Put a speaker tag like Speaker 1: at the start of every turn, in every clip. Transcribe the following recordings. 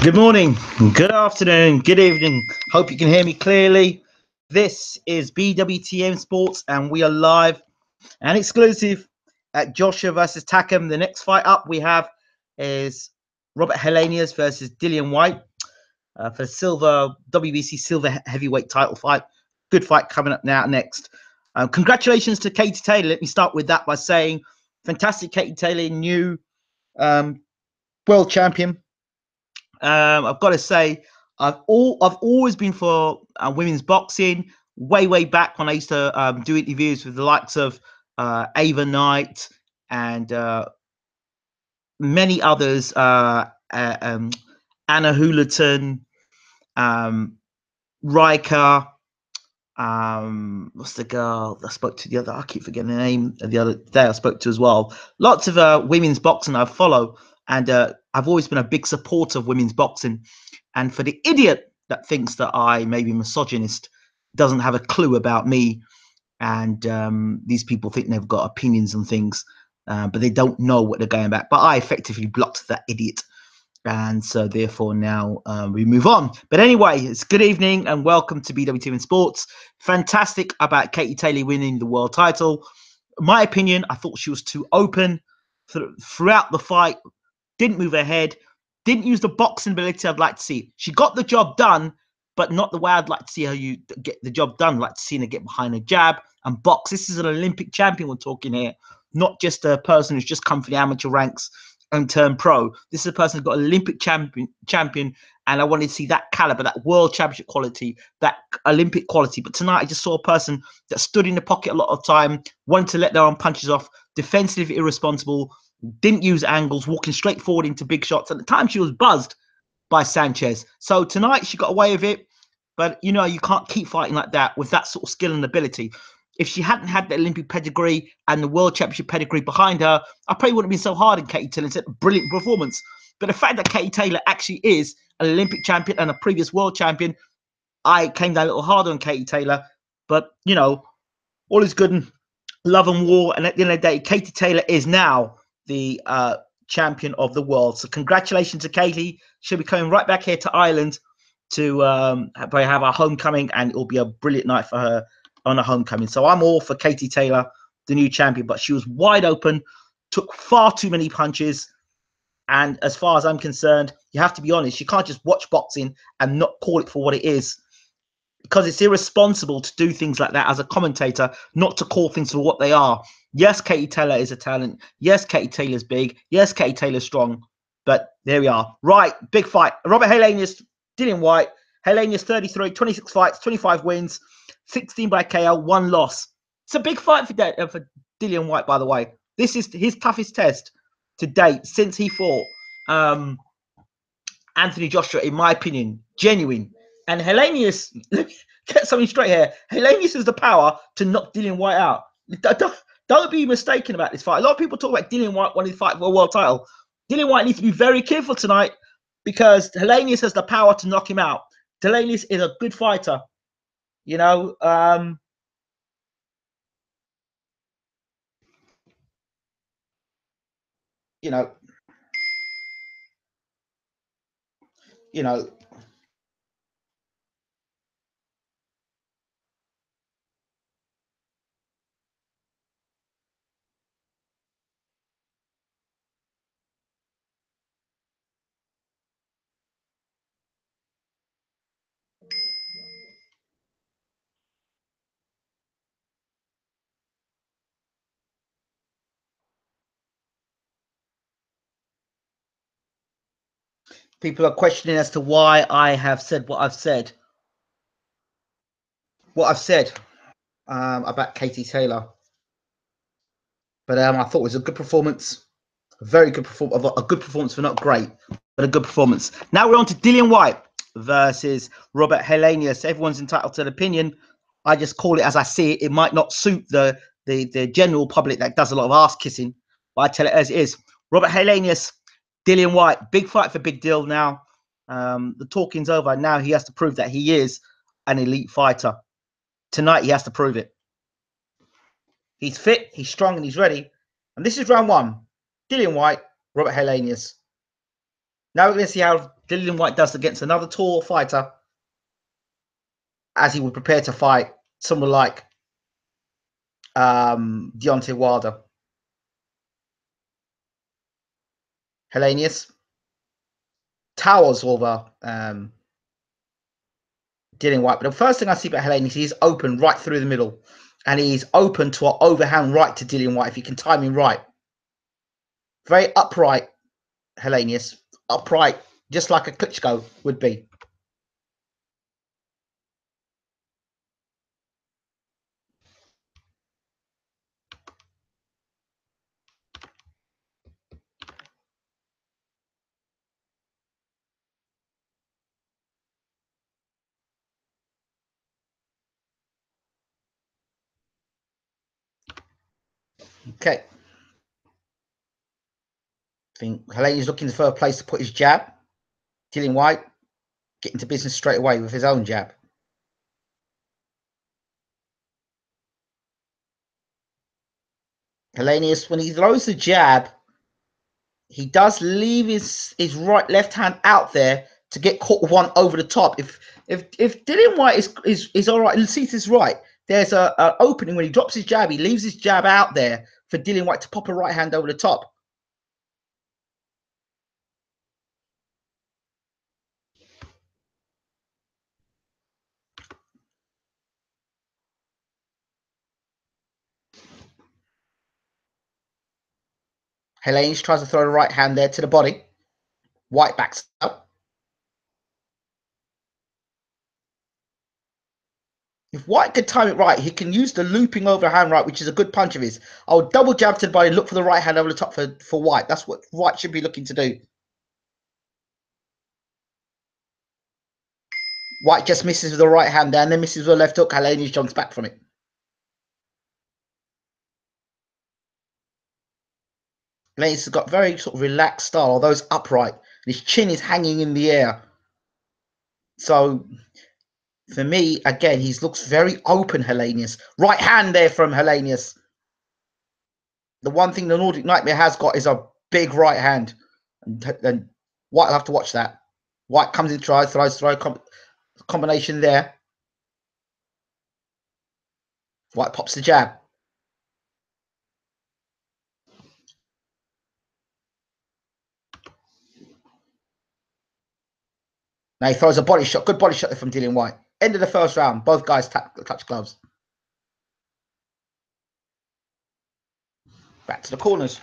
Speaker 1: Good morning, good afternoon, good evening. Hope you can hear me clearly. This is BWTM Sports, and we are live and exclusive at Joshua versus Takam. The next fight up we have is Robert Helenius versus Dillian White for silver WBC silver heavyweight title fight. Good fight coming up now. Next, congratulations to Katie Taylor. Let me start with that by saying, fantastic, Katie Taylor, new world champion. I've got to say, I've always been for women's boxing. Way back when I used to do interviews with the likes of Ava Knight and many others, Anna Houliton, Riker. What's the girl I spoke to the other? I keep forgetting the name. The other day I spoke to as well. Lots of women's boxing I follow, and I've always been a big supporter of women's boxing. And for the idiot that thinks that I may be misogynist, doesn't have a clue about me, and these people think they've got opinions on things, but they don't know what they're going back. But I effectively blocked that idiot. And so therefore now we move on. But anyway, it's good evening and welcome to BWTM Sports. Fantastic about Katie Taylor winning the world title. My opinion, I thought she was too open throughout the fight. Didn't move her head. Didn't use the boxing ability I'd like to see. She got the job done, but not the way I'd like to see her get the job done. I'd like to see her get behind a jab and box. This is an Olympic champion we're talking here, not just a person who's just come from the amateur ranks and turn pro. This is a person who's got Olympic champion, and I wanted to see that caliber, that world championship quality, that Olympic quality. But tonight I just saw a person that stood in the pocket a lot of time, wanted to let their own punches off, defensive, irresponsible, didn't use angles, walking straight forward into big shots. At the time she was buzzed by Sanchez. So tonight she got away with it, but you know, you can't keep fighting like that with that sort of skill and ability. If she hadn't had the Olympic pedigree and the World Championship pedigree behind her, I probably wouldn't have been so hard on Katie Taylor and said brilliant performance. But the fact that Katie Taylor actually is an Olympic champion and a previous world champion, I came down a little harder on Katie Taylor. But, you know, all is good in love and war. And at the end of the day, Katie Taylor is now the champion of the world. So congratulations to Katie. She'll be coming right back here to Ireland to have our homecoming, and it'll be a brilliant night for her on a homecoming. So I'm all for Katie Taylor, the new champion, but she was wide open, took far too many punches. And as far as I'm concerned, you have to be honest. You can't just watch boxing and not call it for what it is, because it's irresponsible to do things like that as a commentator, not to call things for what they are. Yes, Katie Taylor is a talent. Yes, Katie Taylor's big. Yes, Katie Taylor's strong. But there we are. Right, big fight. Robert Helenius, Dillian White. Helenius 33, 26 fights, 25 wins, 16 by KO, 1 loss. It's a big fight for Dillian White, by the way. This is his toughest test to date since he fought Anthony Joshua, in my opinion. Genuine. And Helenius, let me get something straight here. Helenius has the power to knock Dillian White out. Don't be mistaken about this fight. A lot of people talk about Dillian White wanting to fight for a world title. Dillian White needs to be very careful tonight, because Helenius has the power to knock him out. Helenius is a good fighter. You know, you know, you know, people are questioning as to why I have said what I've said. About Katie Taylor. But I thought it was a good performance. A very good performance. A good performance, but not great, but a good performance. Now we're on to Dillian White versus Robert Helenius. Everyone's entitled to an opinion. I just call it as I see it. It might not suit the general public that does a lot of ass kissing, but I tell it as it is. Robert Helenius, Dillian White, big fight for Big Dill now. The talking's over. Now he has to prove that he is an elite fighter. Tonight he has to prove it. He's fit, he's strong, and he's ready. And this is round one. Dillian White, Robert Helenius. Now we're going to see how Dillian White does against another tall fighter as he would prepare to fight someone like Deontay Wilder. Helenius towers over Dillian White. But the first thing I see about Helenius, he's open right through the middle. And he's open to an overhand right to Dillian White if he can time him right. Very upright, Helenius. Upright, just like a Klitschko would be. Okay. I think Helenius looking for a place to put his jab. Dillian White getting to business straight away with his own jab. Helenius, when he throws the jab, he does leave his right left hand out there to get caught one over the top. If Dillian White is all right, see this right. There's a opening when he drops his jab. He leaves his jab out there for Dillian White to pop a right hand over the top. Helenius tries to throw the right hand there to the body. White backs up. If White could time it right, he can use the looping overhand right, which is a good punch of his. I would double jab to the body, look for the right hand over the top for White. That's what White should be looking to do. White just misses with the right hand there and then misses with the left hook. Helenius jumps back from it. Helenius has got very sort of relaxed style, although it's upright. And his chin is hanging in the air. So for me, again, he looks very open, Helenius. Right hand there from Helenius. The one thing the Nordic Nightmare has got is a big right hand. And White will have to watch that. White comes in, throws combination there. White pops the jab. Now he throws a body shot. Good body shot there from Dillian White. End of the first round. Both guys touch gloves. Back to the corners.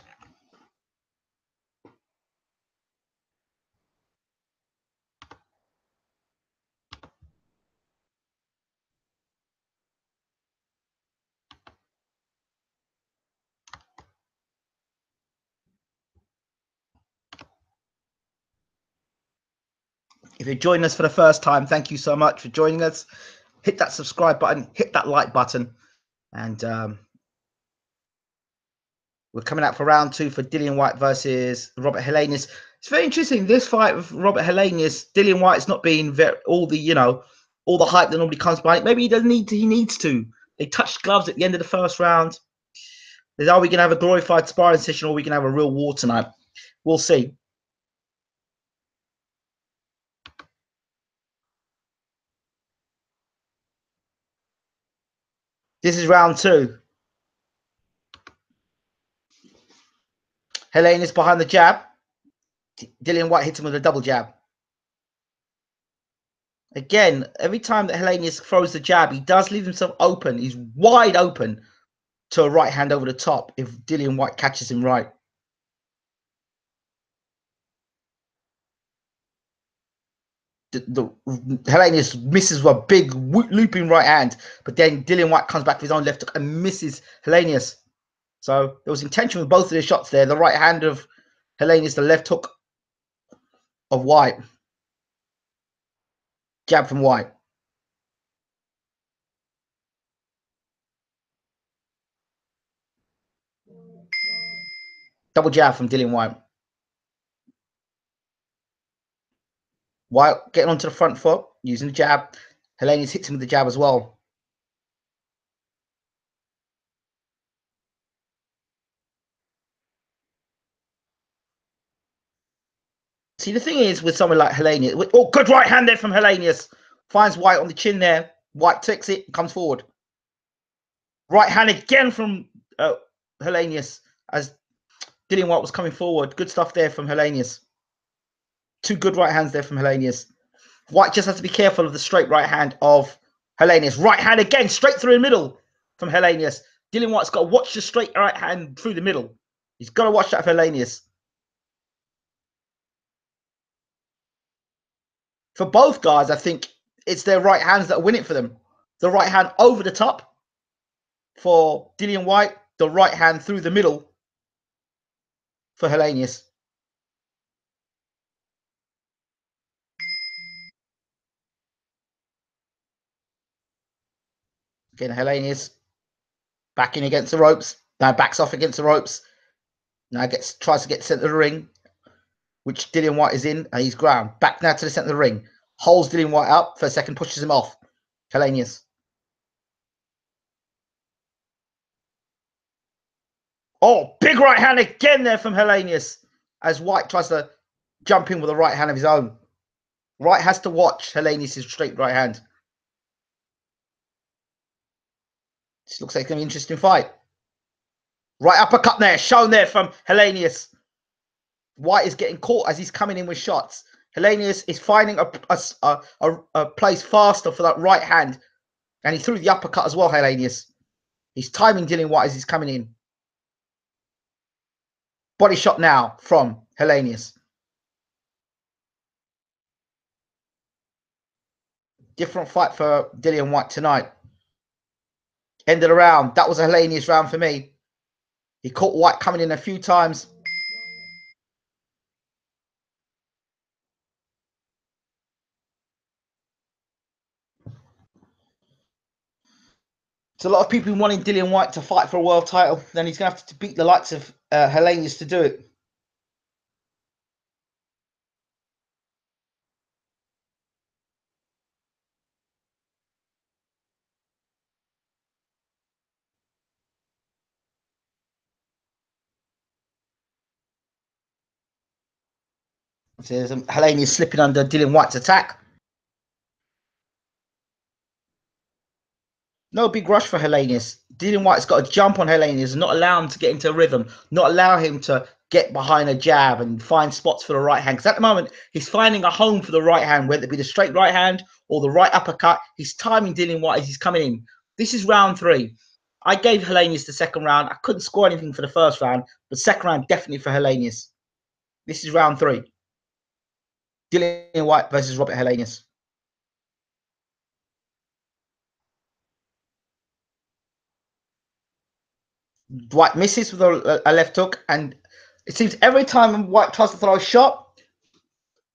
Speaker 1: If you're joining us for the first time, thank you so much for joining us. Hit that subscribe button, hit that like button, and we're coming out for round 2 for Dillian White versus Robert Helenius. It's very interesting. This fight with Robert Helenius, Dillian White's not being all the hype that normally comes by it. Maybe he doesn't need to. He needs to. They touched gloves at the end of the first round. Are we going to have a glorified sparring session, or are we going to have a real war tonight? We'll see. This is round 2. Helenius behind the jab. Dillian White hits him with a double jab. Again, every time that Helenius throws the jab, he does leave himself open. He's wide open to a right hand over the top if Dillian White catches him right. The Helenius misses with a big looping right hand, but then Dillian White comes back with his own left hook and misses Helenius. So there was intention with both of the shots there. The right hand of Helenius, the left hook of White. Jab from White. Double jab from Dillian White. White getting onto the front foot, using the jab. Helenius hits him with the jab as well. See, the thing is with someone like Hellenius, oh, good right hand there from Hellenius. Finds White on the chin there. White takes it, comes forward. Right hand again from Hellenius as Dillian White was coming forward. Good stuff there from Hellenius. Two good right hands there from Hellenius. White just has to be careful of the straight right hand of Hellenius. Right hand again, straight through the middle from Hellenius. Dillian White's got to watch the straight right hand through the middle. He's got to watch that for Hellenius. For both guys, I think it's their right hands that win it for them. The right hand over the top for Dillian White, the right hand through the middle for Hellenius. Again, Hellenius back in against the ropes. Now backs off against the ropes. Now tries to get center of the ring, which Dillian White is in, and he's ground. Back now to the center of the ring. Holds Dillian White up for a second, pushes him off. Hellenius. Oh, big right hand again there from Hellenius as White tries to jump in with a right hand of his own. White has to watch Hellenius' straight right hand. This looks like it's going to be an interesting fight. Right uppercut there, shown there from Hellenius. White is getting caught as he's coming in with shots. Hellenius is finding a place faster for that right hand. And he threw the uppercut as well, Hellenius. He's timing Dillian White as he's coming in. Body shot now from Hellenius. Different fight for Dillian White tonight. End of the round. That was a Hellenius round for me. He caught White coming in a few times. It's a lot of people wanting Dillian White to fight for a world title. Then he's going to have to beat the likes of Hellenius to do it. So there's Hellenius slipping under Dillian White's attack. No big rush for Hellenius. Dillian White's got to jump on Hellenius and not allow him to get into a rhythm, not allow him to get behind a jab and find spots for the right hand. Because at the moment, he's finding a home for the right hand, whether it be the straight right hand or the right uppercut. He's timing Dillian White as he's coming in. This is round 3. I gave Hellenius the second round. I couldn't score anything for the first round, but second round definitely for Hellenius. This is round 3. Dillian White versus Robert Hellenius. White misses with a left hook, and it seems every time White tries to throw a shot,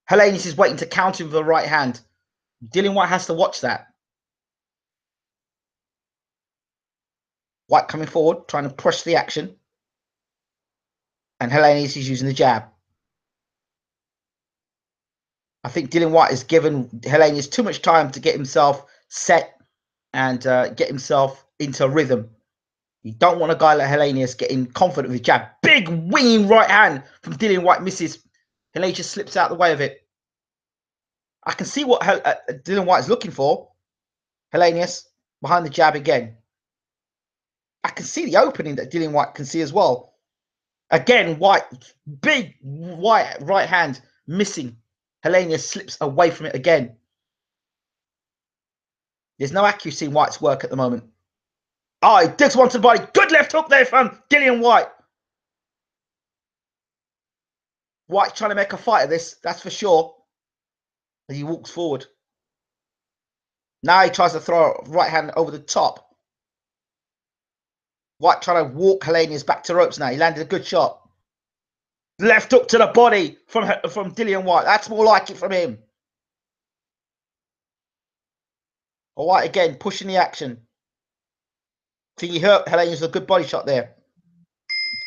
Speaker 1: Hellenius is waiting to counter him with a right hand. Dillian White has to watch that. White coming forward, trying to push the action, and Hellenius is using the jab. I think Dillian White has given Hellenius too much time to get himself set and get himself into rhythm. You don't want a guy like Hellenius getting confident with his jab. Big winging right hand from Dillian White misses. Hellenius just slips out the way of it. I can see what Dillian White is looking for. Hellenius behind the jab again. I can see the opening that Dillian White can see as well. Again, White, big White right hand missing. Hellenius slips away from it again. There's no accuracy in White's work at the moment. Oh, he digs one to the body. Good left hook there from Dillian White. White's trying to make a fight of this, that's for sure. As he walks forward. Now he tries to throw a right hand over the top. White trying to walk Hellenius back to ropes now. He landed a good shot. Left hook to the body from Dillian White. That's more like it from him. White again, pushing the action. I think he hurt Hellenius with a good body shot there.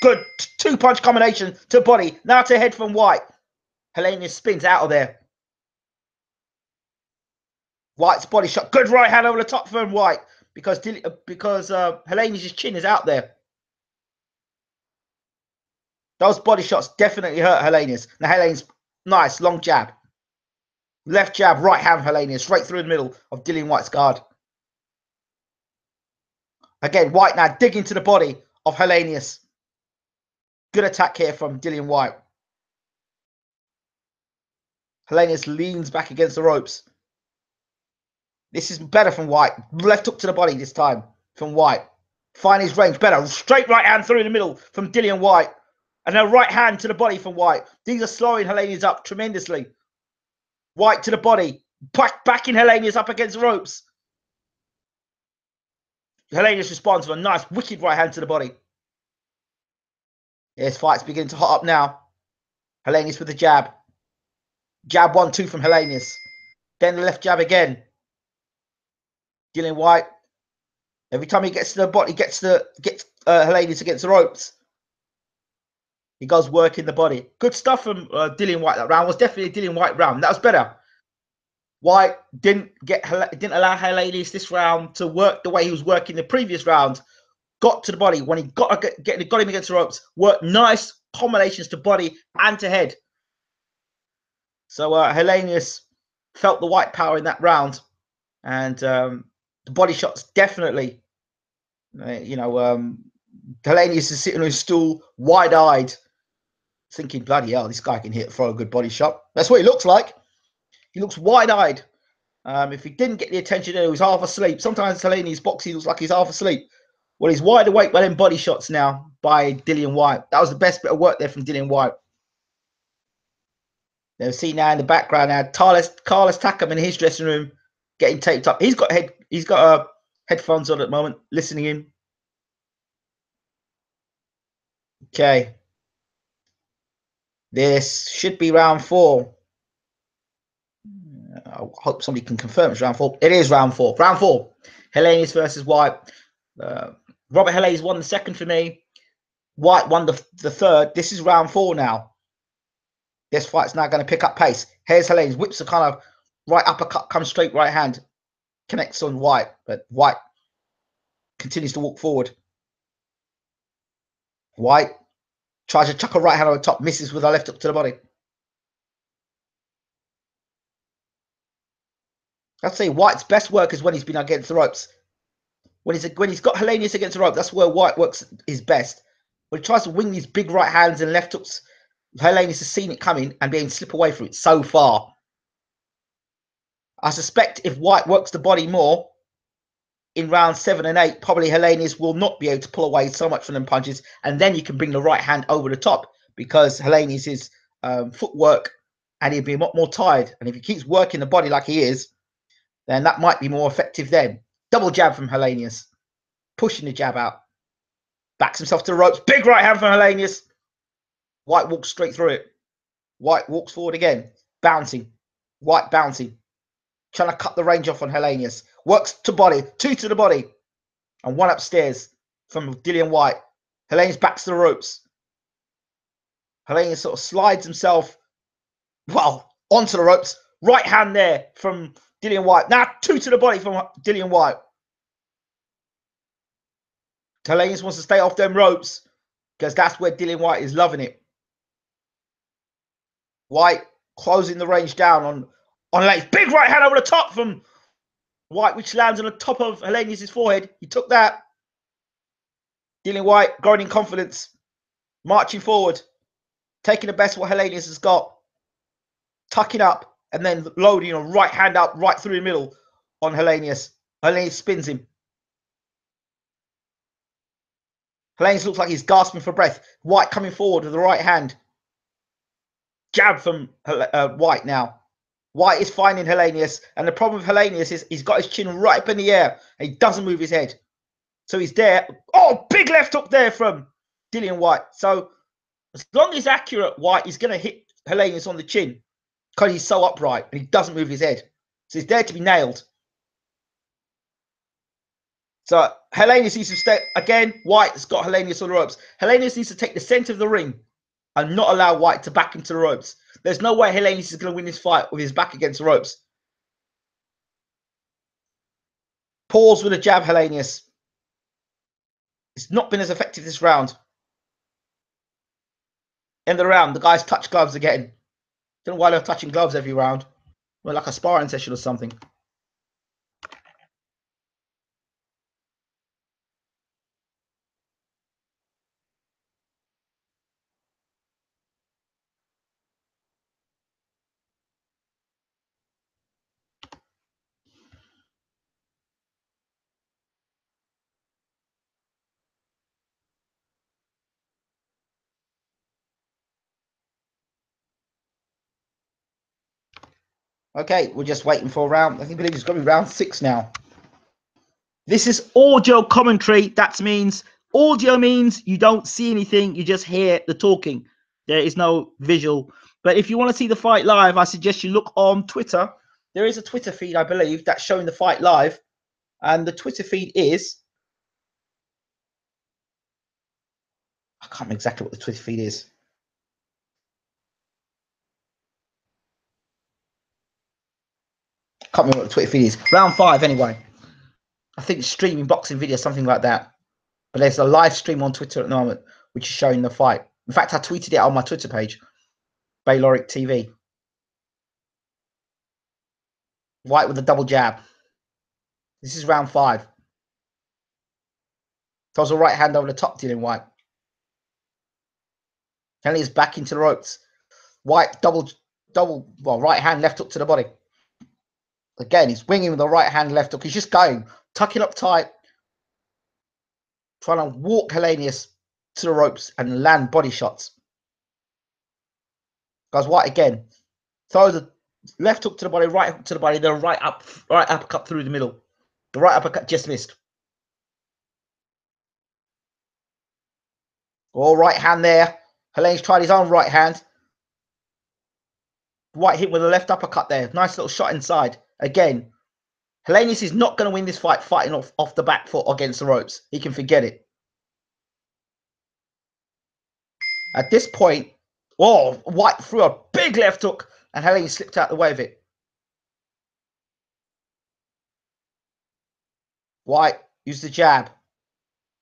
Speaker 1: Good two-punch combination to body. Now to head from White. Hellenius spins out of there. White's body shot. Good right hand over the top from White because Hellenius' chin is out there. Those body shots definitely hurt Hellenius. Now Hellenius Nice, long jab. Left jab, right hand Helenius, straight through the middle of Dillian White's guard. Again, White now digging to the body of Helenius. Good attack here from Dillian White. Helenius leans back against the ropes. This is better from White. Left hook to the body this time from White. Find his range better. Straight right hand through the middle from Dillian White. And a right hand to the body from White. These are slowing Helenius up tremendously. White to the body. Backing Helenius up against the ropes. Helenius responds with a nice, wicked right hand to the body. This fight's beginning to hot up now. Helenius with the jab. Jab 1-2 from Helenius. Then the left jab again. Dillian White. Every time he gets to the body, gets Helenius against the ropes. He goes working the body. Good stuff from Dillian White. That round was definitely a Dillian White round. That was better. White didn't allow Helenius this round to work the way he was working the previous round. Got to the body when he got him against the ropes. Worked nice combinations to body and to head. So Helenius felt the White power in that round, and the body shots definitely. Helenius is sitting on his stool, wide-eyed, thinking, "Bloody hell, this guy can throw a good body shot." That's what he looks like. He looks wide-eyed. If he didn't get the attention, he was half asleep. Sometimes Helenius boxing looks like he's half asleep. Well, he's wide awake by them body shots now by Dillian White. That was the best bit of work there from Dillian White. They'll see now in the background now Carlos Takam in his dressing room getting taped up. He's got headphones on at the moment, listening in. Okay. This should be round 4. I hope somebody can confirm it's round 4. It is round 4. Round 4. Helenius versus White. Robert Helenius won the second for me. White won the third. This is round 4 now. This fight's now going to pick up pace. Here's Helenius. Whips the kind of right uppercut, comes straight right hand. Connects on White. But White continues to walk forward. White tries to chuck a right hand on the top. Misses with a left hook to the body. I'd say White's best work is when he's been against the ropes. When he's got Helenius against the rope, that's where White works his best. When he tries to wing these big right hands and left hooks, Helenius has seen it coming and being slip away from it so far. I suspect if White works the body more in round 7 and 8, probably Helenius will not be able to pull away so much from them punches, and then you can bring the right hand over the top because Helenius's footwork, and he'll be a lot more tired. And if he keeps working the body like he is, then that might be more effective then. Double jab from Helenius. Pushing the jab out. Backs himself to the ropes. Big right hand from Helenius. White walks straight through it. White walks forward again. Bouncing. White bouncing. Trying to cut the range off on Helenius. Works to body. 2 to the body. And 1 upstairs from Dillian White. Helenius backs to the ropes. Helenius sort of slides himself, well, onto the ropes. Right hand there from Dillian White. Now 2 to the body from Dillian White. Helenius wants to stay off them ropes because that's where Dillian White is loving it. White closing the range down on Helenius. Big right hand over the top from White, which lands on the top of Helenius' forehead. He took that. Dillian White growing in confidence, marching forward, taking the best what Helenius has got, tucking up, and then loading a right hand up right through the middle on Helenius. Helenius spins him. Helenius looks like he's gasping for breath. White coming forward with the right hand. Jab from White now. White is finding Helenius, and the problem with Helenius is he's got his chin right up in the air, and he doesn't move his head. So he's there. Oh, big left hook there from Dillian White. So as long as he's accurate, White is going to hit Helenius on the chin because he's so upright, and he doesn't move his head. So he's there to be nailed. So Helenius needs to stay again. White's got Helenius on the ropes. Helenius needs to take the center of the ring and not allow White to back into the ropes. There's no way Helenius is going to win this fight with his back against the ropes. Pause with a jab, Helenius. It's not been as effective this round. End of the round, the guys touch gloves again. Don't know why they're touching gloves every round. Well, like a sparring session or something. Okay, we're just waiting for round. I think it's got to be round 6 now. This is audio commentary. That means audio means you don't see anything, you just hear the talking. There is no visual. But if you want to see the fight live, I suggest you look on Twitter. There is a Twitter feed, I believe, that's showing the fight live. And the Twitter feed is, I can't remember exactly what the Twitter feed is. Can't remember what the Twitter feed is. Round 5 anyway. I think streaming boxing video, something like that. But there's a live stream on Twitter at the moment, which is showing the fight. In fact, I tweeted it on my Twitter page, Bayloric TV. White with a double jab. This is round 5. Throws a right hand over the top, dealing White. Henley is back into the ropes. White double, well, right hand, left hook to the body. Again, he's winging with the right hand, left hook. He's just going, tucking up tight, trying to walk Hellenius to the ropes and land body shots. Guys, White again throws a left hook to the body, right hook to the body, then right uppercut through the middle. The right uppercut just missed. All right hand there. Hellenius tried his own right hand. White hit with a left uppercut there. Nice little shot inside. Again, Hellenius is not going to win this fight fighting off the back foot against the ropes. He can forget it. At this point, oh, White threw a big left hook and Hellenius slipped out the way of it. White used the jab.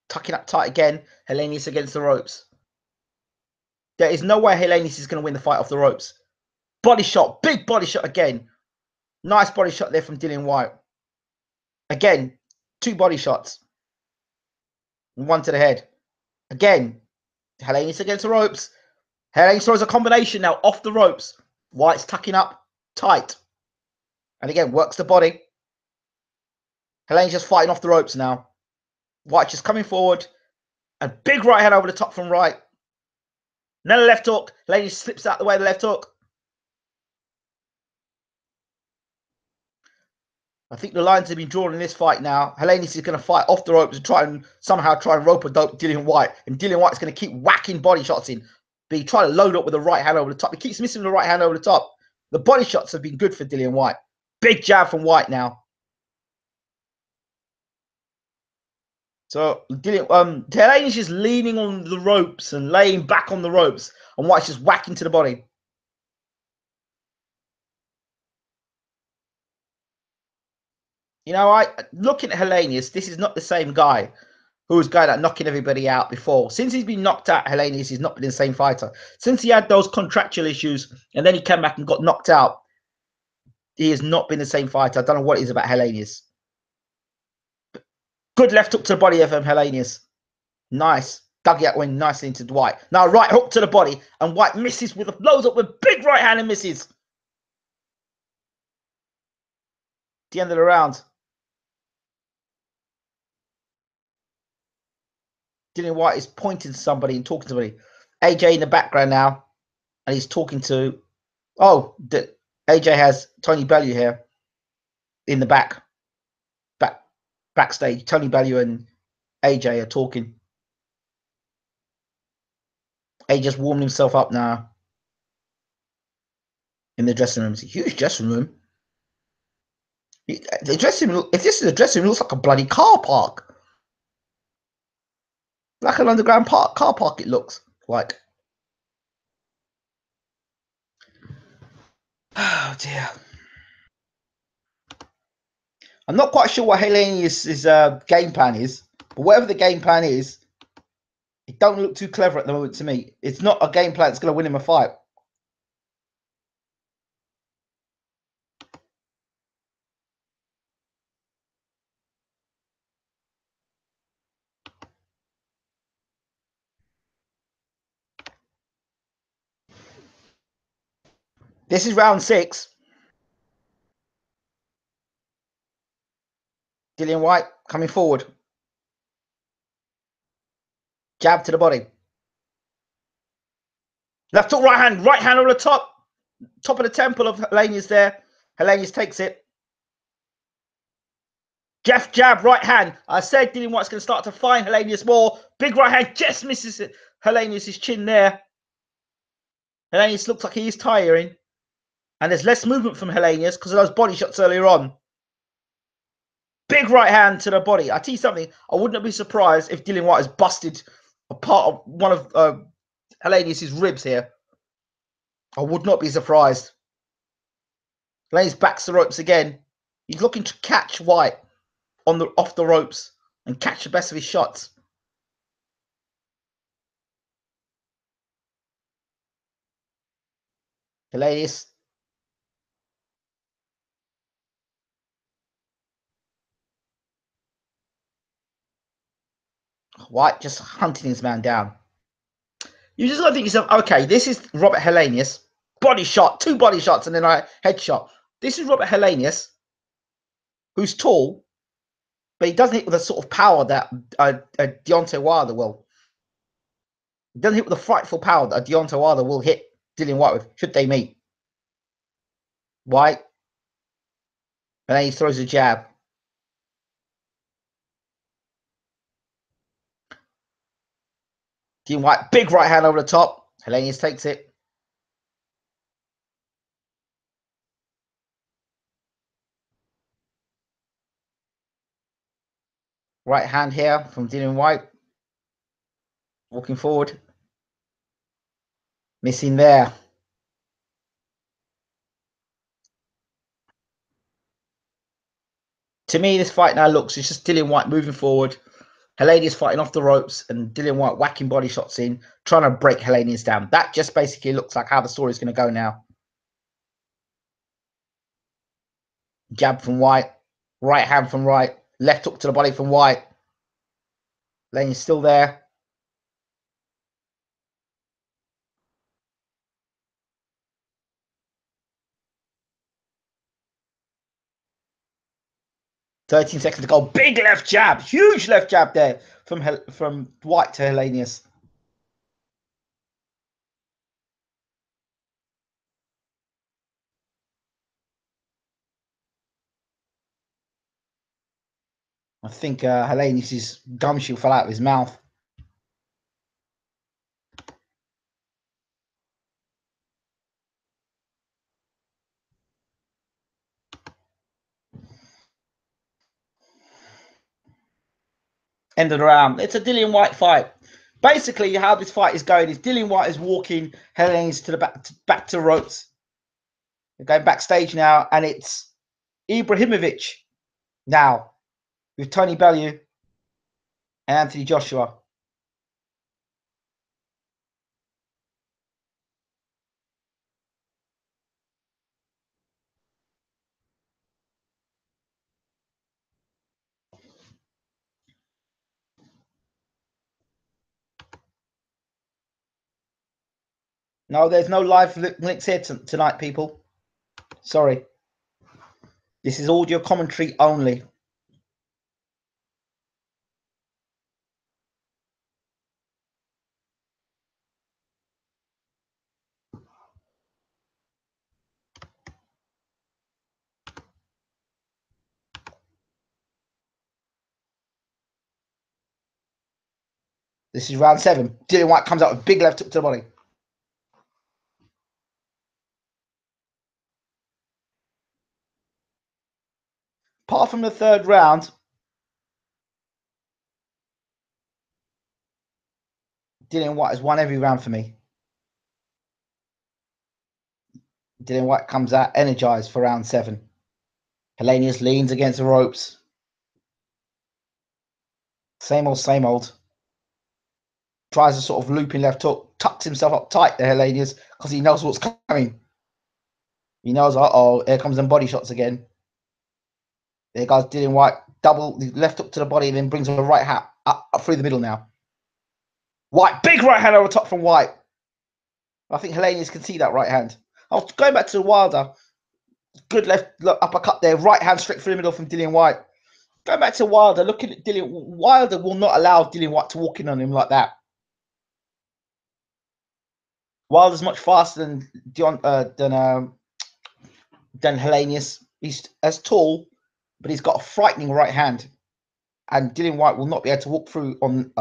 Speaker 1: Tucking up tight again. Hellenius against the ropes. There is no way Hellenius is going to win the fight off the ropes. Body shot. Big body shot again. Nice body shot there from Dillian White. Again, 2 body shots. And 1 to the head. Again, Hellenius against the ropes. Hellenius throws a combination now off the ropes. White's tucking up tight. And again, works the body. Hellenius just fighting off the ropes now. White just coming forward. A big right hand over the top from right. Then a left hook. Hellenius slips out the way of the left hook. I think the lines have been drawn in this fight now. Hellenius is going to fight off the ropes and somehow try and rope a dope Dillian White. And Dillian White's going to keep whacking body shots in. But he tried to load up with the right hand over the top. He keeps missing the right hand over the top. The body shots have been good for Dillian White. Big jab from White now. So Hellenius is leaning on the ropes and laying back on the ropes. And White's just whacking to the body. You know, looking at Hellenius, this is not the same guy who was going out knocking everybody out before. Since he's been knocked out, Hellenius has not been the same fighter. Since he had those contractual issues and then he came back and got knocked out, he has not been the same fighter. I don't know what it is about Hellenius. Good left hook to the body of Hellenius. Nice. Dug out went nicely into Dwight. Now right hook to the body and White misses with a blows up with big right hand and misses. The end of the round. Dillian White is pointing to somebody and talking to somebody. AJ in the background now, and he's talking to. Oh, AJ has Tony Bellew here in the backstage. Tony Bellew and AJ are talking. AJ just warming himself up now in the dressing room. It's a huge dressing room. The dressing room. If this is a dressing room, it looks like a bloody car park. Like an underground car park it looks like. Oh dear. I'm not quite sure what Hellenius' game plan is, but whatever the game plan is, it don't look too clever at the moment to me. It's not a game plan that's going to win him a fight. This is round 6. Dillian Whyte coming forward. Jab to the body. Left hook, right hand over the top. Top of the temple of Helenius there. Helenius takes it. Jeff jab, right hand. I said Dillian Whyte's going to start to find Helenius more. Big right hand just misses Helenius' chin there. Helenius looks like he is tiring. And there's less movement from Helenius because of those body shots earlier on. Big right hand to the body. I tell you something, I wouldn't be surprised if Dillian Whyte has busted a part of one of Helenius' ribs here. I would not be surprised. Helenius backs the ropes again. He's looking to catch Whyte off the ropes and catch the best of his shots. Helenius. Whyte just hunting his man down. You just got to think yourself, okay, this is Robert Helenius. Body shot, 2 body shots, and then a headshot. This is Robert Helenius, who's tall, but he doesn't hit with the sort of power that Deontay Wilder will. He doesn't hit with the frightful power that Deontay Wilder will hit Dillian Whyte with, should they meet. Whyte. And then he throws a jab. Dillian Whyte, big right hand over the top. Helenius takes it. Right hand here from Dillian Whyte. Walking forward. Missing there. To me, this fight now looks, it's just Dillian Whyte moving forward. Helenius fighting off the ropes and Dillian Whyte whacking body shots in, trying to break Helenius down. That just basically looks like how the story is going to go now. Jab from Whyte. Right hand from Whyte. Left hook to the body from Whyte. Helenius still there. "13 seconds to go. Big left jab. Huge left jab there from Whyte to Helenius. I think Helenius' gumshoe fell out of his mouth. End of the round. It's a Dillian Whyte fight. Basically, how this fight is going is Dillian Whyte is walking Helenius to the back to the ropes. We're going backstage now, and it's Ibrahimovic now with Tony Bellew and Anthony Joshua. No, there's no live links here tonight, people. Sorry. This is audio commentary only. This is round 7. Dillian Whyte comes out with big left hook to the body. Apart from the 3rd round, Dillian Whyte has won every round for me. Dillian Whyte comes out energized for round 7. Helenius leans against the ropes. Same old. Tries a sort of looping left hook, tucks himself up tight to Helenius because he knows what's coming. He knows, uh-oh, here comes them body shots again. There goes Dillian Whyte, double left hook to the body and then brings a right hand up through the middle now. Whyte, big right hand over top from Whyte. I think Helenius can see that right hand. I was going back to Wilder. Good left uppercut there. Right hand straight through the middle from Dillian Whyte. Going back to Wilder, looking at Dillian. Wilder will not allow Dillian Whyte to walk in on him like that. Wilder's much faster than Helenius. He's as tall, but he's got a frightening right hand. And Dillian Whyte will not be able to walk through on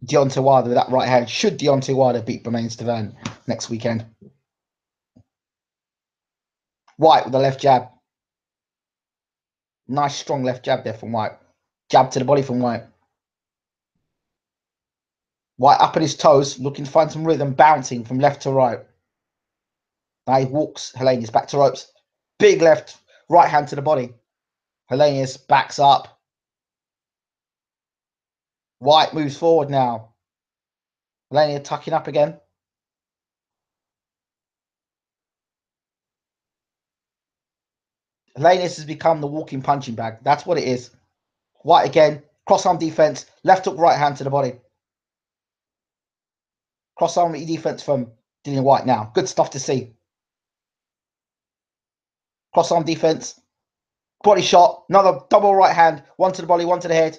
Speaker 1: Deontay Wilder with that right hand. Should Deontay Wilder beat Bermane Stiverne next weekend? Whyte with the left jab. Nice strong left jab there from Whyte. Jab to the body from Whyte. Whyte up on his toes, looking to find some rhythm, bouncing from left to right. Now he walks Helenius back to ropes. Big left, right hand to the body. Helenius backs up. Whyte moves forward now. Helenius tucking up again. Helenius has become the walking punching bag. That's what it is. Whyte again, cross arm defense, left hook, right hand to the body. Cross arm defense from Dillian Whyte now. Good stuff to see. Cross arm defense, body shot, another double right hand, one to the body, one to the head.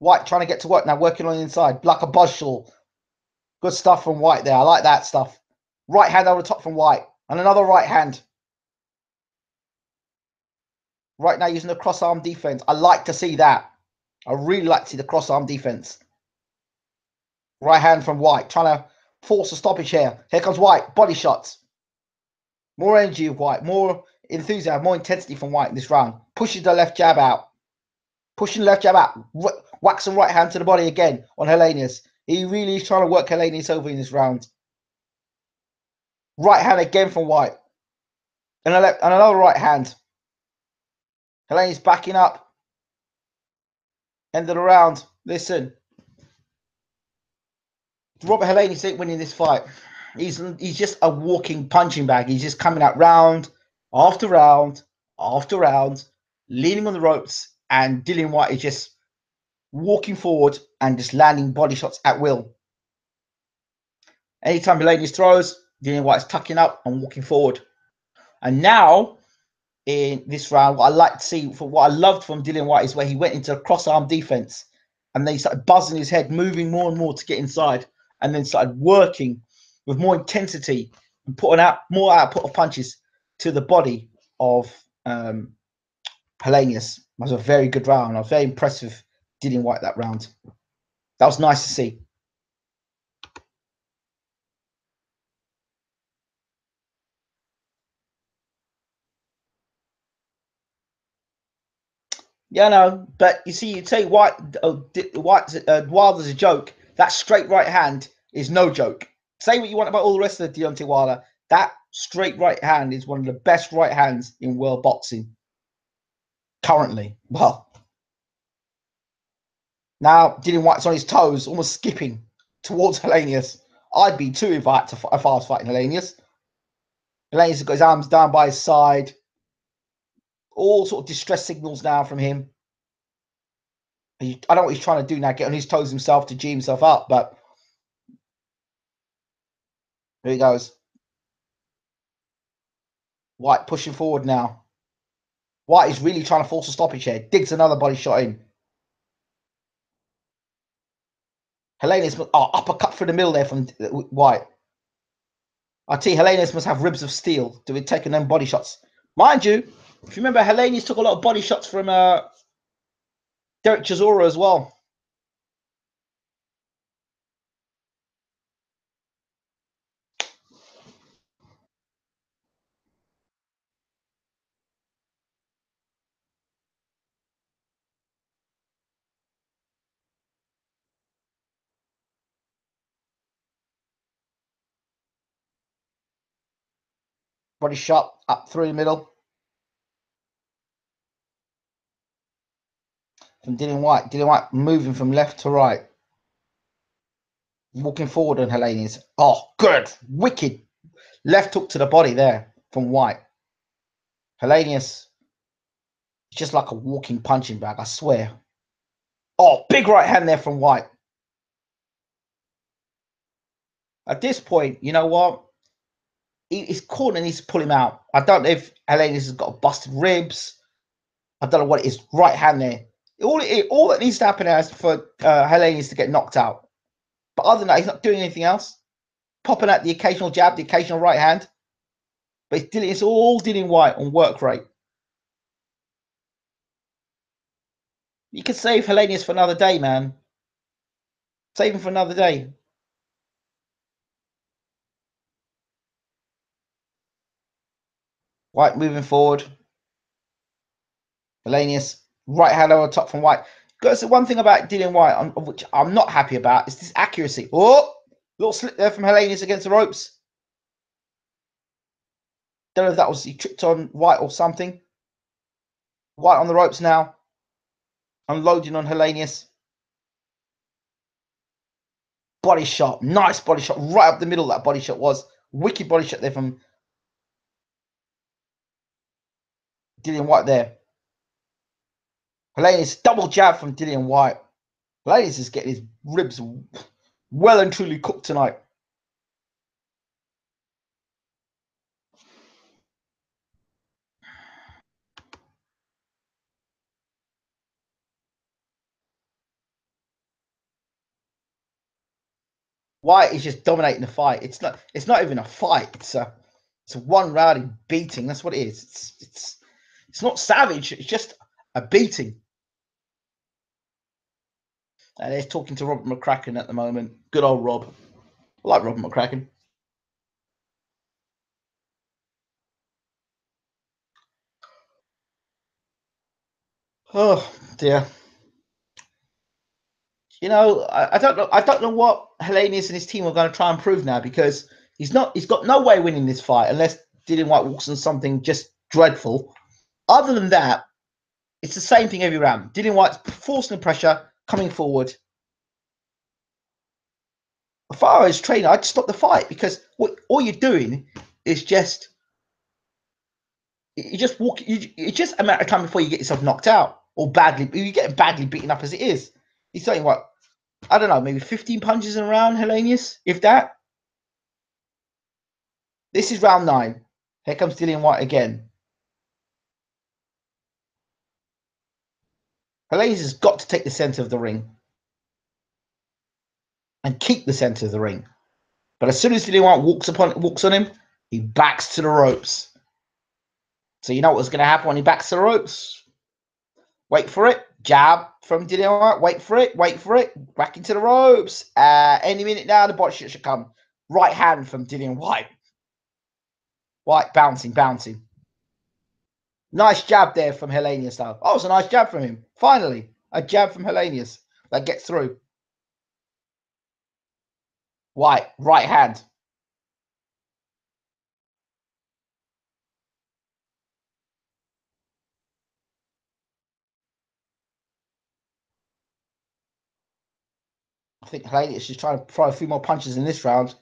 Speaker 1: Whyte trying to get to work now, working on the inside, like a buzzsaw. Good stuff from Whyte there. I like that stuff. Right hand over the top from Whyte, and another right hand. Right now using the cross arm defense. I like to see that. I really like to see the cross arm defense. Right hand from Whyte, trying to force a stoppage here. Here comes Whyte, body shots. More energy of Whyte, more enthusiasm, more intensity from Whyte in this round. Pushes the left jab out. Pushing the left jab out. Whacks the right hand to the body again on Helenius. He really is trying to work Helenius over in this round. Right hand again from Whyte. And another right hand. Helenius backing up. End of the round. Listen. Robert Helenius ain't winning this fight. He's just a walking punching bag. He's just coming out round after round after round, leaning on the ropes, and Dillian Whyte is just walking forward and just landing body shots at will. Anytime Helenius throws, Dillian Whyte is tucking up and walking forward. And now, in this round, what I like to see, for what I loved from Dillian Whyte is where he went into a cross-arm defense and then he started buzzing his head, moving more and more to get inside, and then started working with more intensity and putting out more output of punches to the body of Helenius. It was a very good round. I was very impressed with Dillian Whyte that round. That was nice to see. Yeah, no, but you see, you say Wilder's a joke. That straight right hand is no joke. Say what you want about all the rest of the Deontay Wilder. That straight right hand is one of the best right hands in world boxing currently. Well, now Dillian Whyte's on his toes, almost skipping towards Helenius. I'd be too if I was fighting Helenius. Helenius has got his arms down by his side. All sort of distress signals now from him. I don't know what he's trying to do now, get on his toes himself to G himself up, but here he goes. Whyte pushing forward now. Whyte is really trying to force a stoppage here. Digs another body shot in. Helenius, uppercut through the middle there from Whyte. I tell you, Helenius must have ribs of steel to be taking them body shots. Mind you, if you remember, Helenius took a lot of body shots from Derek Chisora as well. Body shot up through the middle from Dillian Whyte. Dillian Whyte moving from left to right. Walking forward on Helenius. Oh, good. Wicked. Left hook to the body there from Whyte. Helenius is just like a walking punching bag, I swear. Oh, big right hand there from Whyte. At this point, you know what? His corner needs to pull him out. I don't know if Hellenius has got busted ribs. I don't know what it is. Right hand there. All that needs to happen is for Hellenius to get knocked out. But other than that, he's not doing anything else. Popping out the occasional jab, the occasional right hand. But it's all Dillian Whyte on work rate. You could save Hellenius for another day, man. Save him for another day. Whyte moving forward. Hellenius, right hand over top from Whyte. Because the one thing about Dillian Whyte, which I'm not happy about, is this accuracy. Oh, little slip there from Hellenius against the ropes. Don't know if that was he tripped on Whyte or something. Whyte on the ropes now. Unloading on Hellenius. Body shot. Nice body shot. Right up the middle that body shot was. Wicked body shot there from Dillian Whyte there. Hellenius, double jab from Dillian Whyte. Hellenius is getting his ribs well and truly cooked tonight. Whyte is just dominating the fight. It's not even a fight. It's a one rowdy beating. That's what it is. It's not savage. It's just a beating. And they're talking to Robert McCracken at the moment. Good old Rob. I like Robert McCracken. Oh dear. You know, I don't know. I don't know what Hellenius and his team are going to try and prove now, because he's got no way of winning this fight unless Dillian Whyte walks on something just dreadful. Other than that, it's the same thing every round. Dillian Whyte's forcing the pressure, coming forward. If I was trainer, I'd stop the fight, because all you're doing is just you just walk. It's just a matter of time before you get yourself knocked out or badly. You get badly beaten up as it is. He's saying what? I don't know, maybe 15 punches in a round, Hellenius, if that. This is round 9. Here comes Dillian Whyte again. Hellenius has got to take the center of the ring and keep the center of the ring. But as soon as Dillian Whyte walks on him, he backs to the ropes. So you know what's going to happen when he backs to the ropes? Wait for it. Jab from Dillian Whyte. Wait for it. Wait for it. Back into the ropes. Any minute now, the body shot should come. Right hand from Dillian Whyte. Whyte bouncing, bouncing. Nice jab there from Hellenius, though. Oh, it's a nice jab from him. Finally, a jab from Hellenius that gets through. Whyte, right hand. I think Hellenius is trying to throw a few more punches in this round.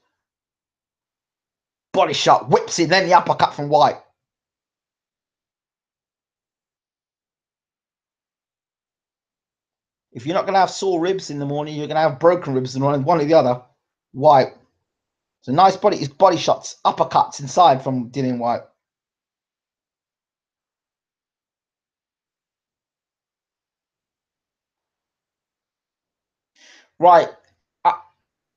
Speaker 1: Body shot, whips in, then the uppercut from Whyte. If you're not going to have sore ribs in the morning, you're going to have broken ribs in the morning, one or the other. Whyte. It's a nice body shots, uppercuts inside from Dillian Whyte. Right.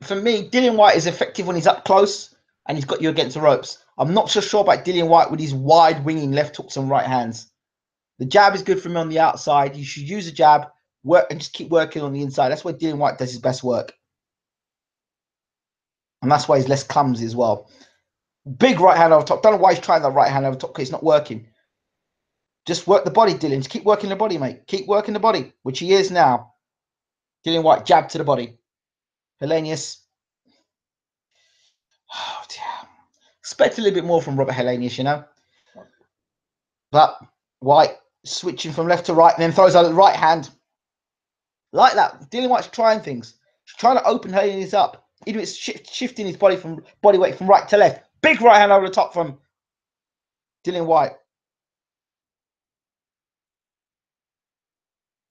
Speaker 1: For me, Dillian Whyte is effective when he's up close and he's got you against the ropes. I'm not so sure about Dillian Whyte with his wide winging left hooks and right hands. The jab is good for him on the outside. You should use a jab, work, and just keep working on the inside. That's where Dillian Whyte does his best work. And that's why he's less clumsy as well. Big right hand over top. Don't know why he's trying that right hand over top, because it's not working. Just work the body, Dillian. Just keep working the body, mate. Keep working the body, which he is now. Dillian Whyte, jab to the body. Hellenius. Oh, dear. Expect a little bit more from Robert Hellenius, you know. But Whyte switching from left to right and then throws out the right hand. Like that. Dillian Whyte's trying things. He's trying to open Hellenius up. Even it's shifting his body weight from right to left. Big right hand over the top from Dillian Whyte.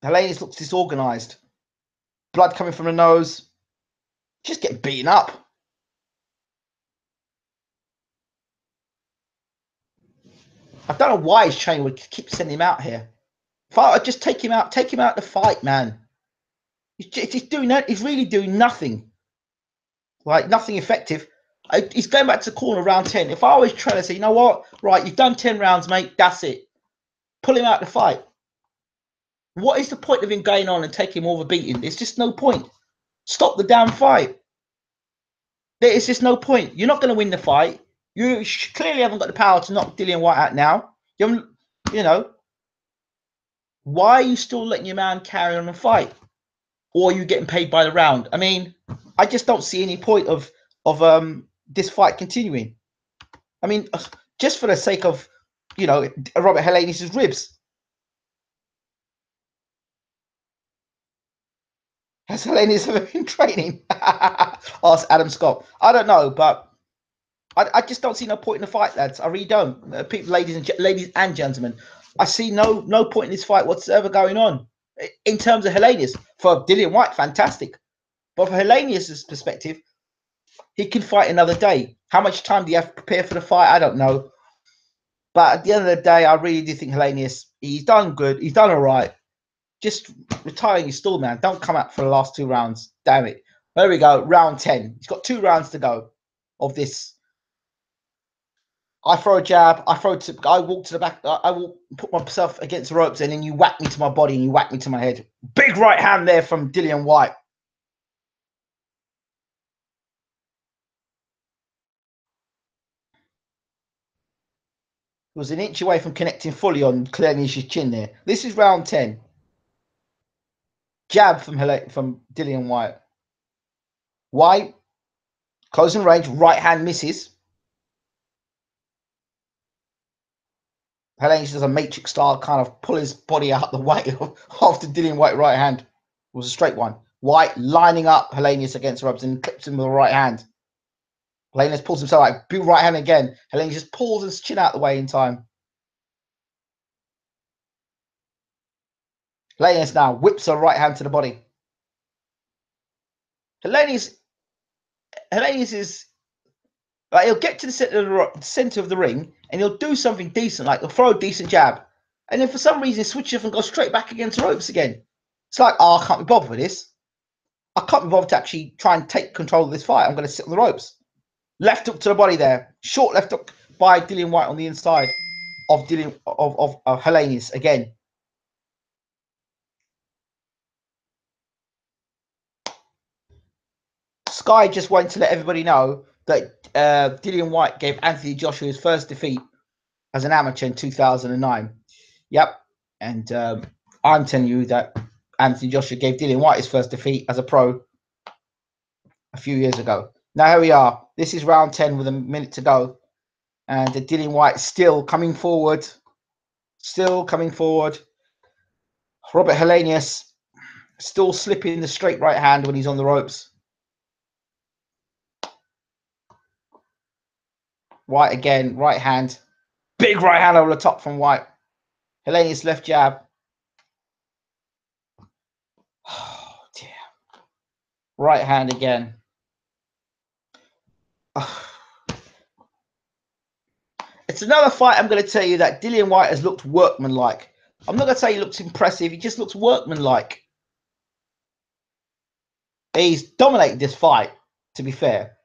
Speaker 1: Hellenius looks disorganized. Blood coming from the nose. Just getting beaten up. I don't know why his trainer would keep sending him out here. If I just take him out the fight, man. He's doing that. He's really doing nothing. Like nothing effective. He's going back to the corner round 10. If I was trying to say, you know what, right, you've done 10 rounds, mate. That's it. Pull him out the fight. What is the point of him going on and taking more of a beating? There's just no point. Stop the damn fight. There is just no point. You're not going to win the fight. You clearly haven't got the power to knock Dillian Whyte out now. You know, why are you still letting your man carry on and fight? Or are you getting paid by the round? I mean, I just don't see any point of this fight continuing. I mean, just for the sake of, Robert Helenius' ribs. Has Helenius ever been training? Asked Adam Scott. I don't know, but I just don't see no point in the fight, lads. I really don't. People, ladies and gentlemen, I see no point in this fight whatsoever going on. In terms of Helenius, for Dillian Whyte, fantastic. But for Helenius' perspective, he can fight another day. How much time do you have to prepare for the fight? I don't know. But at the end of the day, I really do think Helenius, he's done good. He's done all right. Just retire your stall, man. Don't come out for the last 2 rounds. Damn it. There we go. Round 10. He's got 2 rounds to go of this. I throw a jab. I walk to the back. I will put myself against the ropes, and then you whack me to my body and you whack me to my head. Big right hand there from Dillian Whyte. It was an inch away from connecting fully on Helenius' chin there. This is round 10. Jab from Dillian Whyte. Whyte, closing range, right hand misses. Helenius does a matrix style kind of pull his body out the way after Dillian Whyte right hand. It was a straight one. Whyte lining up Helenius against ropes and clips him with the right hand. Helenius pulls himself out. Big right hand again. Helenius just pulls his chin out the way in time. Helenius now whips a right hand to the body. Helenius is like, he'll get to the center of the ring and he'll do something decent, like he'll throw a decent jab, and then for some reason switch off and go straight back against the ropes again. It's like, oh, I can't be bothered with this. I can't be bothered to actually try and take control of this fight. I'm going to sit on the ropes. Left hook to the body there. Short left hook by Dillian Whyte on the inside of Helenius again. Sky just wanted to let everybody know that Dillian Whyte gave Anthony Joshua his first defeat as an amateur in 2009. Yep. And I'm telling you that Anthony Joshua gave Dillian Whyte his first defeat as a pro a few years ago. Now here we are. This is round 10 with a minute to go. And Dillian Whyte still coming forward. Still coming forward. Robert Helenius still slipping the straight right hand when he's on the ropes. Whyte again, right hand. Big right hand over the top from Whyte. Helenius left jab. Oh, dear. Right hand again. It's another fight I'm going to tell you that Dillian Whyte has looked workmanlike. I'm not going to say he looks impressive. He just looks workmanlike. He's dominated this fight, to be fair.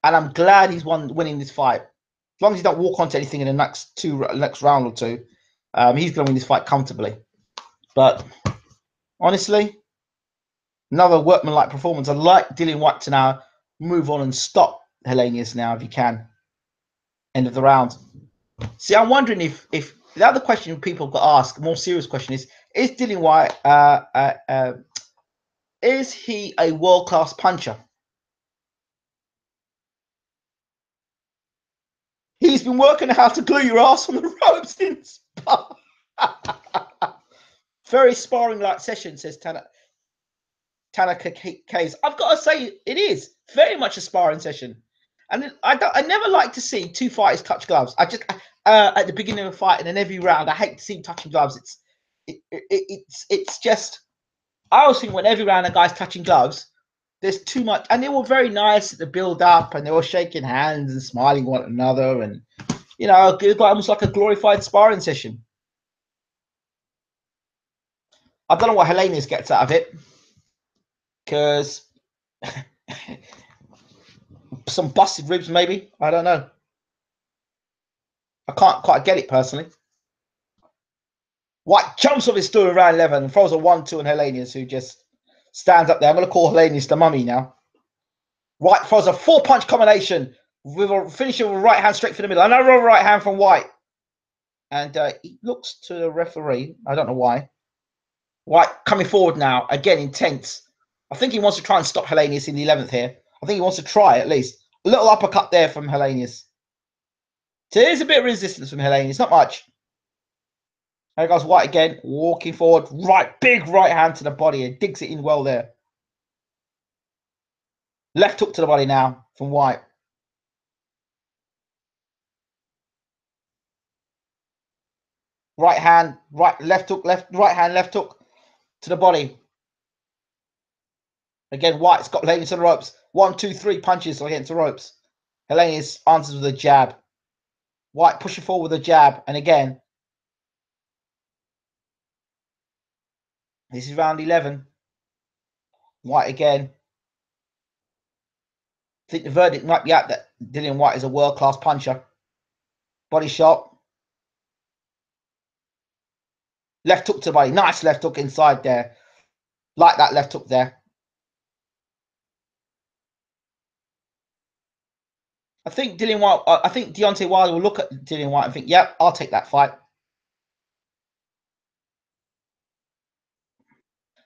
Speaker 1: And I'm glad he's winning this fight. As long as he don't walk onto anything in the next round or two, he's going to win this fight comfortably. But honestly, another workmanlike performance. I'd like Dillian Whyte to now move on and stop Helenius now if he can. End of the round. See, I'm wondering if the other question people got asked, a more serious question is Dillian Whyte, is he a world-class puncher? He's been working out how to glue your ass on the ropes since. Very sparring-like session, says Tanaka Case. I've got to say, it is very much a sparring session. And I never like to see 2 fighters touch gloves. I just at the beginning of a fight and in every round, I hate to see touching gloves. It's just, I always think when every round a guy's touching gloves, there's too much. And they were very nice at the build up, and they were shaking hands and smiling one another, and You know, almost like a glorified sparring session. I don't know what Helenius gets out of it, because some busted ribs, maybe. I don't know. I can't quite get it personally. White jumps off his stool around 11 and throws a 1-2 on Helenius, who just stands up there. I'm going to call Helenius the mummy now. White throws a 4-punch combination with a finisher with a right hand straight for the middle. Another right hand from White. And he looks to the referee. I don't know why. White coming forward now. Again, intense. I think he wants to try and stop Helenius in the 11th here. I think he wants to try at least. A little uppercut there from Helenius. So there's a bit of resistance from Helenius. Not much. There goes White again. Walking forward. Right. Big right hand to the body. And digs it in well there. Left hook to the body now from White. Right hand, left hook, right hand, left hook to the body. Again, White's got Helenius on the ropes. 1, 2, 3 punches against the ropes. Helenius answers with a jab. White pushing forward with a jab. And again, this is round 11. White again. I think the verdict might be out that Dillian White is a world-class puncher. Body shot. Left hook to the body. Nice left hook inside there. Like that left hook there. I think Dillian White, I think Deontay Wilder will look at Dillian White and think, yep, I'll take that fight.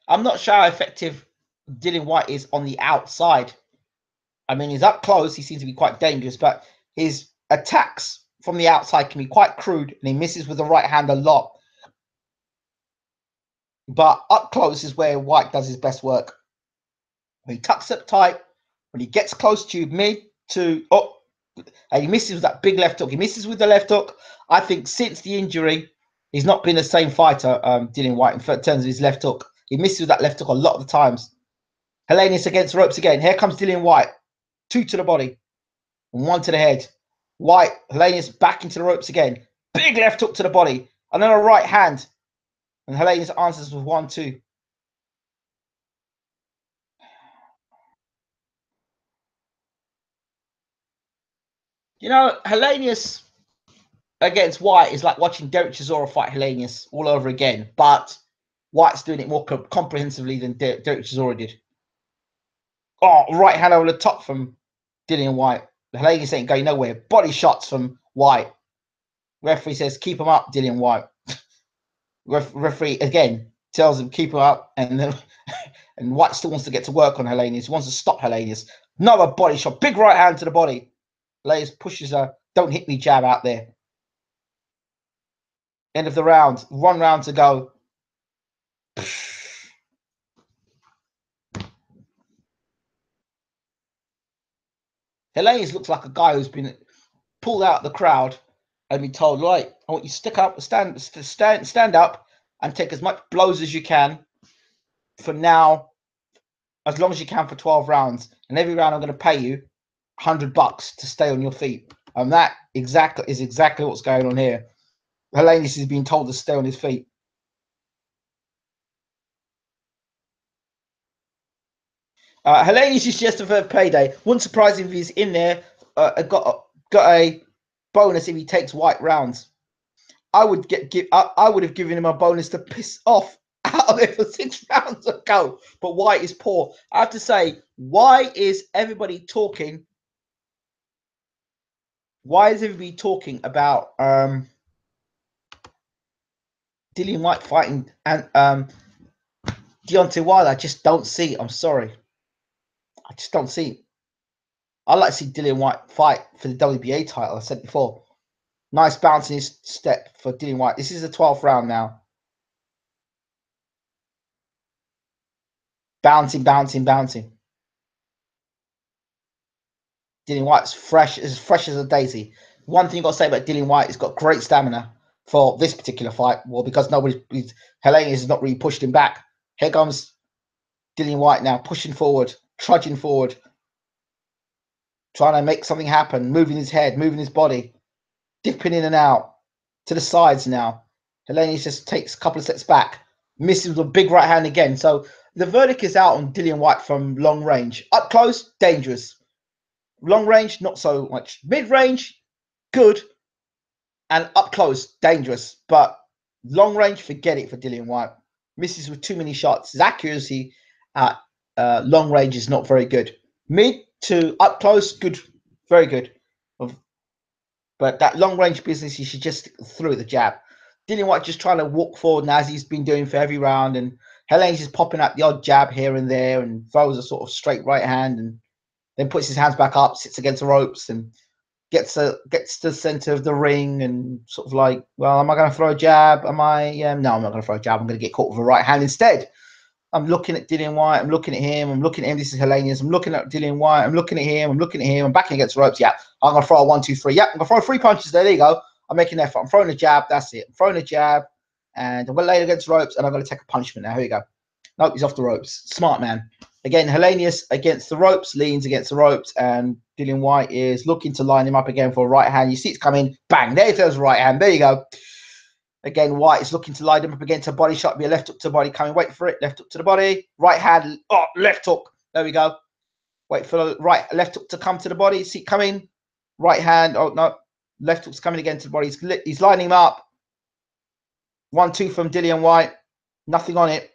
Speaker 1: I'm not sure how effective Dillian White is on the outside. I mean, he's up close. He seems to be quite dangerous, but his attacks from the outside can be quite crude, and he misses with the right hand a lot. But up close is where White does his best work. When he tucks up tight, when he gets close to you, and he misses with that big left hook. He misses with the left hook. I think since the injury, he's not been the same fighter, Dillian White, in terms of his left hook. He misses with that left hook a lot of the times. Helenius against the ropes again. Here comes Dillian White. 2 to the body and 1 to the head. White, Helenius back into the ropes again. Big left hook to the body. And then a right hand. And Helenius answers with 1, 2. You know, Helenius against White is like watching Derek Chisora fight Helenius all over again. But White's doing it more comprehensively than Derek Chisora did. Oh, right hand over the top from Dillian White. Helenius ain't going nowhere. Body shots from White. Referee says, keep him up, Dillian White. Referee again tells him keep him up, and then and White still wants to get to work on Helenius. He wants to stop Helenius. Another body shot, big right hand to the body. Helenius pushes a don't hit me jab out there. End of the round. 1 round to go. Helenius looks like a guy who's been pulled out of the crowd and been told, right, I want you to stick up, stand up, and take as much blows as you can for now, as long as you can for 12 rounds. And every round I'm going to pay you $100 to stay on your feet. And that is exactly what's going on here. Helenius is being told to stay on his feet. Helenius is just a third payday. Wouldn't surprise him if he's in there. Got a bonus if he takes White rounds. I would have given him a bonus to piss off out of it for 6 rounds ago. But White is poor. I have to say, why is everybody talking? Why is everybody talking about Dillian White fighting and Deontay Wilder? I just don't see it. I'm sorry. I just don't see it. I'd like to see Dillian White fight for the WBA title. I said before. Nice bouncing step for Dillian White. This is the 12th round now. Bouncing. Dillian White's fresh as a daisy. One thing you got to say about Dillian White, he's got great stamina for this particular fight. Well, because Helenius has not really pushed him back. Here comes Dillian White now, pushing forward, trudging forward, trying to make something happen, moving his head, moving his body. dipping in and out to the sides now. Helenius just takes a couple of steps back, misses with a big right hand again. So the verdict is out on Dillian Whyte from long range. Up close, dangerous. Long range, not so much. Mid range, good. And up close, dangerous. But long range, forget it for Dillian Whyte. Misses with too many shots. His accuracy at long range is not very good. Mid to up close, good, very good. But that long range business, he should just throw the jab. Dillian Whyte just trying to walk forward now, as he's been doing for every round, and Helene's just popping out the odd jab here and there, and throws a sort of straight right hand, and then puts his hands back up, sits against the ropes, and gets to the center of the ring, and sort of like, well, am I going to throw a jab? Am I? Yeah, no, I'm not going to throw a jab. I'm going to get caught with a right hand instead. I'm looking at Dillian Whyte. I'm looking at him. I'm looking at him. This is Helenius. I'm looking at Dillian Whyte. I'm looking at him. I'm looking at him. I'm backing against the ropes. Yeah, I'm going to throw a 1, 2, 3. Yeah, I'm going to throw 3 punches there. There you go. I'm making an effort. I'm throwing a jab. That's it. I'm throwing a jab. And I'm going to lay it against the ropes. And I'm going to take a punishment now. Here you go. Nope, he's off the ropes. Smart man. Again, Helenius against the ropes, leans against the ropes. And Dillian Whyte is looking to line him up again for a right hand. You see it's coming. Bang. There's a right hand. There you go. Again, Whyte is looking to line him up against a body shot. Be a left hook to the body coming. Wait for it. Left hook to the body. Right hand. Oh, left hook. There we go. Wait for the left hook to come to the body. See it coming. Right hand. Oh, no. Left hook's coming again to the body. He's lining him up. 1, 2 from Dillian Whyte. Nothing on it.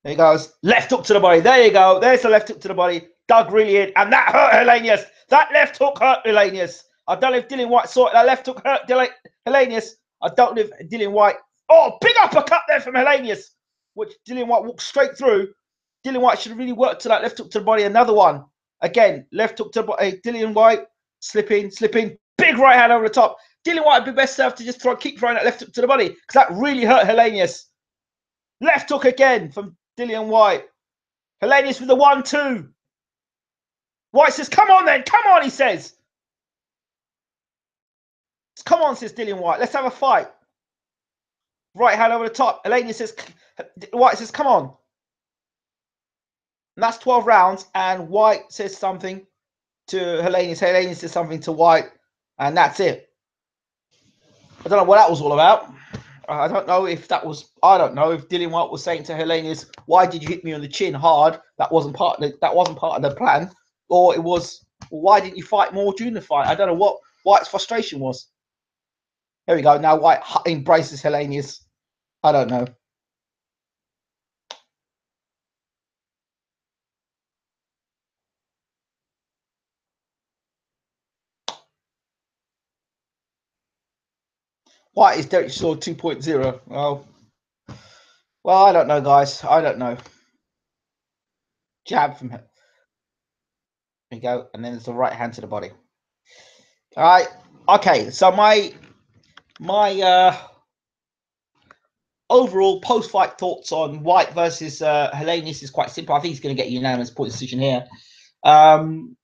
Speaker 1: There he goes. Left hook to the body. There you go. There's the left hook to the body. Dug really in. And that hurt Helenius. That left hook hurt Helenius. I don't know if Dillian Whyte saw it. That left hook hurt Helenius. I don't know if Dillian Whyte. Oh, big uppercut there from Helenius, which Dillian Whyte walked straight through. Dillian Whyte should have really worked to that left hook to the body. Another one. Again, left hook to the body. Dillian Whyte slipping. Big right hand over the top. Dillian Whyte would be best served to just keep throwing that left hook to the body because that really hurt Helenius. Left hook again from Dillian Whyte. Helenius with the 1, 2. Whyte says, come on then. Come on, he says. Come on, says Dillian Whyte. Let's have a fight. Right hand over the top. Helenius says, Whyte says, come on. And that's 12 rounds. And Whyte says something to Helenius. Helenius says something to Whyte. And that's it. I don't know what that was all about. I don't know if that was, I don't know if Dillian Whyte was saying to Helenius, why did you hit me on the chin hard? That wasn't part of the plan. Or it was, why didn't you fight more during the fight? I don't know what Whyte's frustration was. There we go. Now Whyte embraces Helenius. I don't know. Whyte is Derek Shaw 2.0. Oh. Well, I don't know, guys. I don't know. Jab from him. There you go. And then there's the right hand to the body. All right. Okay. So my overall post-fight thoughts on Whyte versus Helenius is quite simple. I think he's going to get a unanimous point decision here. Dillian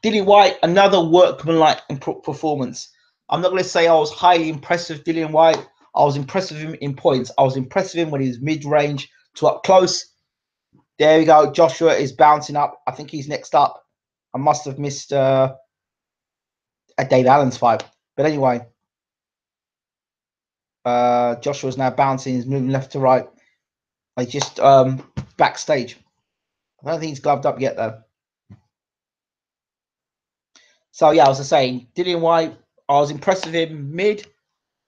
Speaker 1: Whyte, another workmanlike performance. I'm not going to say I was highly impressed with Dillian Whyte. I was impressed with him in points. I was impressed with him when he was mid-range to up close. There we go. Joshua is bouncing up. I think he's next up. I must have missed a Dave Allen's fight. But anyway, Joshua's now bouncing. He's moving left to right. He's just backstage. I don't think he's gloved up yet, though. So, yeah, as I was saying, Dillian Whyte, I was impressed with him mid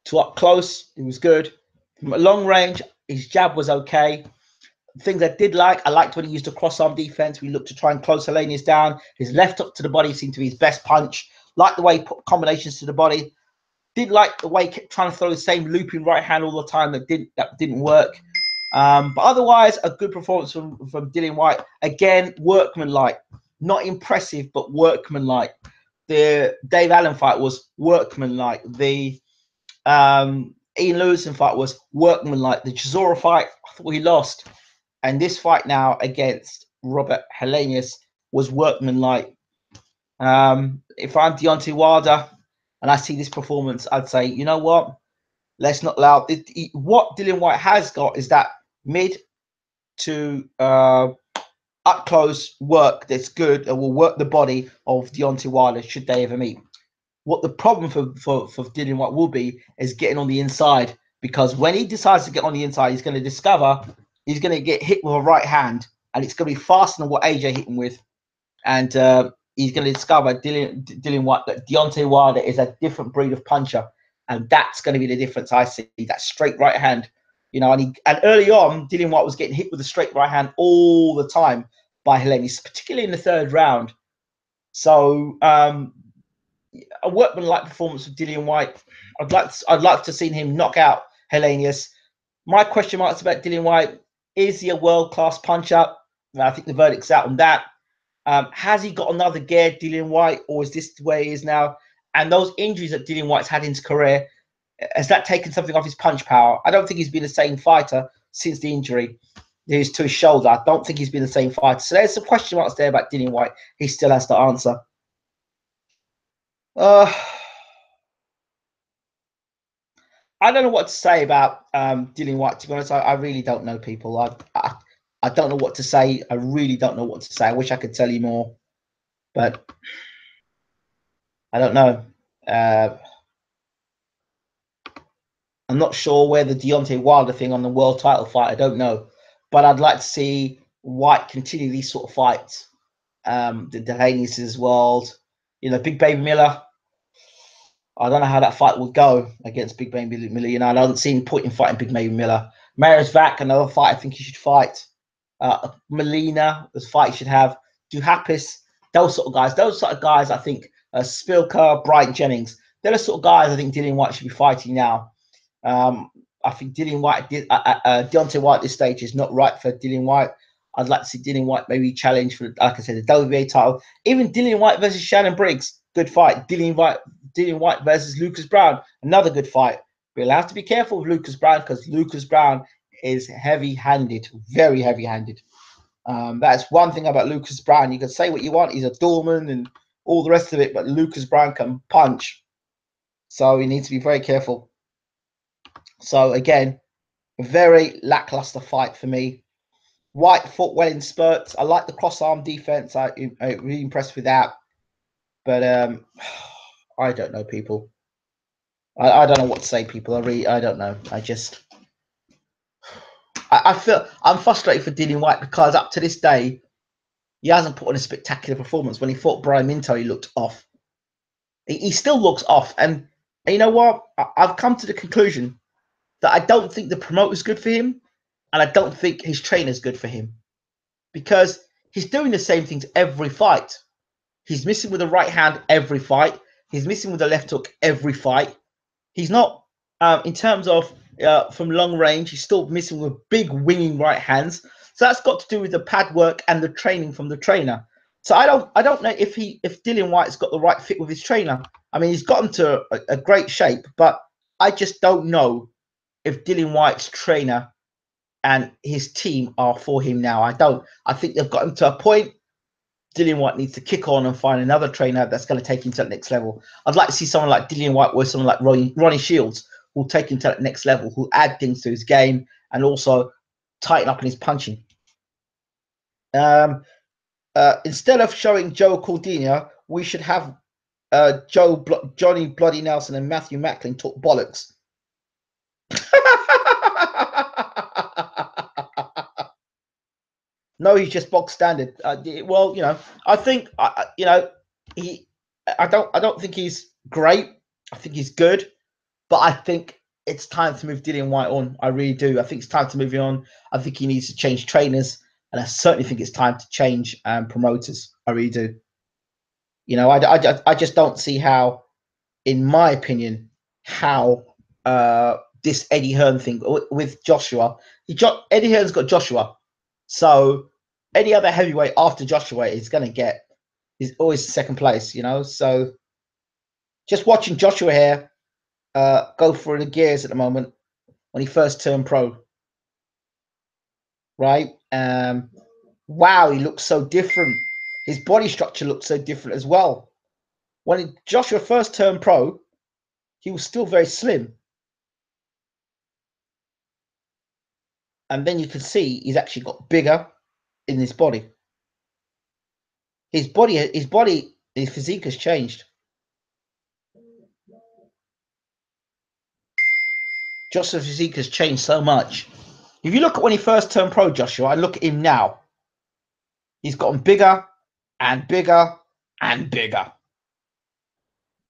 Speaker 1: to up close. It was good. From a long range, his jab was okay. Things I did like, I liked when he used a cross-arm defense. We looked to try and close Helenius down. His left hook to the body seemed to be his best punch. Liked the way he put combinations to the body. Did like the way he kept trying to throw the same looping right hand all the time. That didn't work. But otherwise, a good performance from Dillian Whyte. Again, workmanlike. Not impressive, but workmanlike. The Dave Allen fight was workmanlike. The Ian Lewison fight was workmanlike. The Chisora fight, I thought he lost. And this fight now against Robert Helenius was workmanlike. If I'm Deontay Wilder and I see this performance, I'd say, you know what? Let's not allow it. What Dillian Whyte has got is that mid to up close work that's good and will work the body of Deontay Wilder should they ever meet. What the problem for Dillian White will be is getting on the inside, because when he decides to get on the inside, he's going to discover he's going to get hit with a right hand, and it's going to be faster than what AJ hit him with, and he's going to discover Dillian White that Deontay Wilder is a different breed of puncher, and that's going to be the difference. I see that straight right hand, you know, and early on, Dillian White was getting hit with a straight right hand all the time by Helenius, particularly in the third round. So a workman-like performance of Dillian White. I'd like to see him knock out Helenius. My question marks about Dillian White: is he a world-class puncher? I think the verdict's out on that. Has he got another gear, Dillian White, or is this the way he is now? And those injuries that Dillian White's had in his career, has that taken something off his punch power? I don't think he's been the same fighter since the injury to his shoulder. I don't think he's been the same fighter. So there's some question marks there about Dillian White. He still has to answer. I don't know what to say about Dillian White. To be honest, I really don't know, people. I don't know what to say. I really don't know what to say. I wish I could tell you more, but I don't know. I'm not sure where the Deontay Wilder thing on the world title fight. I don't know, but I'd like to see White continue these sort of fights. The Delaney's world, you know, Big Baby Miller. I don't know how that fight will go against Big Baby Miller. You know, I don't see him point in fighting Big Baby Miller. Marius Vac, another fight I think he should fight. Molina, this fight he should have. Duhapis, those sort of guys. Those sort of guys, I think, Spilker, Brian Jennings. They're the sort of guys I think Dillian White should be fighting now. I think Dillian White, Deontay White at this stage is not right for Dillian White. I'd like to see Dillian White maybe challenge for, like I said, the WBA title. Even Dillian White versus Shannon Briggs, good fight. Dillian White versus Lucas Brown, another good fight. We'll have to be careful with Lucas Brown, because Lucas Brown is heavy-handed, very heavy-handed. That's one thing about Lucas Brown. You can say what you want. He's a doorman and all the rest of it, but Lucas Brown can punch. So you need to be very careful. So again, a very lackluster fight for me. White fought well in spurts. I like the cross-arm defense. I'm really impressed with that. But I don't know, people. I don't know what to say, people. I don't know. I feel I'm frustrated for Dillian White, because up to this day, he hasn't put on a spectacular performance. When he fought Brian Minto, he looked off. He still looks off. And you know what? I've come to the conclusion that I don't think the promoter's good for him, and I don't think his trainer's good for him, because he's doing the same things every fight. He's missing with the right hand every fight. He's missing with the left hook every fight. He's not, in terms of from long range, he's still missing with big winging right hands. So that's got to do with the pad work and the training from the trainer. So I don't know if Dillian White's got the right fit with his trainer. I mean, he's gotten to a great shape, but I just don't know if Dillian White's trainer and his team are for him now. I think they've got him to a point. Dillian White needs to kick on and find another trainer that's going to take him to the next level. I'd like to see someone like Dillian White or someone like Ronnie Shields, who'll take him to that next level, who'll add things to his game and also tighten up in his punching. Instead of showing Joe Cordina, we should have Johnny Bloody Nelson and Matthew Macklin talk bollocks. No, he's just bog standard. Well, you know, I think you know, I don't think he's great. I think he's good, but I think it's time to move Dillian White on. I really do. I think it's time to move him on. I think he needs to change trainers, and I certainly think it's time to change promoters. I really do. You know, I just don't see how, in my opinion, how this Eddie Hearn thing with Joshua. Eddie Hearn's got Joshua. So any other heavyweight after Joshua is going to get is always second place, you know. So just watching Joshua here go through the gears at the moment when he first turned pro, right? Wow, he looks so different. His body structure looks so different as well. When Joshua first turned pro, he was still very slim. And then you can see he's actually got bigger in his body. His physique has changed. Joshua's physique has changed so much. If you look at when he first turned pro, Joshua, and look at him now, he's gotten bigger and bigger and bigger.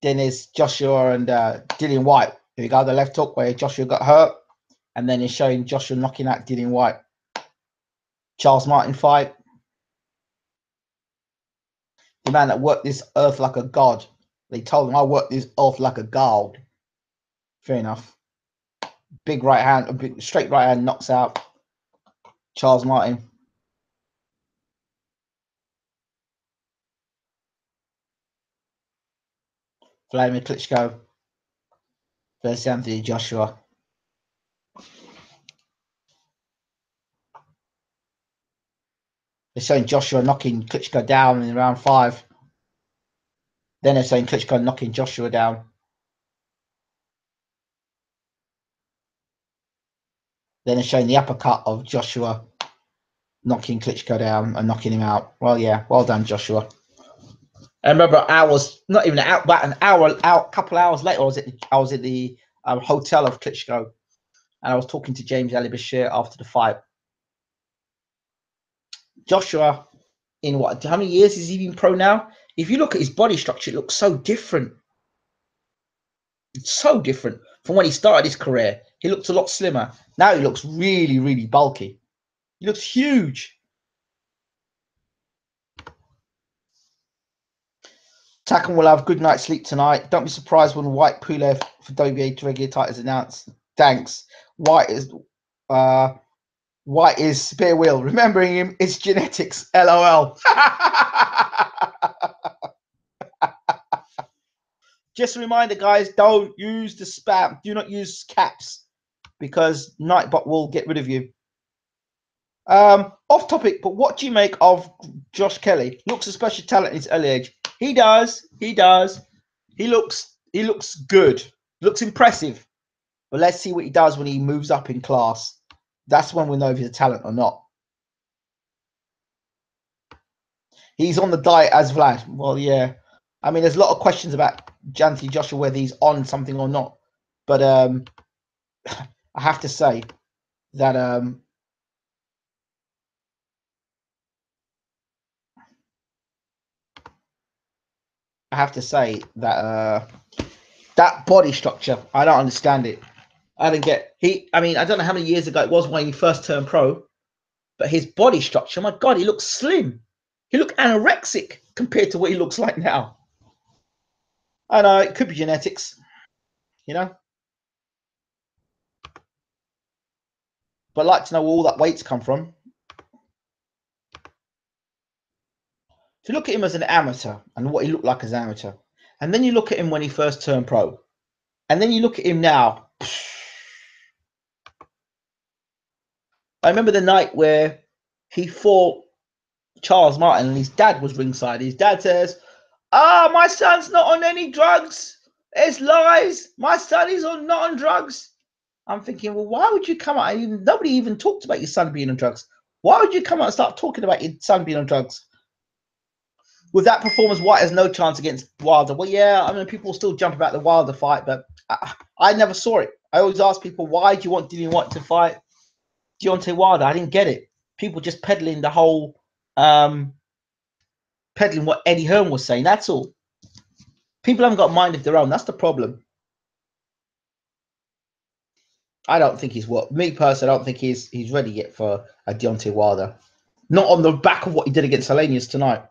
Speaker 1: Then there's Joshua and Dillian White. Here we go, the left hook where Joshua got hurt, and then it's showing Joshua knocking out Dillian White. Charles Martin fight. The man that worked this earth like a god. They told him, I worked this earth like a god. Fair enough. Big right hand, a big straight right hand knocks out Charles Martin. Vladimir Klitschko versus Anthony Joshua. They're showing Joshua knocking Klitschko down in round 5. Then they're saying Klitschko knocking Joshua down. Then they're showing the uppercut of Joshua knocking Klitschko down and knocking him out. Well, yeah, well done, Joshua. I remember not even about an hour out, couple hours later, I was at the hotel of Klitschko, and I was talking to James Ali Bashir after the fight. Joshua, in what? How many years has he been pro now? If you look at his body structure, it looks so different. It's so different from when he started his career. He looked a lot slimmer. Now he looks really, really bulky. He looks huge. Takam will have a good night's sleep tonight. Don't be surprised when White Pulev for WBA regular title is announced. Thanks. White is spare wheel. Remembering him is genetics. LOL. Just a reminder, guys, don't use the spam. Do not use caps because Nightbot will get rid of you. Off topic, but what do you make of Josh Kelly? Looks a special talent in his early age. He does. He does. He looks good. Looks impressive. But let's see what he does when he moves up in class. That's when we'll know if he's a talent or not. He's on the diet as Vlad. Well, yeah. I mean, there's a lot of questions about Anthony Joshua, whether he's on something or not. But I have to say that that body structure, I don't understand it. I don't get I mean, I don't know how many years ago it was when he first turned pro, but his body structure, my God, he looks slim. He looked anorexic compared to what he looks like now. I know it could be genetics, you know. But I'd like to know where all that weight's come from. If you look at him as an amateur and what he looked like as an amateur, and then you look at him when he first turned pro, and then you look at him now. I remember the night where he fought Charles Martin and his dad was ringside. His dad says, my son's not on any drugs. It's lies. My son is not on drugs. I'm thinking, well, why would you come out? Nobody even talked about your son being on drugs. Why would you come out and start talking about your son being on drugs? With that performance, White has no chance against Wilder. Well, yeah, I mean, people still jump about the Wilder fight, but I never saw it. I always ask people, why do you want Dillian White to fight Deontay Wilder? I didn't get it. People just peddling the whole, peddling what Eddie Hearn was saying. That's all. People haven't got a mind of their own. That's the problem. I don't think he's me personally. I don't think he's ready yet for a Deontay Wilder. Not on the back of what he did against Helenius tonight.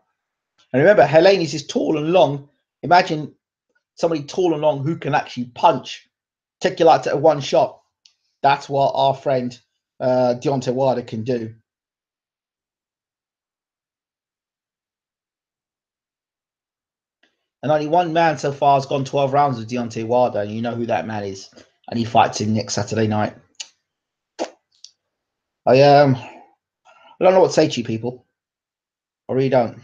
Speaker 1: And remember, Helenius is tall and long. Imagine somebody tall and long who can actually punch, take you like to one shot. That's what our friend Deontay Wilder can do. And only one man so far has gone 12 rounds with Deontay Wilder, and you know who that man is. And he fights him next Saturday night. I don't know what to say to you people. I really don't.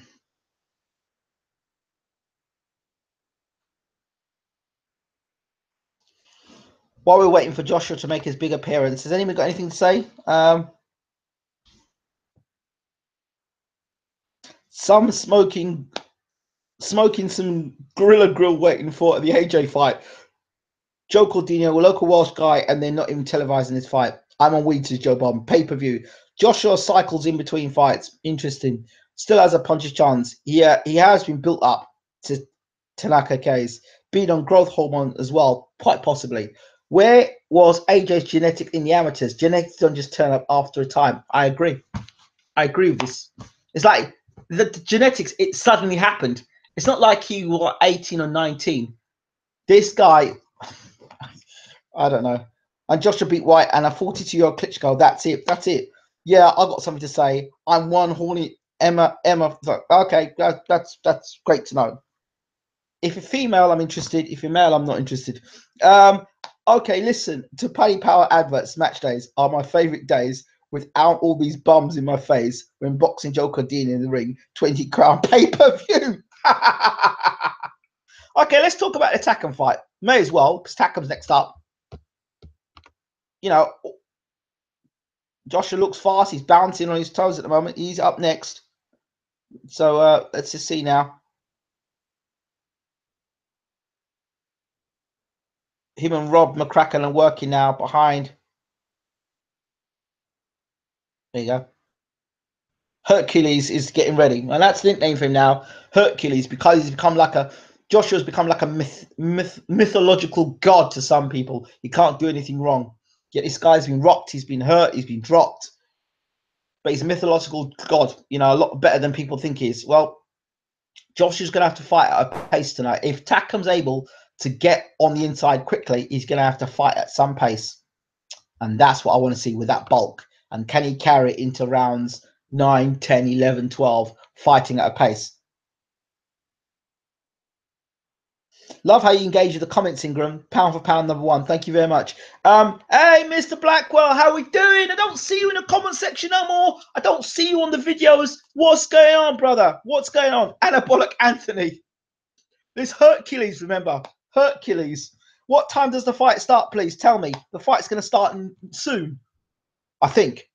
Speaker 1: While we're waiting for Joshua to make his big appearance, has anyone got anything to say? Some smoking some Gorilla Grill waiting for the AJ fight. Joe Cordino, a local Welsh guy, and they're not even televising this fight. I'm on weed to Joe Bomb. Pay-per-view. Joshua cycles in between fights. Interesting. Still has a puncher's chance. Yeah, he has been built up to Tanaka case. Been on growth hormone as well, quite possibly. Where was AJ's genetic in the amateurs? Genetics don't just turn up after a time. I agree. I agree with this. It's like the genetics, it suddenly happened. It's not like he was 18 or 19. This guy, I don't know. And Joshua beat White and a 42-year-old Klitschko. That's it. That's it. Yeah, I've got something to say. I'm one horny Emma. Okay, that's great to know. If you're female, I'm interested. If you're male, I'm not interested. Okay, listen. To pay power adverts, match days are my favorite days without all these bums in my face when boxing Joe Cordini in the ring, 20 crown pay-per-view. Okay, let's talk about the Takam fight. May as well, because Takam's next up. You know, Joshua looks fast. He's bouncing on his toes at the moment. He's up next. So let's just see now. Him and Rob McCracken are working now behind. There you go. Hercules is getting ready, and that's the nickname for him now, Hercules, because he's become like a Joshua's become like a mythological god to some people. He can't do anything wrong. Yet this guy's been rocked, he's been hurt, he's been dropped, but he's a mythological god. You know, a lot better than people think he is. Well, Joshua's going to have to fight at a pace tonight. If Takam's able to get on the inside quickly, he's going to have to fight at some pace, and that's what I want to see with that bulk. And can he carry it into rounds 9, 10, 11, 12, fighting at a pace? Love how you engage with the comments, Ingram. Pound for pound, #1. Thank you very much. Hey, Mr. Blackwell, how we doing? I don't see you in the comment section no more. I don't see you on the videos. What's going on, brother? What's going on? Anabolic Anthony. This Hercules, remember. Hercules. What time does the fight start, please? Tell me. The fight's going to start soon, I think.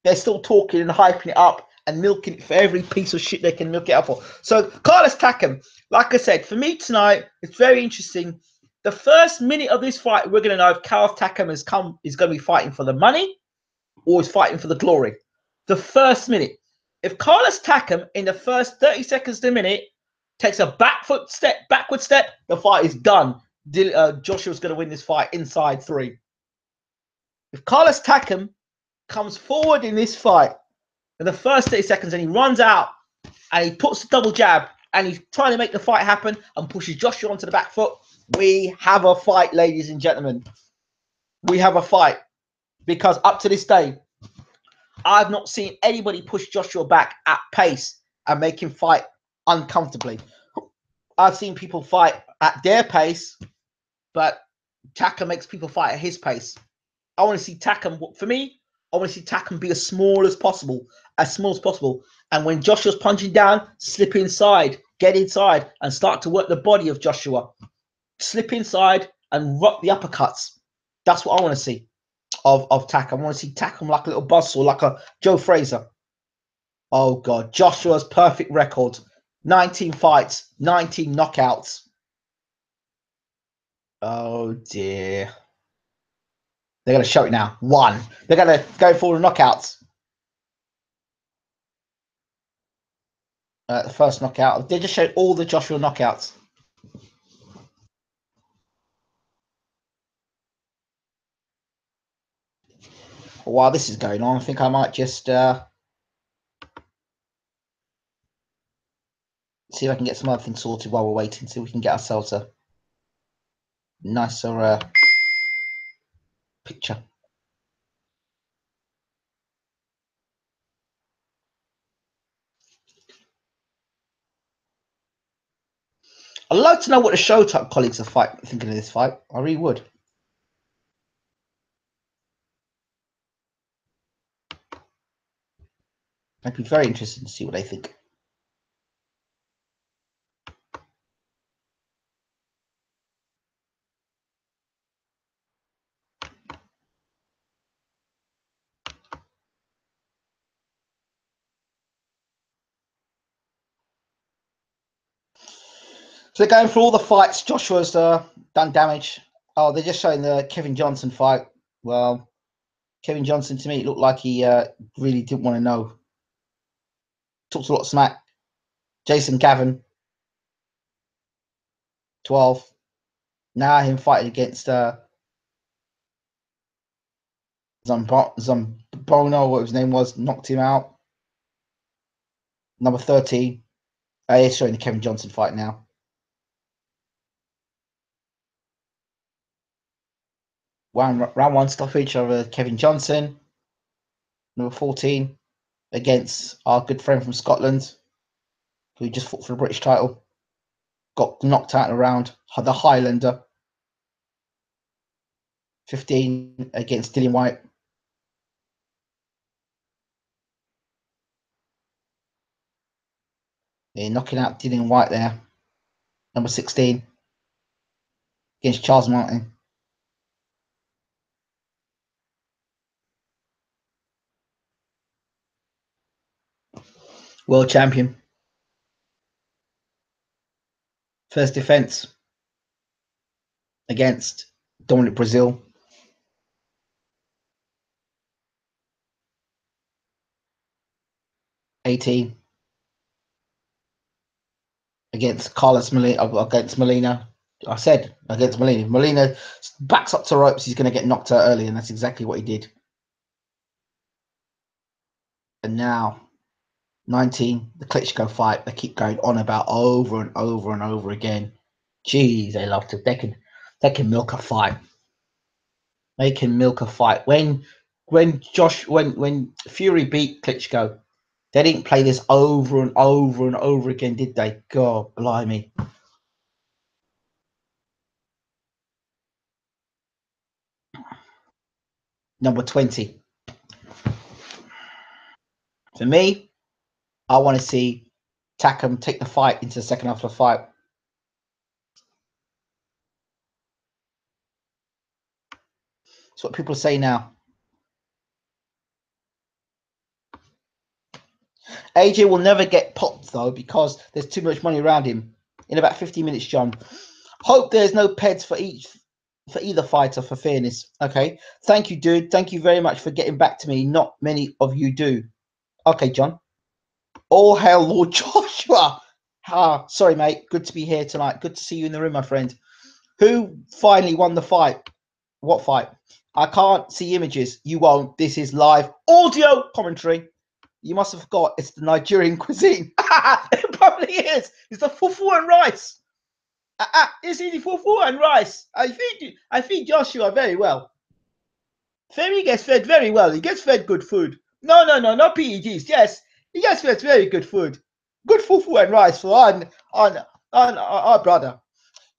Speaker 1: They're still talking and hyping it up and milking it for every piece of shit they can milk it up for. So Carlos Takam, like I said, for me tonight, it's very interesting. The first minute of this fight, we're going to know if Carlos Takam is going to be fighting for the money or is fighting for the glory. The first minute. If Carlos Takam, in the first 30 seconds to a minute, takes a backward step, the fight is done. Joshua's going to win this fight inside 3. If Carlos Takam comes forward in this fight in the first 30 seconds and he runs out and he puts the double jab and he's trying to make the fight happen and pushes Joshua onto the back foot, we have a fight, ladies and gentlemen. We have a fight, because up to this day, I've not seen anybody push Joshua back at pace and make him fight uncomfortably. I've seen people fight at their pace, but Takam makes people fight at his pace. I want to see Takam, for me, I want to see Takam be as small as possible. And when Joshua's punching down, slip inside, get inside, and start to work the body of Joshua. Slip inside and rock the uppercuts. That's what I want to see of Takam. I want to see Takam like a little buzzsaw, like a Joe Frazier. Oh, God. Joshua's perfect record. 19 fights, 19 knockouts. Oh, dear. They're going to show it now. 1. They're going to go for the knockouts. The first knockout. They just showed all the Joshua knockouts. While this is going on, I think I might just see if I can get some other things sorted while we're waiting. See if we can get ourselves a nicer picture. I'd like to know what the Showtime colleagues are thinking of this fight. I really would. I'd be very interested to see what they think. So they're going for all the fights. Joshua's done damage. Oh, they're just showing the Kevin Johnson fight. Well, Kevin Johnson, to me, it looked like he really didn't want to know. Talks a lot of smack. Jason Gavin, 12. Now him fighting against Zambono, what his name was, knocked him out. Number 13. He's showing the Kevin Johnson fight now. Round one stoppage of Kevin Johnson. Number 14 against our good friend from Scotland, who just fought for the British title. Got knocked out in a round. The Highlander. 15 against Dillian White. Yeah, knocking out Dillian White there. Number 16 against Charles Martin. World champion. First defense against Dominic Brazil. '18 against Molina. I said against Molina. Molina backs up to ropes. He's going to get knocked out early, and that's exactly what he did. And now, 19, the Klitschko fight. They keep going on about over and over and over again. Jeez, they love to. They can milk a fight. They can milk a fight. When Fury beat Klitschko, they didn't play this over and over and over again, did they? God, blimey. Number 20. For me, I want to see Takam take the fight into the second half of the fight. That's what people say now. AJ will never get popped, though, because there's too much money around him. In about 15 minutes, John. Hope there's no peds for either fighter, for fairness. Okay. Thank you, dude. Thank you very much for getting back to me. Not many of you do. Okay, John. All hail Lord Joshua. Sorry, mate. Good to be here tonight. Good to see you in the room, my friend. Who finally won the fight? What fight? I can't see images. You won't. This is live audio commentary. You must have forgot it's the Nigerian cuisine. It probably is. It's the fufu and rice. It's the fufu and rice. I feed Joshua very well. Femi gets fed very well. He gets fed good food. No, not PEDs. Yes, he gets fed very good food. Good fufu and rice for our brother.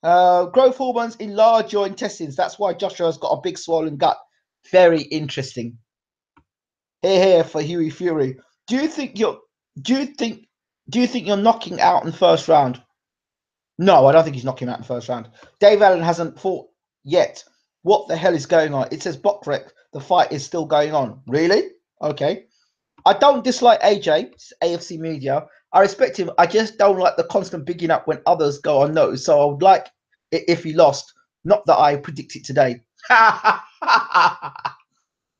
Speaker 1: Growth hormones enlarge your intestines. That's why Joshua's got a big swollen gut. Very interesting. Here for Huey Fury. Do you think you're knocking out in the first round? No, I don't think he's knocking him out in the first round. Dave Allen hasn't fought yet. What the hell is going on? It says Bockrek. The fight is still going on. Really? Okay. I don't dislike AJ, AFC Media. I respect him. I just don't like the constant bigging up when others go unnoticed. So I would like it if he lost. Not that I predict it today.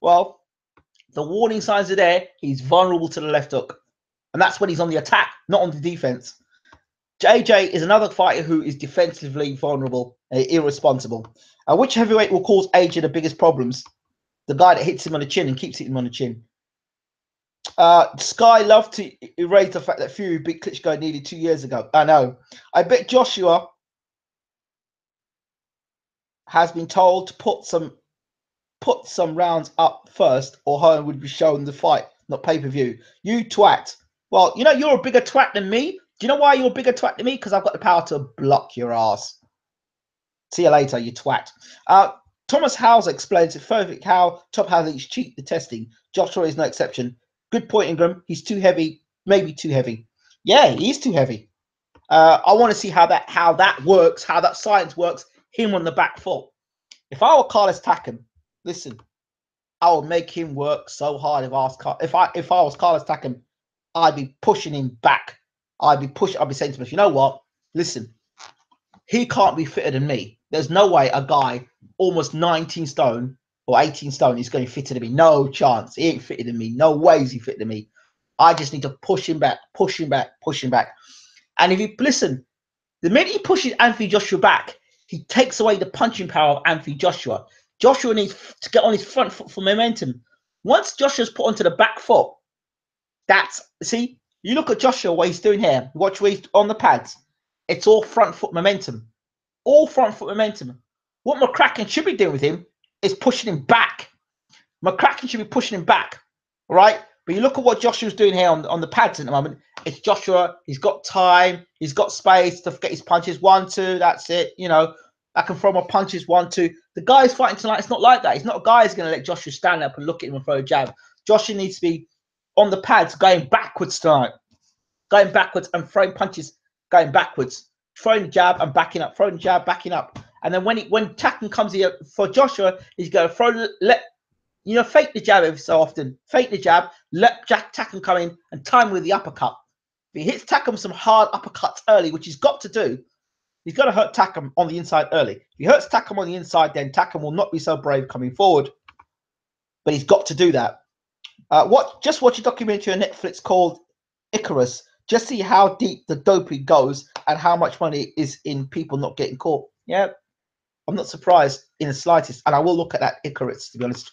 Speaker 1: Well, the warning signs are there. He's vulnerable to the left hook. And that's when he's on the attack, not on the defense. JJ is another fighter who is defensively vulnerable, irresponsible. Which heavyweight will cause AJ the biggest problems? The guy that hits him on the chin and keeps hitting him on the chin. Sky loved to erase the fact that Fury beat Klitschko nearly 2 years ago. I know. I bet Joshua has been told to put some rounds up first, or Hearn would be shown the fight, not pay-per-view. You twat. Well, you know, you're a bigger twat than me. Do you know why you're a bigger twat than me? Because I've got the power to block your ass. See you later, you twat. Thomas Howes explains it further how top athletes cheat the testing. Joshua is no exception. Good point, Ingram. He's too heavy, maybe too heavy. Yeah, he's too heavy. I want to see how that works, how that science works. Him on the back foot. If I were Carlos Takam, listen, I would make him work so hard. If I was Carlos Takam, I'd be pushing him back. I'd be saying to him, you know what? Listen, he can't be fitter than me. There's no way a guy almost 19 stone or 18 stone, he's going to fit in me. No chance. He ain't fitting in me. No ways he fitting in me. I just need to push him back, push him back, push him back. And if you listen, the minute he pushes Anthony Joshua back, he takes away the punching power of Anthony Joshua. Joshua needs to get on his front foot for momentum. Once Joshua's put onto the back foot, see, you look at Joshua, what he's doing here. Watch where he's on the pads. It's all front foot momentum. All front foot momentum. What McCracken should be doing with him is pushing him back. McCracken should be pushing him back, right? But you look at what Joshua's doing here on the pads at the moment. It's Joshua. He's got time. He's got space to get his punches. 1, 2. That's it. You know, I can throw my punches. 1, 2. The guy's fighting tonight. It's not like that. He's not a guy who's going to let Joshua stand up and look at him and throw a jab. Joshua needs to be on the pads, going backwards tonight, going backwards and throwing punches, going backwards, throwing jab and backing up, throwing jab, backing up. And then when Takam comes here for Joshua, he's going to throw, fake the jab every so often. Fake the jab, let Takam come in and time with the uppercut. If he hits Takam some hard uppercuts early, which he's got to do, he's got to hurt Takam on the inside early. If he hurts Takam on the inside, then Takam will not be so brave coming forward. But he's got to do that. Just watch a documentary on Netflix called Icarus. Just see how deep the doping goes and how much money is in people not getting caught. Yeah, I'm not surprised in the slightest. And I will look at that Icarus, to be honest.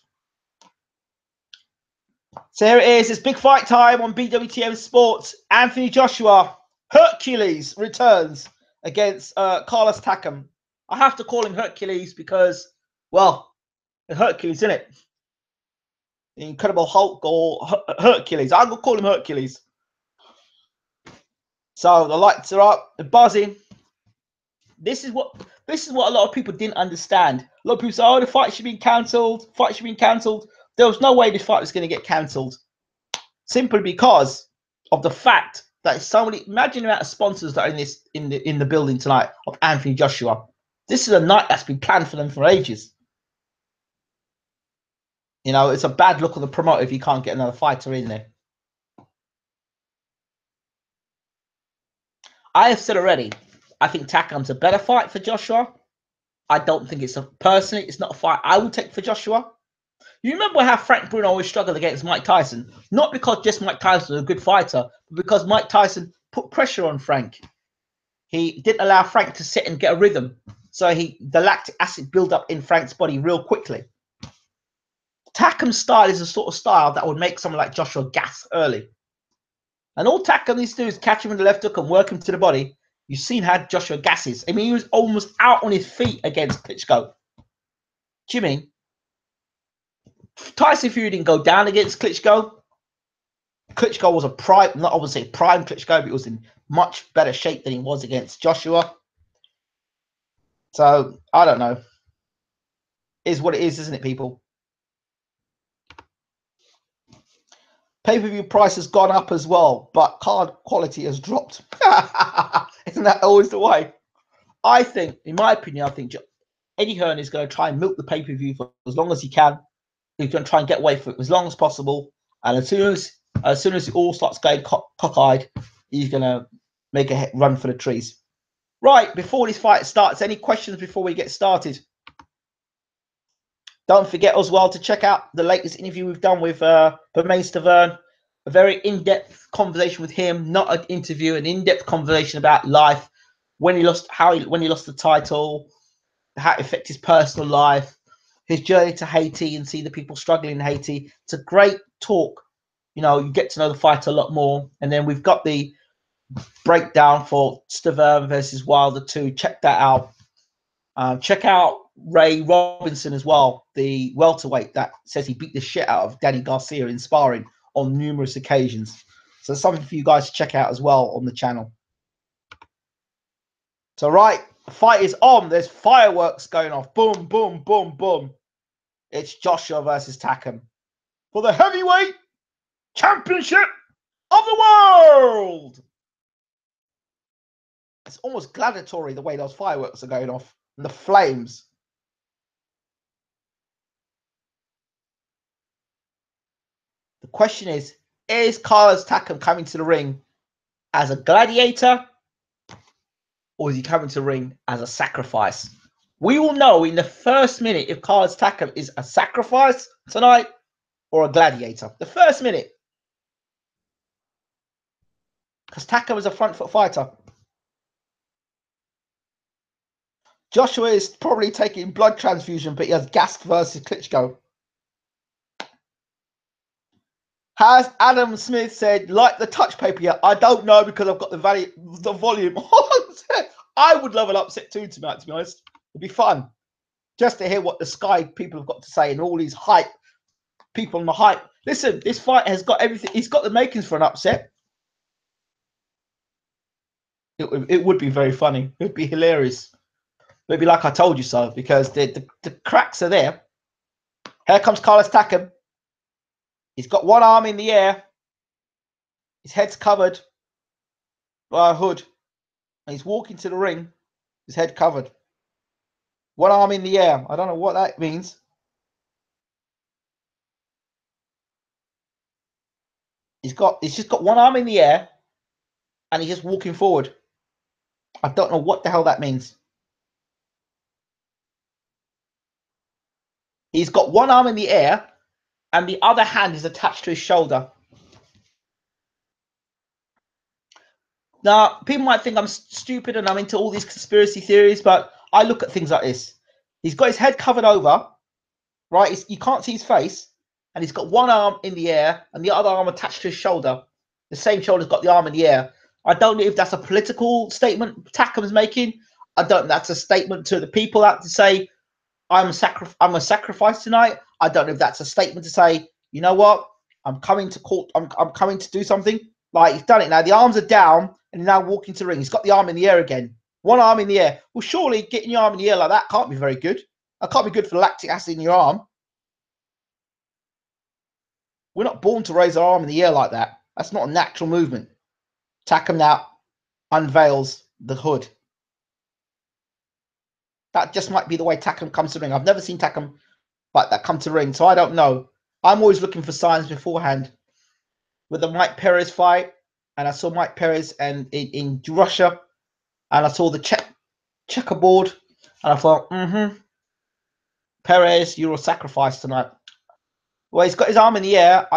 Speaker 1: So here it is. It's big fight time on BWTM Sports. Anthony Joshua, Hercules, returns against Carlos Takam. I have to call him Hercules because, well, Hercules, isn't it? The Incredible Hulk or Hercules. I'm gonna call him Hercules. So the lights are up, the buzzing. This is what a lot of people didn't understand. A lot of people say, "Oh, the fight should be cancelled. Fight should be cancelled." There was no way this fight was going to get cancelled, simply because of the fact that so many. Imagine the amount of sponsors that are in the building tonight of Anthony Joshua. This is a night that's been planned for them for ages. You know, it's a bad look on the promoter if you can't get another fighter in there. I have said already, I think Takam's a better fight for Joshua. I don't think it's personally, it's not a fight I would take for Joshua. You remember how Frank Bruno always struggled against Mike Tyson? Not because just Mike Tyson was a good fighter, but because Mike Tyson put pressure on Frank. He didn't allow Frank to sit and get a rhythm. So the lactic acid built up in Frank's body real quickly. Takam's style is a sort of style that would make someone like Joshua gas early. And all Takam needs to do is catch him with the left hook and work him to the body. You've seen how Joshua gasses. I mean, he was almost out on his feet against Klitschko. Jimmy, Tyson Fury didn't go down against Klitschko. Klitschko was a prime, not I would say prime Klitschko, but he was in much better shape than he was against Joshua. So, I don't know. Is what it is, isn't it, people? Pay-per-view price has gone up as well, but card quality has dropped. Isn't that always the way? I think, in my opinion, I think Eddie Hearn is going to try and milk the pay-per-view for as long as he can. He's going to try and get away from it as long as possible. And as soon as it all starts going cockeyed, he's going to make a run for the trees. Right, before this fight starts, any questions before we get started? Don't forget as well to check out the latest interview we've done with Bermain Stavern. A very in-depth conversation with him, not an interview, an in-depth conversation about life, when he lost the title, how it affected his personal life, his journey to Haiti and see the people struggling in Haiti. It's a great talk. You know, you get to know the fight a lot more. And then we've got the breakdown for Stavern versus Wilder 2. Check that out. Check out Ray Robinson as well, the welterweight that says he beat the shit out of Danny Garcia in sparring on numerous occasions. So something for you guys to check out as well on the channel. So right, the fight is on. There's fireworks going off. Boom, boom, boom, boom. It's Joshua versus Takam for the heavyweight championship of the world. It's almost gladiatory the way those fireworks are going off and the flames. The question is Carlos Takam coming to the ring as a gladiator, or is he coming to the ring as a sacrifice? We will know in the first minute if Carlos Takam is a sacrifice tonight or a gladiator. The first minute. Because Takam is a front foot fighter. Joshua is probably taking blood transfusion, but he has Gask versus Klitschko. Has Adam Smith said, like the touch paper yet? I don't know because I've got the volume on. I would love an upset too tonight, to be honest. It'd be fun. Just to hear what the Sky people have got to say and all these hype people on the hype. Listen, this fight has got everything. He's got the makings for an upset. It would be very funny. It would be hilarious. It'd be like I told you so, because the cracks are there. Here comes Carlos Takam. He's got one arm in the air. His head's covered by a hood. And he's walking to the ring. His head covered. One arm in the air. I don't know what that means. He's just got one arm in the air. And he's just walking forward. I don't know what the hell that means. He's got one arm in the air. And the other hand is attached to his shoulder. Now, people might think I'm stupid and I'm into all these conspiracy theories, but I look at things like this. He's got his head covered over, right? You can't see his face. And he's got one arm in the air and the other arm attached to his shoulder. The same shoulder's got the arm in the air. I don't know if that's a political statement Takam's making. I don't know if that's a statement to the people out to say, I'm a sacrifice tonight. I don't know if that's a statement to say, you know what? I'm coming to court. I'm coming to do something. Like, he's done it now. The arms are down and he's now walking to the ring. He's got the arm in the air again. One arm in the air. Well, surely getting your arm in the air like that can't be very good. That can't be good for lactic acid in your arm. We're not born to raise our arm in the air like that. That's not a natural movement. Takam now unveils the hood. That just might be the way Takam comes to the ring. I've never seen Takam like that come to the ring, so I don't know. I'm always looking for signs beforehand. With the Mike Perez fight, and I saw Mike Perez and in Russia, and I saw the checkerboard, and I thought, Perez, you're a sacrifice tonight. Well, he's got his arm in the air.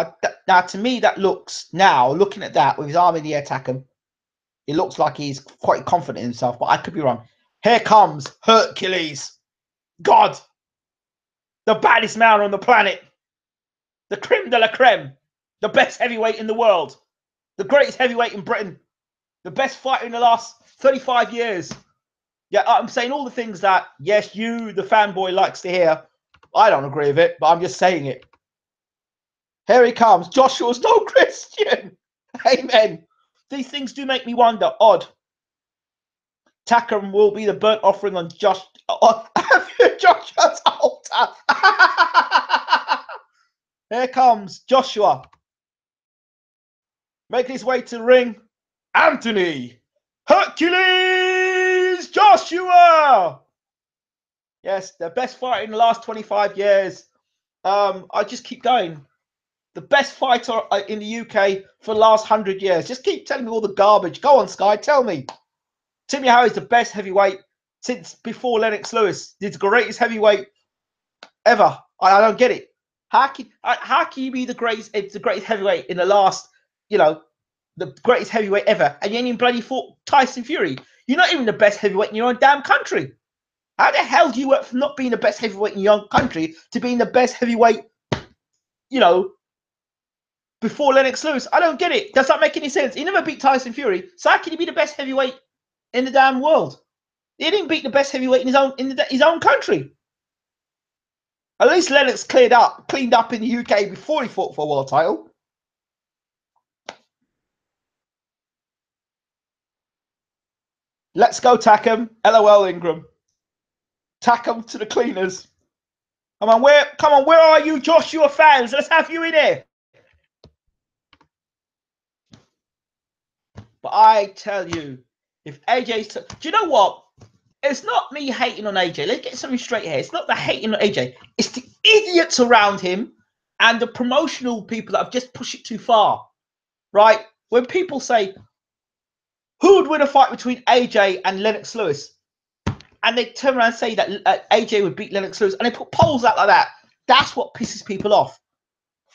Speaker 1: Now, to me, that looks, now looking at that with his arm in the air, Takam, it looks like he's quite confident in himself, but I could be wrong. Here comes Hercules, God, the baddest man on the planet, the creme de la creme, the best heavyweight in the world, the greatest heavyweight in Britain, the best fighter in the last 35 years. Yeah, I'm saying all the things that, yes, you, the fanboy, likes to hear. I don't agree with it, but I'm just saying it. Here he comes. Joshua's no Christian. Amen. These things do make me wonder. Odd. Takam will be the burnt offering on Joshua's altar. Here comes Joshua. Making his way to the ring. Anthony Hercules Joshua. Yes, the best fighter in the last 25 years. I just keep going. The best fighter in the UK for the last 100 years. Just keep telling me all the garbage. Go on, Sky. Tell me. Timmy Harry's the best heavyweight since before Lennox Lewis. He's the greatest heavyweight ever. I don't get it. How can you be the greatest heavyweight in the last, the greatest heavyweight ever, and you ain't even bloody fought Tyson Fury? You're not even the best heavyweight in your own damn country. How the hell do you work from not being the best heavyweight in your own country to being the best heavyweight, before Lennox Lewis? I don't get it. Does that make any sense? He never beat Tyson Fury. So how can he be the best heavyweight in the damn world? He didn't beat the best heavyweight in his own country. At least Lennox cleaned up in the UK before he fought for a world title. Let's go, Takam. LOL, Ingram. Takam to the cleaners. Come on, where are you, Joshua fans? Let's have you in here. But I tell you, if AJ's... Do you know what? It's not me hating on AJ. Let's get something straight here. It's not the hating on AJ. It's the idiots around him and the promotional people that have just pushed it too far. Right? When people say, who would win a fight between AJ and Lennox Lewis? and they turn around and say that AJ would beat Lennox Lewis, and they put polls out like that. That's what pisses people off.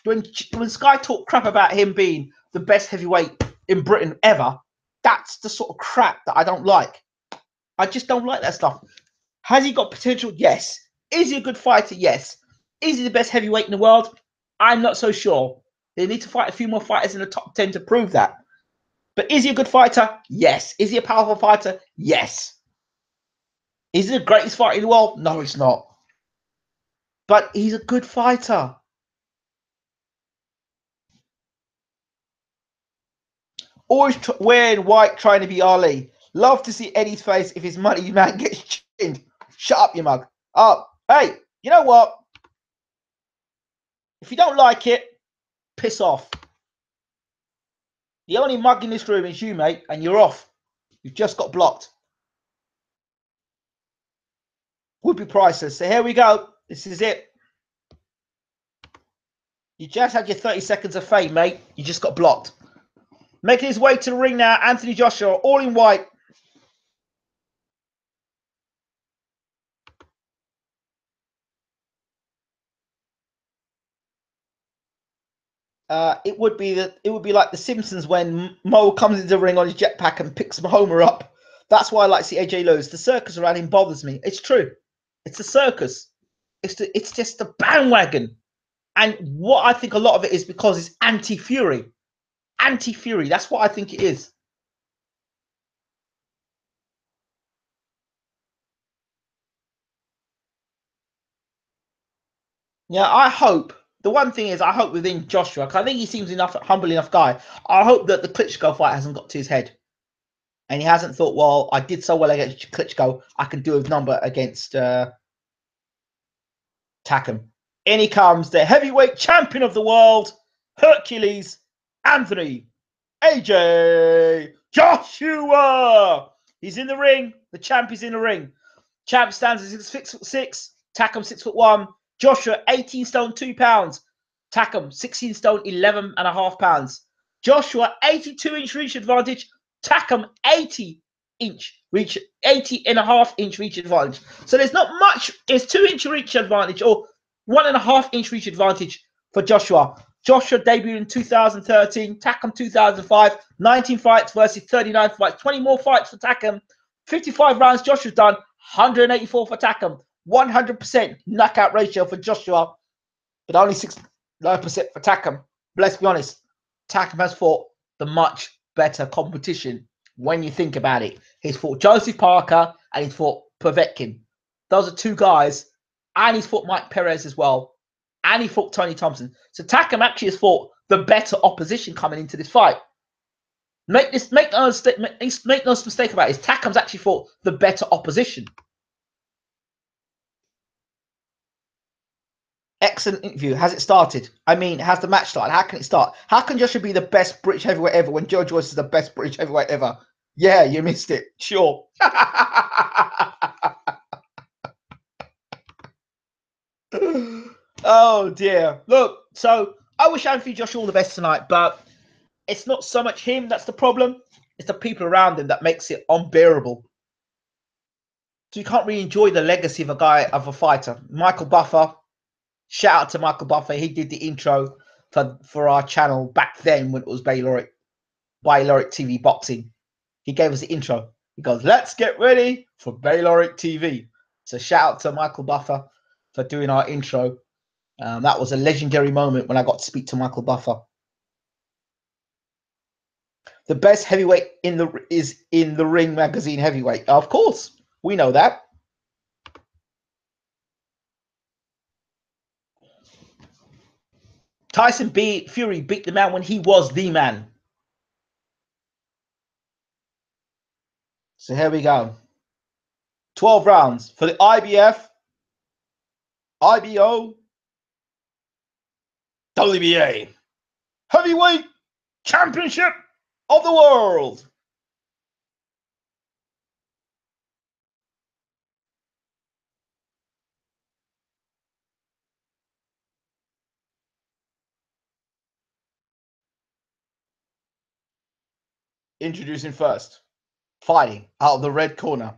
Speaker 1: When Sky talk crap about him being the best heavyweight in Britain ever, that's the sort of crap that I don't like. I just don't like that stuff. Has he got potential? Yes. Is he a good fighter? Yes. Is he the best heavyweight in the world? I'm not so sure. They need to fight a few more fighters in the top 10 to prove that. But is he a good fighter? Yes. Is he a powerful fighter? Yes. Is he the greatest fighter in the world? No, he's not. But he's a good fighter. Always wearing white, trying to be Ali. Love to see Eddie's face if his money man gets chinned. Shut up, you mug. Oh, hey, you know what? If you don't like it, piss off. The only mug in this room is you, mate, and you're off. You've just got blocked. Would be priceless. So here we go. This is it. You just had your 30 seconds of fame, mate. You just got blocked. Making his way to the ring now, Anthony Joshua, all in white. It would be like the Simpsons when Mo comes into the ring on his jetpack and picks Homer up. That's why I like to see AJ lose. The circus around him bothers me. It's true. It's a circus. It's just a bandwagon. And what I think a lot of it is because it's anti-Fury. Anti-Fury. That's what I think it is. Yeah, I hope. The one thing is, I hope within Joshua, because I think he seems humble enough guy. I hope that the Klitschko fight hasn't got to his head. And he hasn't thought, well, I did so well against Klitschko, I can do a number against Takam. In he comes, the heavyweight champion of the world, Hercules, Anthony, AJ, Joshua. He's in the ring. The champ is in the ring. Champ stands at 6'6", Takam 6'1", Joshua 18 stone 2 pounds, Takam 16 stone 11 and a half pounds. Joshua 82-inch reach advantage, Takam 80-inch reach, 80 and a half inch reach advantage. So there's not much. It's 2-inch reach advantage or 1.5-inch reach advantage for Joshua. Joshua debuted in 2013, Takam 2005, 19 fights versus 39 fights, 20 more fights for Takam, 55 rounds Joshua's done, 184 for Takam, 100% knockout ratio for Joshua, but only 69% for Takam. But let's be honest, Takam has fought the much better competition when you think about it. He's fought Joseph Parker and he's fought Povetkin. Those are two guys, and he's fought Mike Perez as well, and he fought Tony Thompson. So Takam actually has fought the better opposition coming into this fight. Make no mistake about it. Takam's actually fought the better opposition. Excellent interview. Has it started? I mean, has the match started? How can it start? How can Joshua be the best British heavyweight ever when Joe Joyce is the best British heavyweight ever? Yeah, you missed it. Sure. Oh dear. Look, so I wish Anthony Joshua all the best tonight, but it's not so much him that's the problem. It's the people around him that makes it unbearable. So you can't really enjoy the legacy of a fighter. Michael Buffer. Shout out to Michael Buffer. He did the intro for our channel back then when it was Bayloric TV Boxing. He gave us the intro. He goes, let's get ready for Bayloric TV. So shout out to Michael Buffer for doing our intro. That was a legendary moment when I got to speak to Michael Buffer. The best heavyweight is in the Ring magazine heavyweight. Of course, we know that. Fury beat the man when he was the man. So here we go. 12 rounds for the IBF, IBO, WBA Heavyweight Championship of the World. Introducing first, fighting out of the red corner,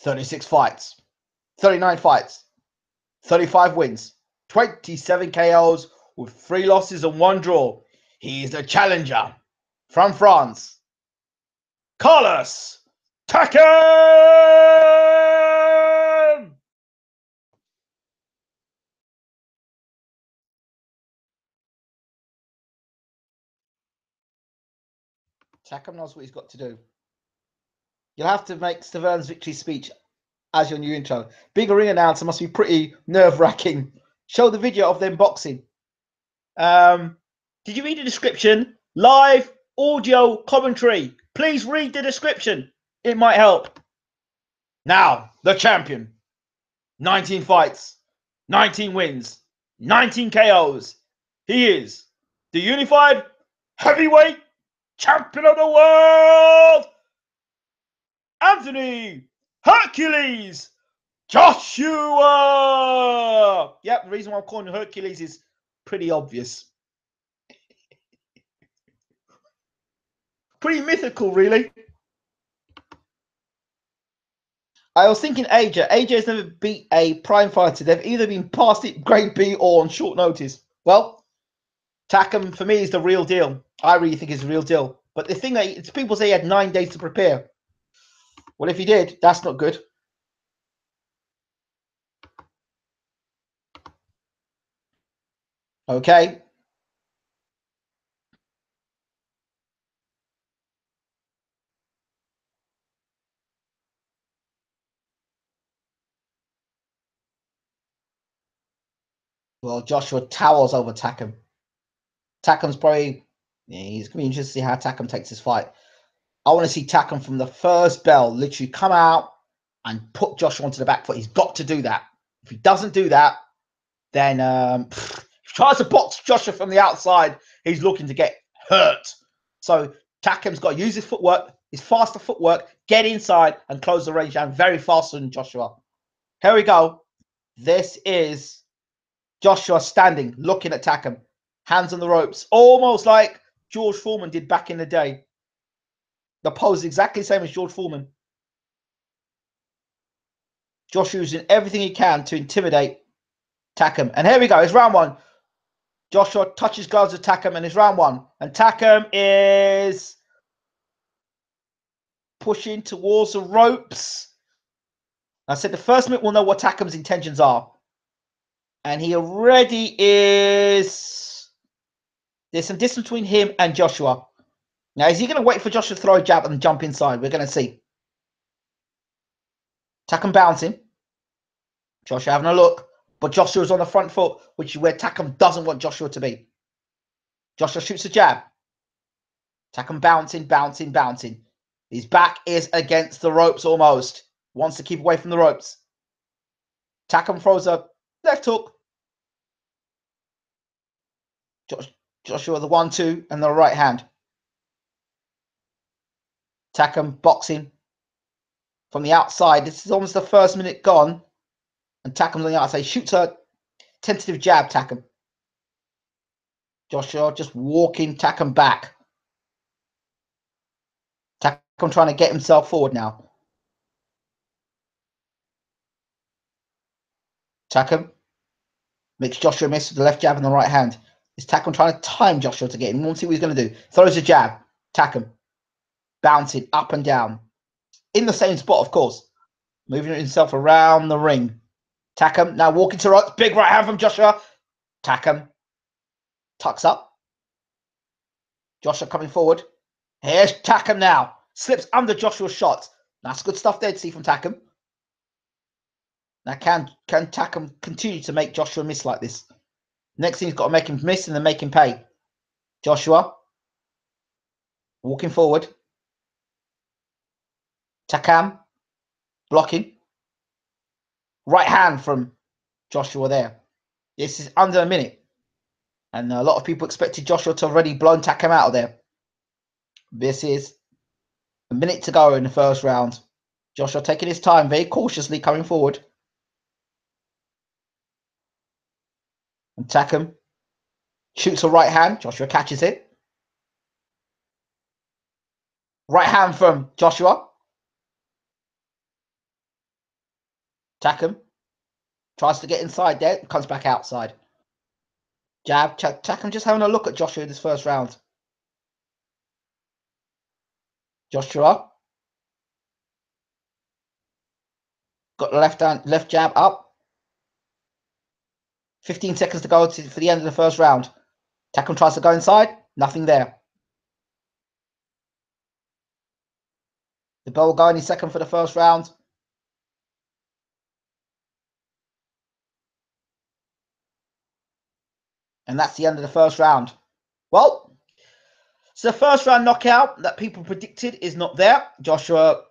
Speaker 2: 36 fights, 39 fights, 35 wins, 27 KOs with 3 losses and 1 draw. He is the challenger from France, Carlos Takam! Takam knows what he's got to do. You'll have to make Stavern's victory speech as your new intro. Being a ring announcer must be pretty nerve-wracking. Show the video of them boxing. Did you read the description? Live audio commentary. Please read the description. It might help. Now, the champion. 19 fights, 19 wins, 19 KOs. He is the unified heavyweight champion of the world, Anthony Hercules Joshua. Yep, the reason why I'm calling him Hercules is pretty obvious. Pretty mythical, really. I was thinking AJ. AJ has never beat a prime fighter. They've either been past it, grade B, or on short notice. Well, Takam, for me, is the real deal. I really think he's the real deal. But the thing that people say he had 9 days to prepare. Well, if he did, that's not good. Okay. Well, Joshua towers over Takam. Takam's probably... Yeah, he's going to be interested to see how Takam takes this fight. I want to see Takam from the first bell literally come out and put Joshua onto the back foot. He's got to do that. If he doesn't do that, then if he tries to box Joshua from the outside, he's looking to get hurt. So Takam's got to use his footwork, his faster footwork, get inside and close the range down very faster than Joshua. Here we go. This is Joshua standing, looking at Takam, hands on the ropes, almost like George Foreman did back in the day. The pose is exactly the same as George Foreman. Joshua using everything he can to intimidate Takam. And here we go. It's round 1. Joshua touches gloves with Takam and it's round 1. And Takam is pushing towards the ropes. I said the first minute we'll know what Takam's intentions are. And he already is... There's some distance between him and Joshua. Now, is he going to wait for Joshua to throw a jab and jump inside? We're going to see. Takam bouncing. Joshua having a look. But Joshua's on the front foot, which is where Takam doesn't want Joshua to be. Joshua shoots a jab. Takam bouncing, bouncing, bouncing. His back is against the ropes almost. Wants to keep away from the ropes. Takam throws a left hook. Joshua the 1-2 and the right hand. Takam boxing from the outside. This is almost the first minute gone. And Takam's on the outside. Shoots a tentative jab, Takam. Joshua just walking Takam back. Takam trying to get himself forward now. Takam makes Joshua miss with the left jab and the right hand. Is Takam trying to time Joshua to get him? We want to see what he's going to do. Throws a jab. Takam bouncing up and down. In the same spot, of course. Moving himself around the ring. Takam now walking to right. Big right hand from Joshua. Takam tucks up. Joshua coming forward. Here's Takam now. Slips under Joshua's shot. That's good stuff there to see from Takam. Now, can Takam continue to make Joshua miss like this? Next thing he's got to make him miss and then make him pay. Joshua walking forward. Takam blocking. Right hand from Joshua there. This is under a minute. And a lot of people expected Joshua to have already blown Takam out of there. This is a minute to go in the first round. Joshua taking his time, very cautiously coming forward. And Takam shoots a right hand. Joshua catches it. Right hand from Joshua. Takam tries to get inside there, comes back outside. Jab, Takam just having a look at Joshua in this first round. Joshua got the left jab up. 15 seconds to go for the end of the first round. Takam tries to go inside, nothing there. The bell will go any second for the first round. And that's the end of the first round. Well, so the first round knockout that people predicted is not there. Joshua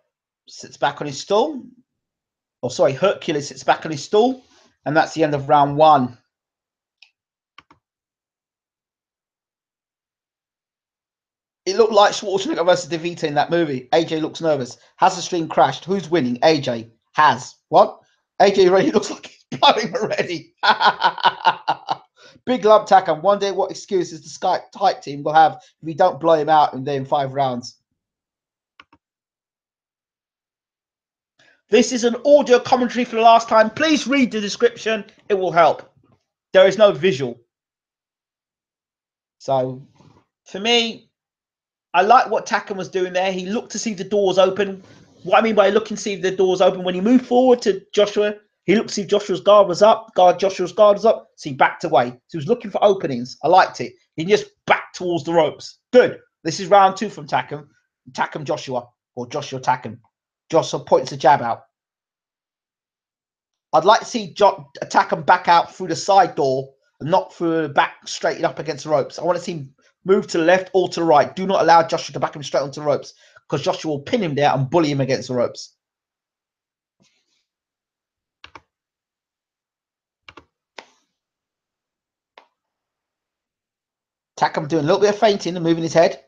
Speaker 2: sits back on his stool. Oh, sorry, Hercules sits back on his stool. And that's the end of round one. It looked like Schwarzenegger versus DeVito in that movie. AJ looks nervous. Has the stream crashed? Who's winning? AJ. Has. What? AJ already looks like he's blowing already. Big lump Takam. Wonder what excuses the Sky type team will have if we don't blow him out in 5 rounds. This is an audio commentary for the last time. Please read the description. It will help. There is no visual. So, for me, I like what Takam was doing there. He looked to see the doors open. What I mean by looking to see the doors open, when he moved forward to Joshua, he looked to see Joshua's guard was up. Joshua's guard was up, so he backed away. So he was looking for openings. I liked it. He just backed towards the ropes. Good. This is round 2 from Takam. Takam Joshua, or Joshua Takam. Joshua points the jab out. I'd like to see Takam back out through the side door and not through the back straight up against the ropes. I want to see him move to the left or to the right. Do not allow Joshua to back him straight onto the ropes, because Joshua will pin him there and bully him against the ropes. Takam doing a little bit of feinting and moving his head.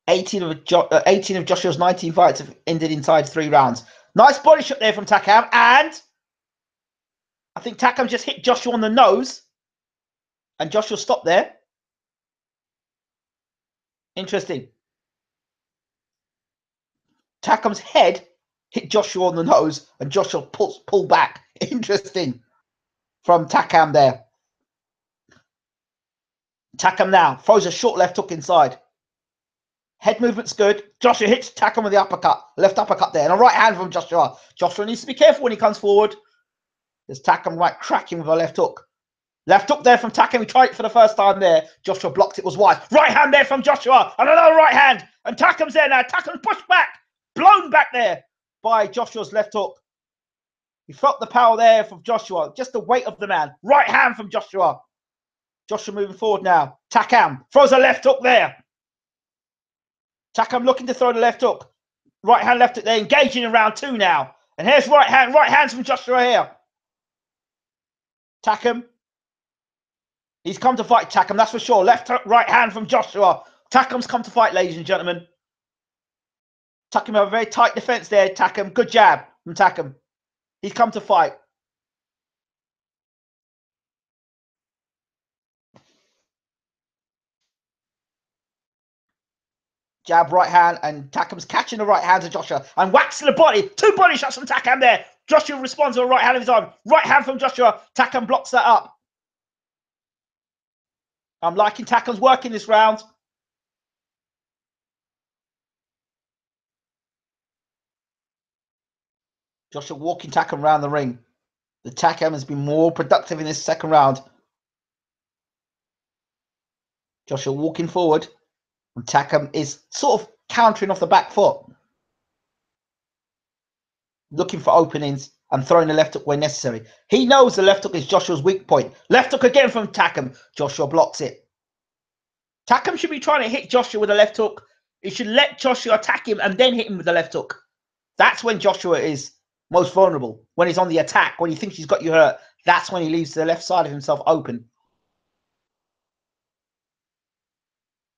Speaker 2: 18 of Joshua's 19 fights have ended inside 3 rounds. Nice body shot there from Takam, and I think Takam just hit Joshua on the nose, and Joshua stopped there. Interesting. Takam's head hit Joshua on the nose, and Joshua pulled back. Interesting from Takam there. Takam now throws a short left hook inside. Head movement's good. Joshua hits Takam with the uppercut, left uppercut there, and a right hand from Joshua. Joshua needs to be careful when he comes forward. There's Takam right cracking with a left hook. Left hook there from Takam. He tried it for the first time there. Joshua blocked it, was wide. Right hand there from Joshua, and another right hand. And Takam's there now. Takam's pushed back, blown back there by Joshua's left hook. He felt the power there from Joshua, just the weight of the man. Right hand from Joshua. Joshua moving forward now. Takam throws a left hook there. Takam looking to throw the left hook. Right hand, left hook there, engaging in round 2 now. And here's right hands from Joshua here. Takam. He's come to fight Takam, that's for sure. Left hook, right hand from Joshua. Takam's come to fight, ladies and gentlemen. Takam have a very tight defense there, Takam. Good jab from Takam. He's come to fight. Jab, right hand, and Takam's catching the right hand of Joshua and waxing the body. 2 body shots from Takam there. Joshua responds with a right hand of his own. Right hand from Joshua. Takam blocks that up. I'm liking Takam's work in this round. Joshua walking Takam around the ring. The Takam has been more productive in this second round. Joshua walking forward. And Takam is sort of countering off the back foot. Looking for openings and throwing the left hook when necessary. He knows the left hook is Joshua's weak point. Left hook again from Takam. Joshua blocks it. Takam should be trying to hit Joshua with a left hook. He should let Joshua attack him and then hit him with the left hook. That's when Joshua is most vulnerable. When he's on the attack, when he thinks he's got you hurt, that's when he leaves the left side of himself open.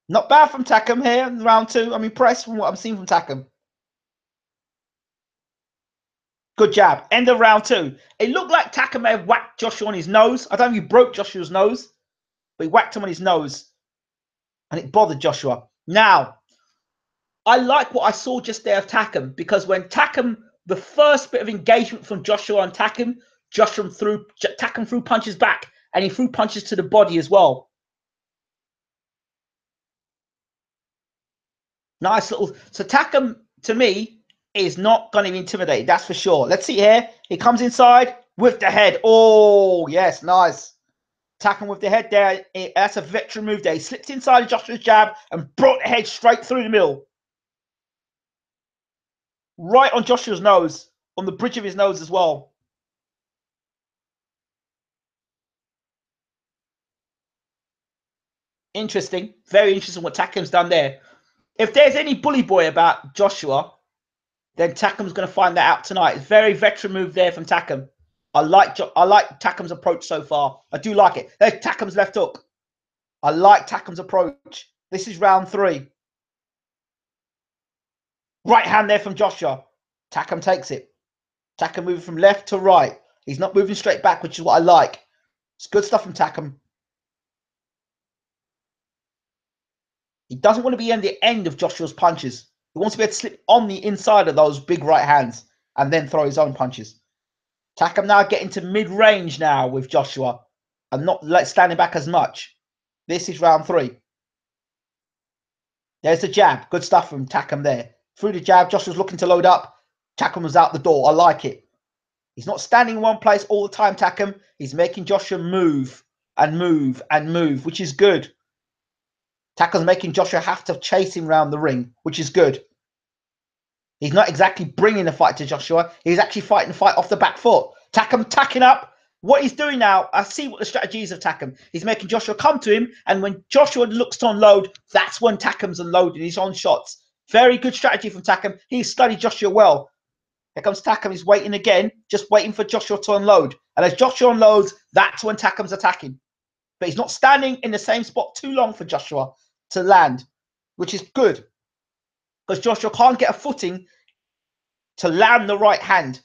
Speaker 2: Not bad from Takam here in round 2. I'm impressed from what I'm seeing from Takam. Good jab. End of round 2. It looked like Takam may have whacked Joshua on his nose. I don't know if he broke Joshua's nose, but he whacked him on his nose. And it bothered Joshua. Now,
Speaker 1: I like what I saw just there of Takam, because when Takam, the first bit of engagement from Joshua on Takam, Takam threw punches back, and he threw punches to the body as well. Nice little. So Takam, to me, is not going to be intimidated. That's for sure. Let's see here. He comes inside with the head. Oh, yes, nice. Takam with the head there. That's a veteran move there. He slipped inside Joshua's jab and brought the head straight through the middle. Right on Joshua's nose, on the bridge of his nose as well. Interesting. Very interesting what Takam's done there. If there's any bully boy about Joshua, then Takam's going to find that out tonight. It's a very veteran move there from Takam. I like Takam's approach so far. I do like it. There's Takam's left hook. I like Takam's approach. This is round 3. Right hand there from Joshua. Takam takes it. Takam moving from left to right. He's not moving straight back, which is what I like. It's good stuff from Takam. He doesn't want to be in the end of Joshua's punches. He wants to be able to slip on the inside of those big right hands and then throw his own punches. Takam now getting to mid-range now with Joshua and not standing back as much. This is round 3. There's the jab. Good stuff from Takam there. Through the jab, Joshua's looking to load up. Takam was out the door. I like it. He's not standing in one place all the time, Takam. He's making Joshua move and move and move, which is good. Takam's making Joshua have to chase him around the ring, which is good. He's not exactly bringing the fight to Joshua. He's actually fighting the fight off the back foot. Takam tacking up. What he's doing now, I see what the strategy is of Takam. He's making Joshua come to him, and when Joshua looks to unload, that's when Takam's unloading. He's on shots. Very good strategy from Takam. He's studied Joshua well. Here comes Takam. He's waiting again, just waiting for Joshua to unload. And as Joshua unloads, that's when Takam's attacking. But he's not standing in the same spot too long for Joshua to land, which is good. Because Joshua can't get a footing to land the right hand,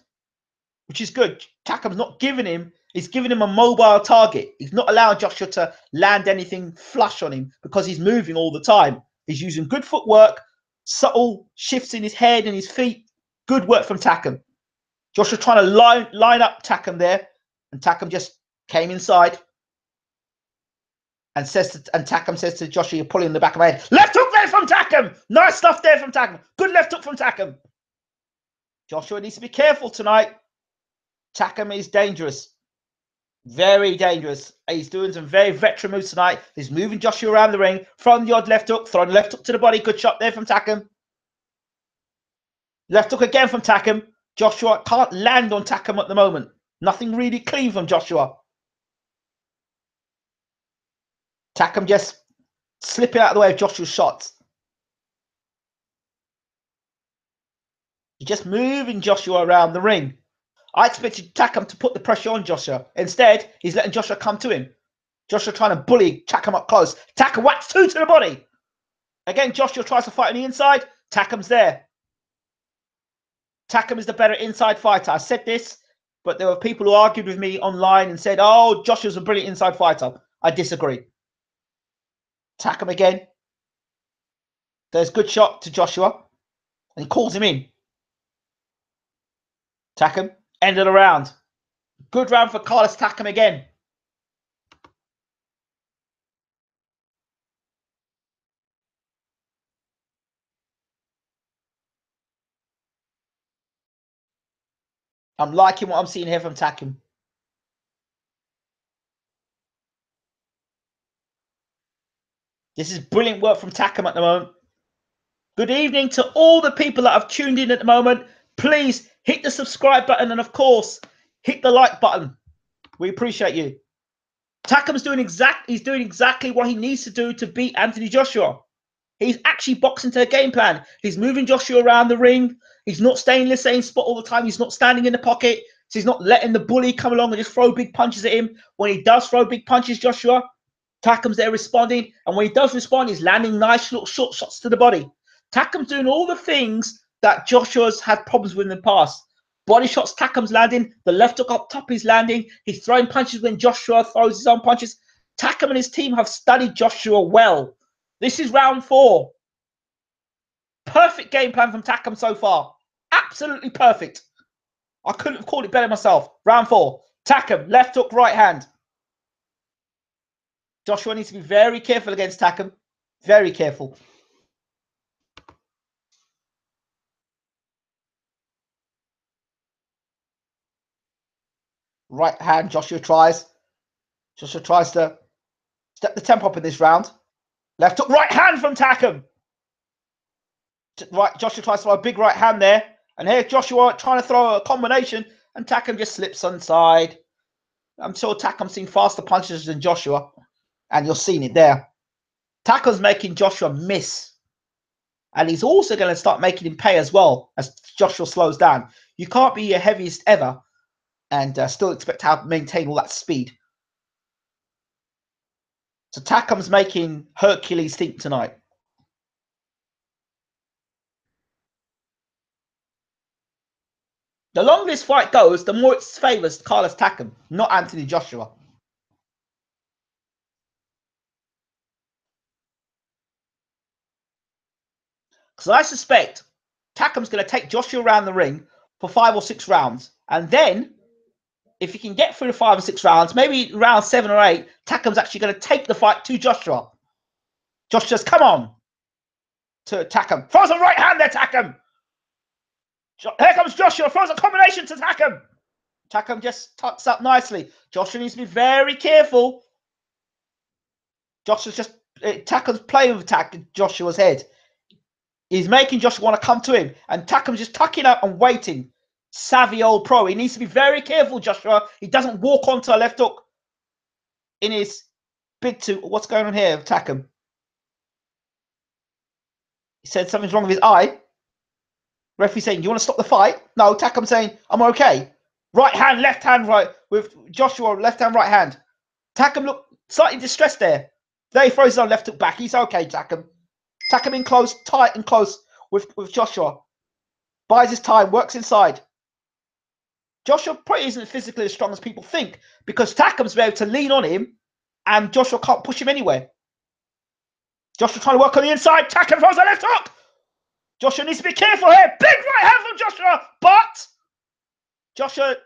Speaker 1: which is good. Takam's not giving him, he's giving him a mobile target. He's not allowing Joshua to land anything flush on him because he's moving all the time. He's using good footwork, subtle shifts in his head and his feet. Good work from Takam. Joshua trying to line up Takam there, and Takam just came inside and Takam says to Joshua, "You're pulling the back of my head." Left hook there from Takam. Nice stuff there from Takam. Good left hook from Takam. Joshua needs to be careful tonight. Takam is dangerous. Very dangerous. He's doing some very veteran moves tonight. He's moving Joshua around the ring, throwing the odd left hook, throwing the left hook to the body. Good shot there from Takam. Left hook again from Takam. Joshua can't land on Takam at the moment. Nothing really clean from Joshua. Takam just slipping out of the way of Joshua's shots. He's just moving Joshua around the ring. I expected Takam to put the pressure on Joshua. Instead, he's letting Joshua come to him. Joshua trying to bully Takam up close. Takam whacks 2 to the body. Again, Joshua tries to fight on the inside. Takam's there. Takam is the better inside fighter. I said this, but there were people who argued with me online and said, "Oh, Joshua's a brilliant inside fighter." I disagree. Takam again. There's a good shot to Joshua. And he calls him in. Takam ended the round. Good round for Carlos Takam again. I'm liking what I'm seeing here from Takam. This is brilliant work from Takam at the moment. Good evening to all the people that have tuned in at the moment. Please hit the subscribe button and, of course, hit the like button. We appreciate you. Takam's doing exactly what he needs to do to beat Anthony Joshua. He's actually boxing to a game plan. He's moving Joshua around the ring. He's not staying in the same spot all the time. He's not standing in the pocket. So he's not letting the bully come along and just throw big punches at him. When he does throw big punches, Joshua, Takam's there responding. And when he does respond, he's landing nice little short shots to the body. Takam's doing all the things that Joshua's had problems with in the past. Body shots, Takam's landing. The left hook up top, he's landing. He's throwing punches when Joshua throws his own punches. Takam and his team have studied Joshua well. This is round 4.
Speaker 2: Perfect game plan from Takam so far. Absolutely perfect. I couldn't have called it better myself. Round 4. Takam, left hook, right hand. Joshua needs to be very careful against Takam. Very careful. Right hand, Joshua tries. Joshua tries to step the tempo up in this round. Left hook, right hand from Takam. Right, Joshua tries to throw a big right hand there. And here Joshua trying to throw a combination. And Takam just slips inside. I'm sure Takam's seen faster punches than Joshua. And you're seeing it there. Takam's making Joshua miss. And he's also going to start making him pay as well as Joshua slows down. You can't be your heaviest ever and still expect to maintain all that speed. So Takam's making Hercules think tonight. The longer this fight goes, the more it favors Carlos Takam, not Anthony Joshua. Because I suspect Takam's going to take Joshua around the ring for 5 or 6 rounds. And then, if he can get through the 5 or 6 rounds, maybe round 7 or 8, Takam's actually going to take the fight to Joshua. Josh says, come on. To Takam. Throws a right hand there, Takam. Here comes Joshua. Throws a combination to Takam. Takam just tucks up nicely. Joshua needs to be very careful. Takam's playing with Joshua's head. He's making Joshua want to come to him. And Takam's just tucking up and waiting. Savvy old pro. He needs to be very careful, Joshua. He doesn't walk onto a left hook in his big two. What's going on here with Takam? He said something's wrong with his eye. Referee saying, you want to stop the fight? No, Takam saying, I'm okay. Right hand, left hand, right. With Joshua, left hand, right hand. Takam looked slightly distressed there. There he throws his own left hook back. He's okay, Takam. Takam in close, tight and close with Joshua. Buys his time, works inside. Joshua probably isn't physically as strong as people think because Takam's able to lean on him and Joshua can't push him anywhere. Joshua trying to work on the inside. Takam throws a left hook. Joshua needs to be careful here. Big right hand from Joshua, but Joshua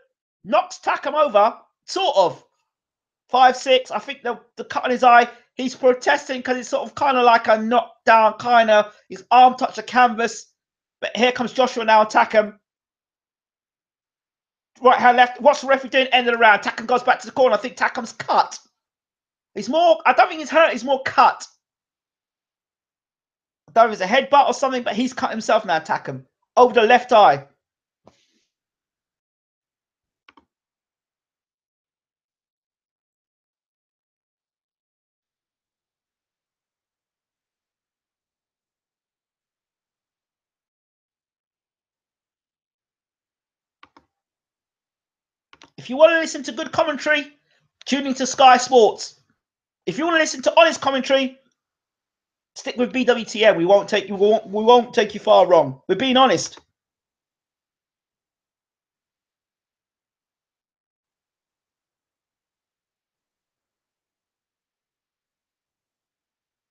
Speaker 2: knocks Takam over, sort of. 5-6. I think the cut on his eye, he's protesting because it's sort of kind of like a knockdown, kind of. His arm touched the canvas. But here comes Joshua now, Takam. Right hand, left. What's the referee doing? End of the round. Takam goes back to the corner. I think Takam's cut. He's more, I don't think he's hurt. He's more cut. I don't know if it's a headbutt or something, but he's cut himself now, Takam. Over the left eye. If you want to listen to good commentary, tune into Sky Sports. If you want to listen to honest commentary, stick with BWTM. We won't take you far wrong. We're being honest.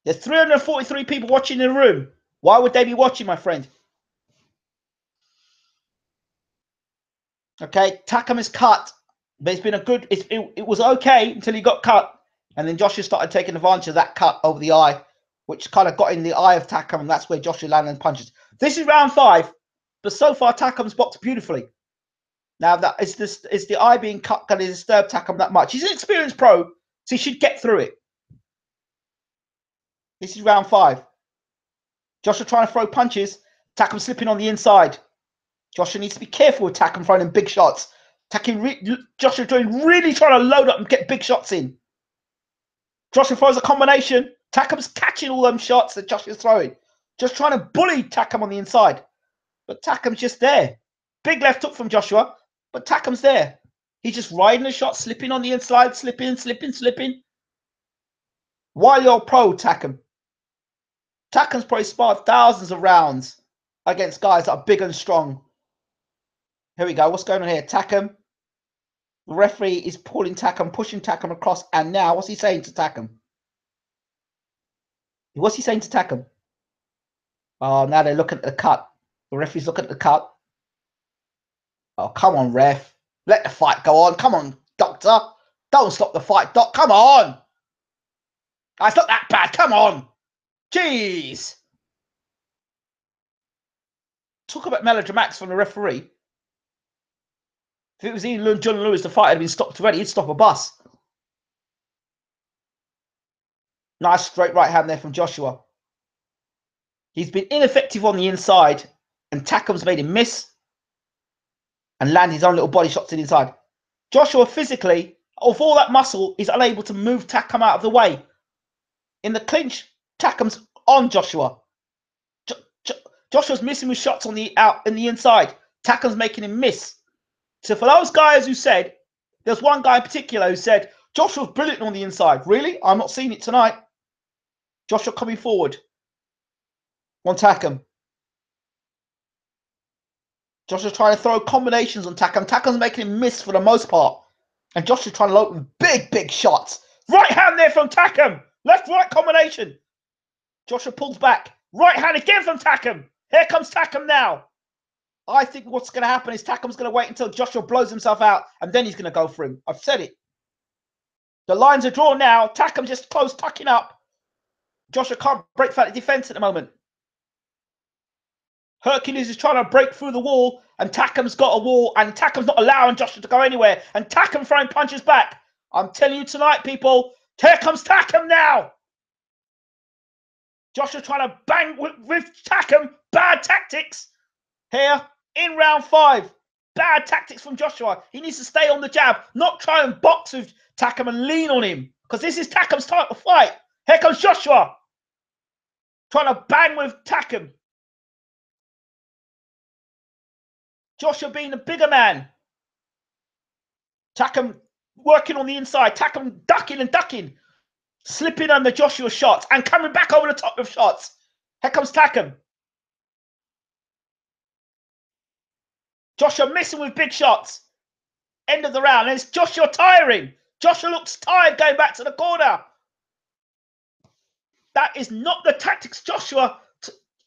Speaker 2: There's 343 people watching in the room. Why would they be watching, my friend? Okay, Takam is cut, but it's been a good. It was okay until he got cut, and then Joshua started taking advantage of that cut over the eye, which kind of got in the eye of Takam, and that's where Joshua landed punches. This is round 5, but so far Takam's boxed beautifully. Now that is the eye being cut going to disturb Takam that much? He's an experienced pro, so he should get through it. This is round 5. Joshua trying to throw punches. Takam slipping on the inside. Joshua needs to be careful with Takam throwing in big shots. Joshua really trying to load up and get big shots in. Joshua throws a combination. Takam's catching all them shots that Joshua's throwing. Just trying to bully Takam on the inside. But Takam's just there. Big left hook from Joshua, but Takam's there. He's just riding the shot, slipping on the inside, slipping. Wily old pro, Takam. Takam's probably sparred thousands of rounds against guys that are big and strong. Here we go. What's going on here? Takam. The referee is pulling Takam, pushing Takam across. And now, what's he saying to Takam? What's he saying to Takam? Oh, now they're looking at the cut. The referee's looking at the cut. Oh, come on, ref. Let the fight go on. Come on, doctor. Don't stop the fight, doc. Come on. Oh, it's not that bad. Come on. Jeez. Talk about melodramatics from the referee. If it was Ian John Lewis, the fight had been stopped already. He'd stop a bus. Nice straight right hand there from Joshua. He's been ineffective on the inside, and Takam's made him miss and land his own little body shots to the inside. Joshua physically, of all that muscle, is unable to move Takam out of the way. In the clinch, Takam's on Joshua. Joshua's missing with shots on the out in the inside. Takam's making him miss. So for those guys who said, there's one guy in particular who said, Joshua's brilliant on the inside. Really? I'm not seeing it tonight. Joshua coming forward on Takam. Joshua's trying to throw combinations on Takam. Takam's making him miss for the most part. And Joshua's trying to load with big shots. Right hand there from Takam. Left-right combination. Joshua pulls back. Right hand again from Takam. Here comes Takam now. I think what's going to happen is Takam's going to wait until Joshua blows himself out, and then he's going to go for him. I've said it. The lines are drawn now. Takam just close, tucking up. Joshua can't break through the defense at the moment. Hercules is trying to break through the wall, and Takam's got a wall, and Takam's not allowing Joshua to go anywhere, and Takam throwing punches back. I'm telling you tonight, people, here comes Takam now. Joshua trying to bang with Takam. Bad tactics here in round 5. Bad tactics from Joshua. He needs to stay on the jab, not try and box with Takam and lean on him, because this is Takam's type of fight. Here comes Joshua trying to bang with Takam. Joshua being the bigger man. Takam working on the inside. Takam ducking and ducking. Slipping under Joshua's shots and coming back over the top of shots. Here comes Takam. Joshua missing with big shots. End of the round. And it's Joshua tiring. Joshua looks tired going back to the corner. That is not the tactics Joshua.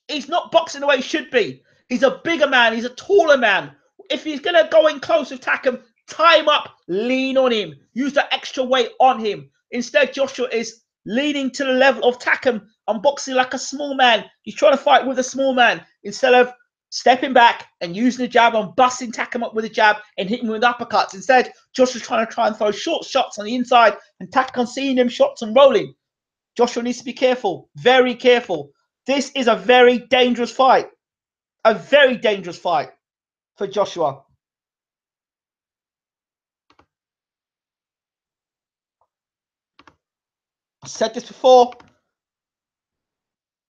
Speaker 2: He's not boxing the way he should be. He's a bigger man. He's a taller man. If he's going to go in close with Takam, tie him up, lean on him, use the extra weight on him. Instead, Joshua is leaning to the level of Takam and boxing like a small man. He's trying to fight with a small man instead of stepping back and using the jab and busting Takam up with a jab and hitting him with uppercuts. Instead, Joshua's trying to throw short shots on the inside, and Takam seeing them shots and rolling. Joshua needs to be careful, very careful. This is a very dangerous fight. A very dangerous fight for Joshua. I said this before.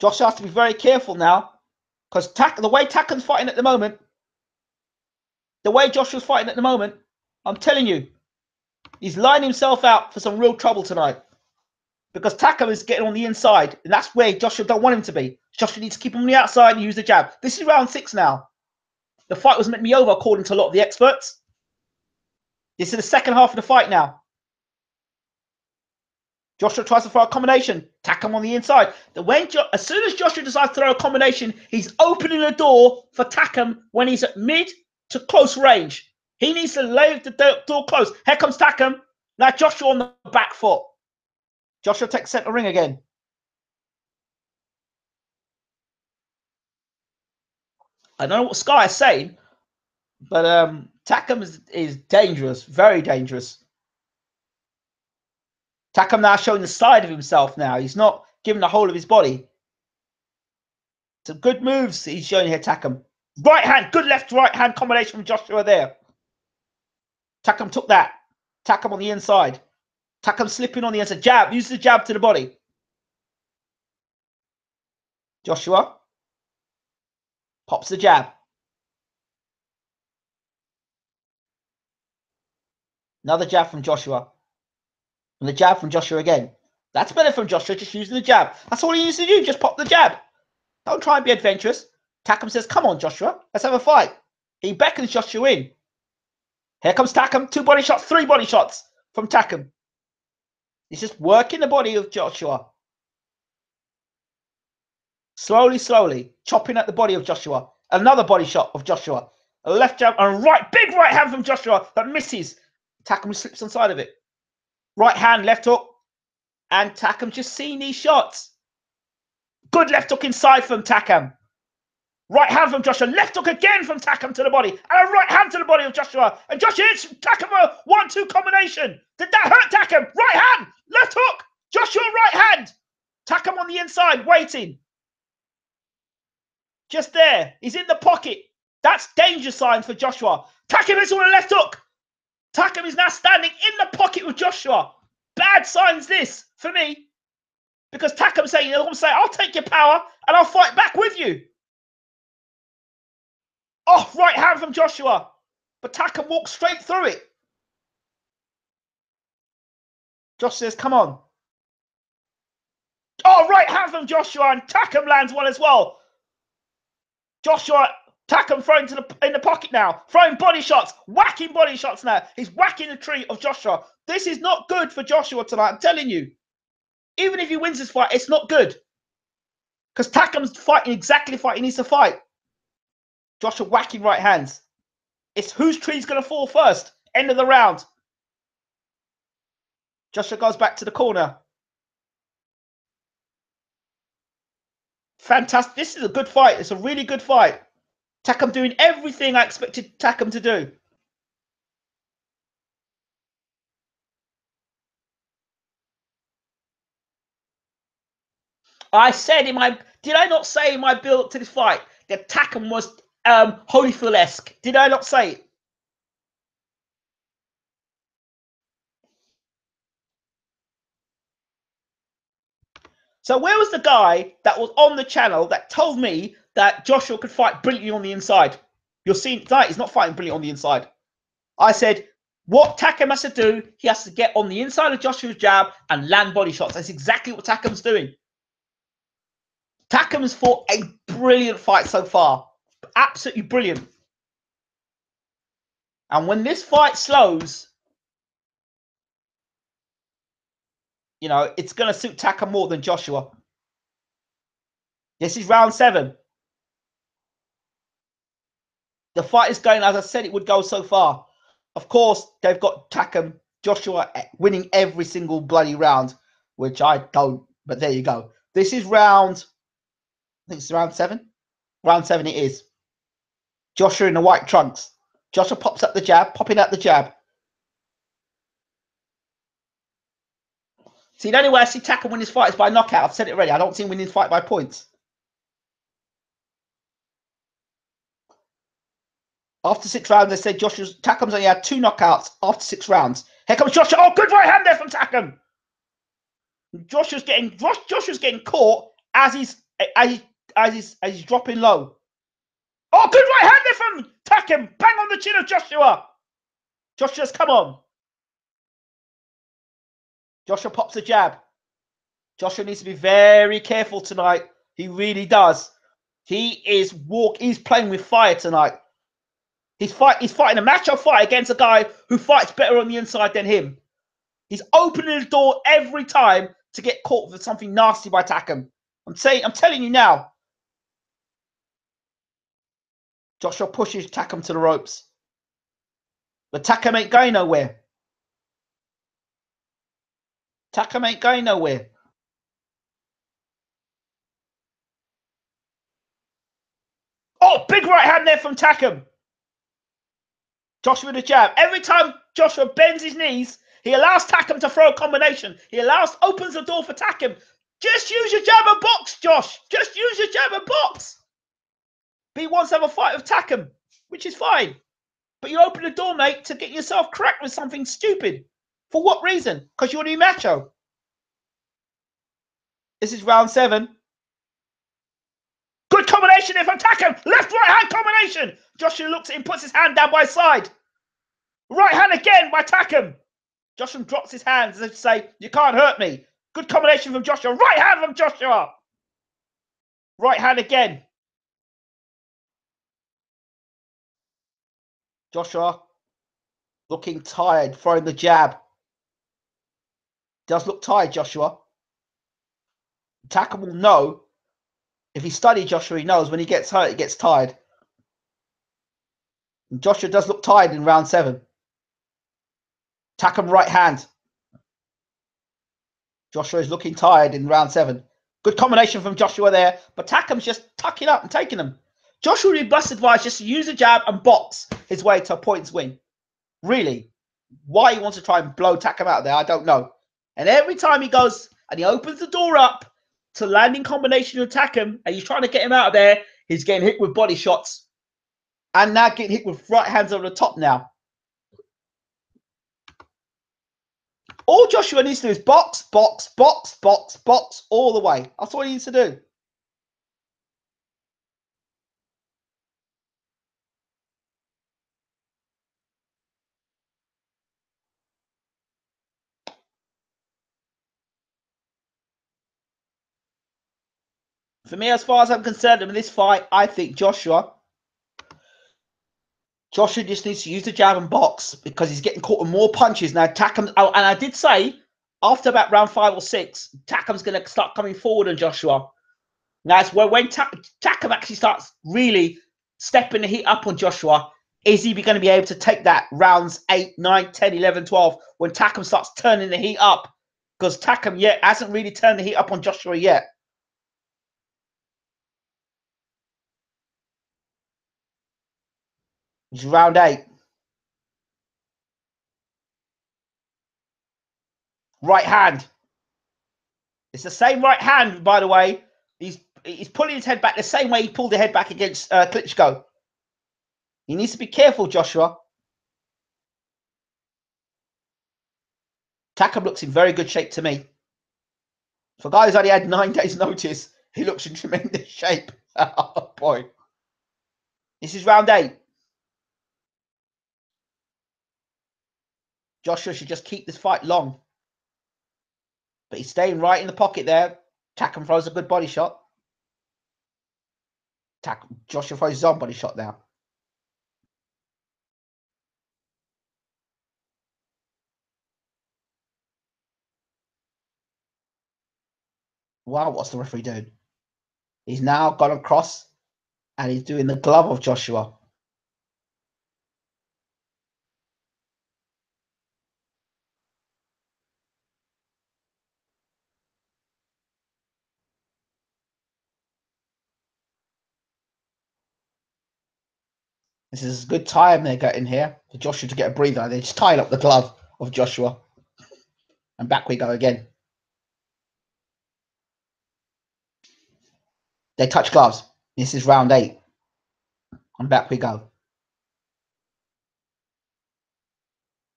Speaker 2: Joshua has to be very careful now, because the way Takam's fighting at the moment, the way Joshua's fighting at the moment, I'm telling you, he's lining himself out for some real trouble tonight. Because Takam is getting on the inside, and that's where Joshua don't want him to be. Joshua needs to keep him on the outside and use the jab. This is round 6 now. The fight was meant to be over, according to a lot of the experts. This is the second half of the fight now. Joshua tries to throw a combination. Takam on the inside. As soon as Joshua decides to throw a combination, he's opening the door for Takam when he's at mid to close range. He needs to lay the door close. Here comes Takam. Now Joshua on the back foot. Joshua takes center ring again. I don't know what Sky is saying, but Takam is dangerous, very dangerous. Takam now showing the side of himself now. He's not giving the whole of his body. Some good moves he's showing here, Takam. Right hand, good left-right hand combination from Joshua there. Takam took that. Takam on the inside. Takam slipping on the inside. Jab, use the jab to the body. Joshua pops the jab. Another jab from Joshua. And the jab from Joshua again. That's better from Joshua, just using the jab. That's all he needs to do, just pop the jab. Don't try and be adventurous. Takam says, come on, Joshua, let's have a fight. He beckons Joshua in. Here comes Takam, 2 body shots, 3 body shots from Takam. He's just working the body of Joshua. Slowly, slowly, chopping at the body of Joshua. Another body shot of Joshua. A left jab and a big right hand from Joshua that misses. Takam slips on side of it. Right hand, left hook. And Takam just seeing these shots. Good left hook inside from Takam. Right hand from Joshua. Left hook again from Takam to the body. And a right hand to the body of Joshua. And Joshua hits Takam a 1-2 combination. Did that hurt Takam? Right hand. Left hook. Joshua right hand. Takam on the inside waiting. Just there. He's in the pocket. That's danger signs for Joshua. Takam is on a left hook. Takam is now standing in the pocket with Joshua. Bad signs this for me. Because Takam's saying, I'll take your power and I'll fight back with you. Oh, right hand from Joshua. But Takam walks straight through it. Josh says, come on. Oh, right hand from Joshua. And Takam lands one as well. Takam throwing in the pocket now. Throwing body shots. Whacking body shots now. He's whacking the tree of Joshua. This is not good for Joshua tonight. I'm telling you. Even if he wins this fight, it's not good. Because Takam's fighting exactly the fight he needs to fight. Joshua whacking right hands. It's whose tree's going to fall first. End of the round. Joshua goes back to the corner. Fantastic. This is a good fight. It's a really good fight. Takam doing everything I expected Takam to do. I said did I not say in my build to this fight that Takam was Holyfield-esque? Did I not say it? So where was the guy that was on the channel that told me that Joshua could fight brilliantly on the inside? You're seeing tonight he's not fighting brilliantly on the inside. I said, what Takam has to do, he has to get on the inside of Joshua's jab and land body shots. That's exactly what Takam's doing. Takam has fought a brilliant fight so far. Absolutely brilliant. And when this fight slows, you know, it's going to suit Takam more than Joshua. This is round 7. The fight is going as I said it would go so far. Of course, they've got Takam, Joshua winning every single bloody round, which I don't, but there you go. This is round, I think it's round 7. Round 7 it is. Joshua in the white trunks. Joshua pops up the jab, popping out the jab. See, the only way I see Takam win his fight is by knockout. I've said it already. I don't see him winning his fight by points. After 6 rounds, they said Takam's only had 2 knockouts after 6 rounds. Here comes Joshua. Oh, good right hand there from Takam. Joshua's getting caught as he's dropping low. Oh, good right hand there from Takam. Bang on the chin of Joshua. Joshua's come on. Joshua pops the jab. Joshua needs to be very careful tonight. He really does. He's playing with fire tonight. He's fighting a matchup fight against a guy who fights better on the inside than him. He's opening the door every time to get caught with something nasty by Takam. I'm telling you now. Joshua pushes Takam to the ropes. But Takam ain't going nowhere. Takam ain't going nowhere. Oh, big right hand there from Takam. Joshua with a jab. Every time Joshua bends his knees, he allows Takam to throw a combination. Opens the door for Takam. Just use your jab and box, Josh. Just use your jab and box. But he wants to have a fight with Takam, which is fine. But you open the door, mate, to get yourself cracked with something stupid. For what reason? Because you want to be macho. This is round 7. Good combination there from Takam. Left, right hand combination. Joshua looks at him, puts his hand down by his side. Right hand again by Takam. Joshua drops his hands as if to say, you can't hurt me. Good combination from Joshua. Right hand from Joshua. Right hand again. Joshua looking tired, throwing the jab. Does look tired, Joshua. Takam will know If he studied Joshua, he knows when he gets hurt, he gets tired. And Joshua does look tired in round 7. Takam right hand. Joshua is looking tired in round 7. Good combination from Joshua there, but Takam's just tucking up and taking them. Joshua would be best advised just to use a jab and box his way to a points win. Really. Why he wants to try and blow Takam out there, I don't know. And every time he goes and he opens the door up to landing combination with Takam, and he's trying to get him out of there, he's getting hit with body shots. And now getting hit with right hands over the top now. All Joshua needs to do is box, box, box, box, box all the way. That's all he needs to do. For me, as far as I'm concerned in this fight, I think Joshua just needs to use the jab and box because he's getting caught with more punches. Now, Takam, and I did say, after about round 5 or 6, Takam's going to start coming forward on Joshua. Now, it's where when Takam actually starts really stepping the heat up on Joshua, is he going to be able to take that rounds 8, 9, 10, 11, 12 when Takam starts turning the heat up? Because Takam yet hasn't really turned the heat up on Joshua yet. It's round 8. Right hand. It's the same right hand, by the way. He's pulling his head back the same way he pulled the head back against Klitschko. He needs to be careful, Joshua. Takam looks in very good shape to me. For a guy who's only had 9 days' notice, he looks in tremendous shape. Oh, boy. This is round 8. Joshua should just keep this fight long. But he's staying right in the pocket there. Takam throws a good body shot. Joshua throws his own body shot now. Wow, what's the referee doing? He's now gone across and he's doing the glove of Joshua. This is a good time they're getting here for Joshua to get a breather. They just tied up the glove of Joshua. And back we go again. They touch gloves. This is round 8. And back we go.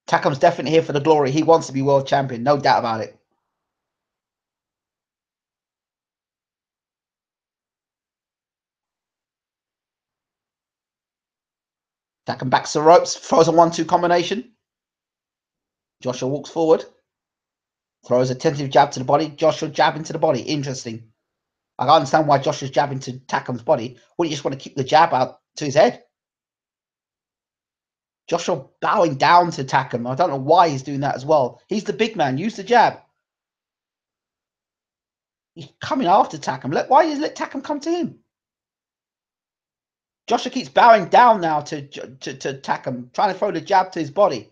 Speaker 2: Takam's definitely here for the glory. He wants to be world champion. No doubt about it. Takam backs the ropes. Throws a 1-2 combination. Joshua walks forward. Throws a tentative jab to the body. Joshua jabbing to the body. Interesting. I can't understand why Joshua's jabbing to Takam's body. Wouldn't you just want to keep the jab out to his head? Joshua bowing down to Takam. I don't know why he's doing that as well. He's the big man. Use the jab. He's coming after Takam. Why does let Takam come to him? Joshua keeps bowing down now to Takam, trying to throw the jab to his body,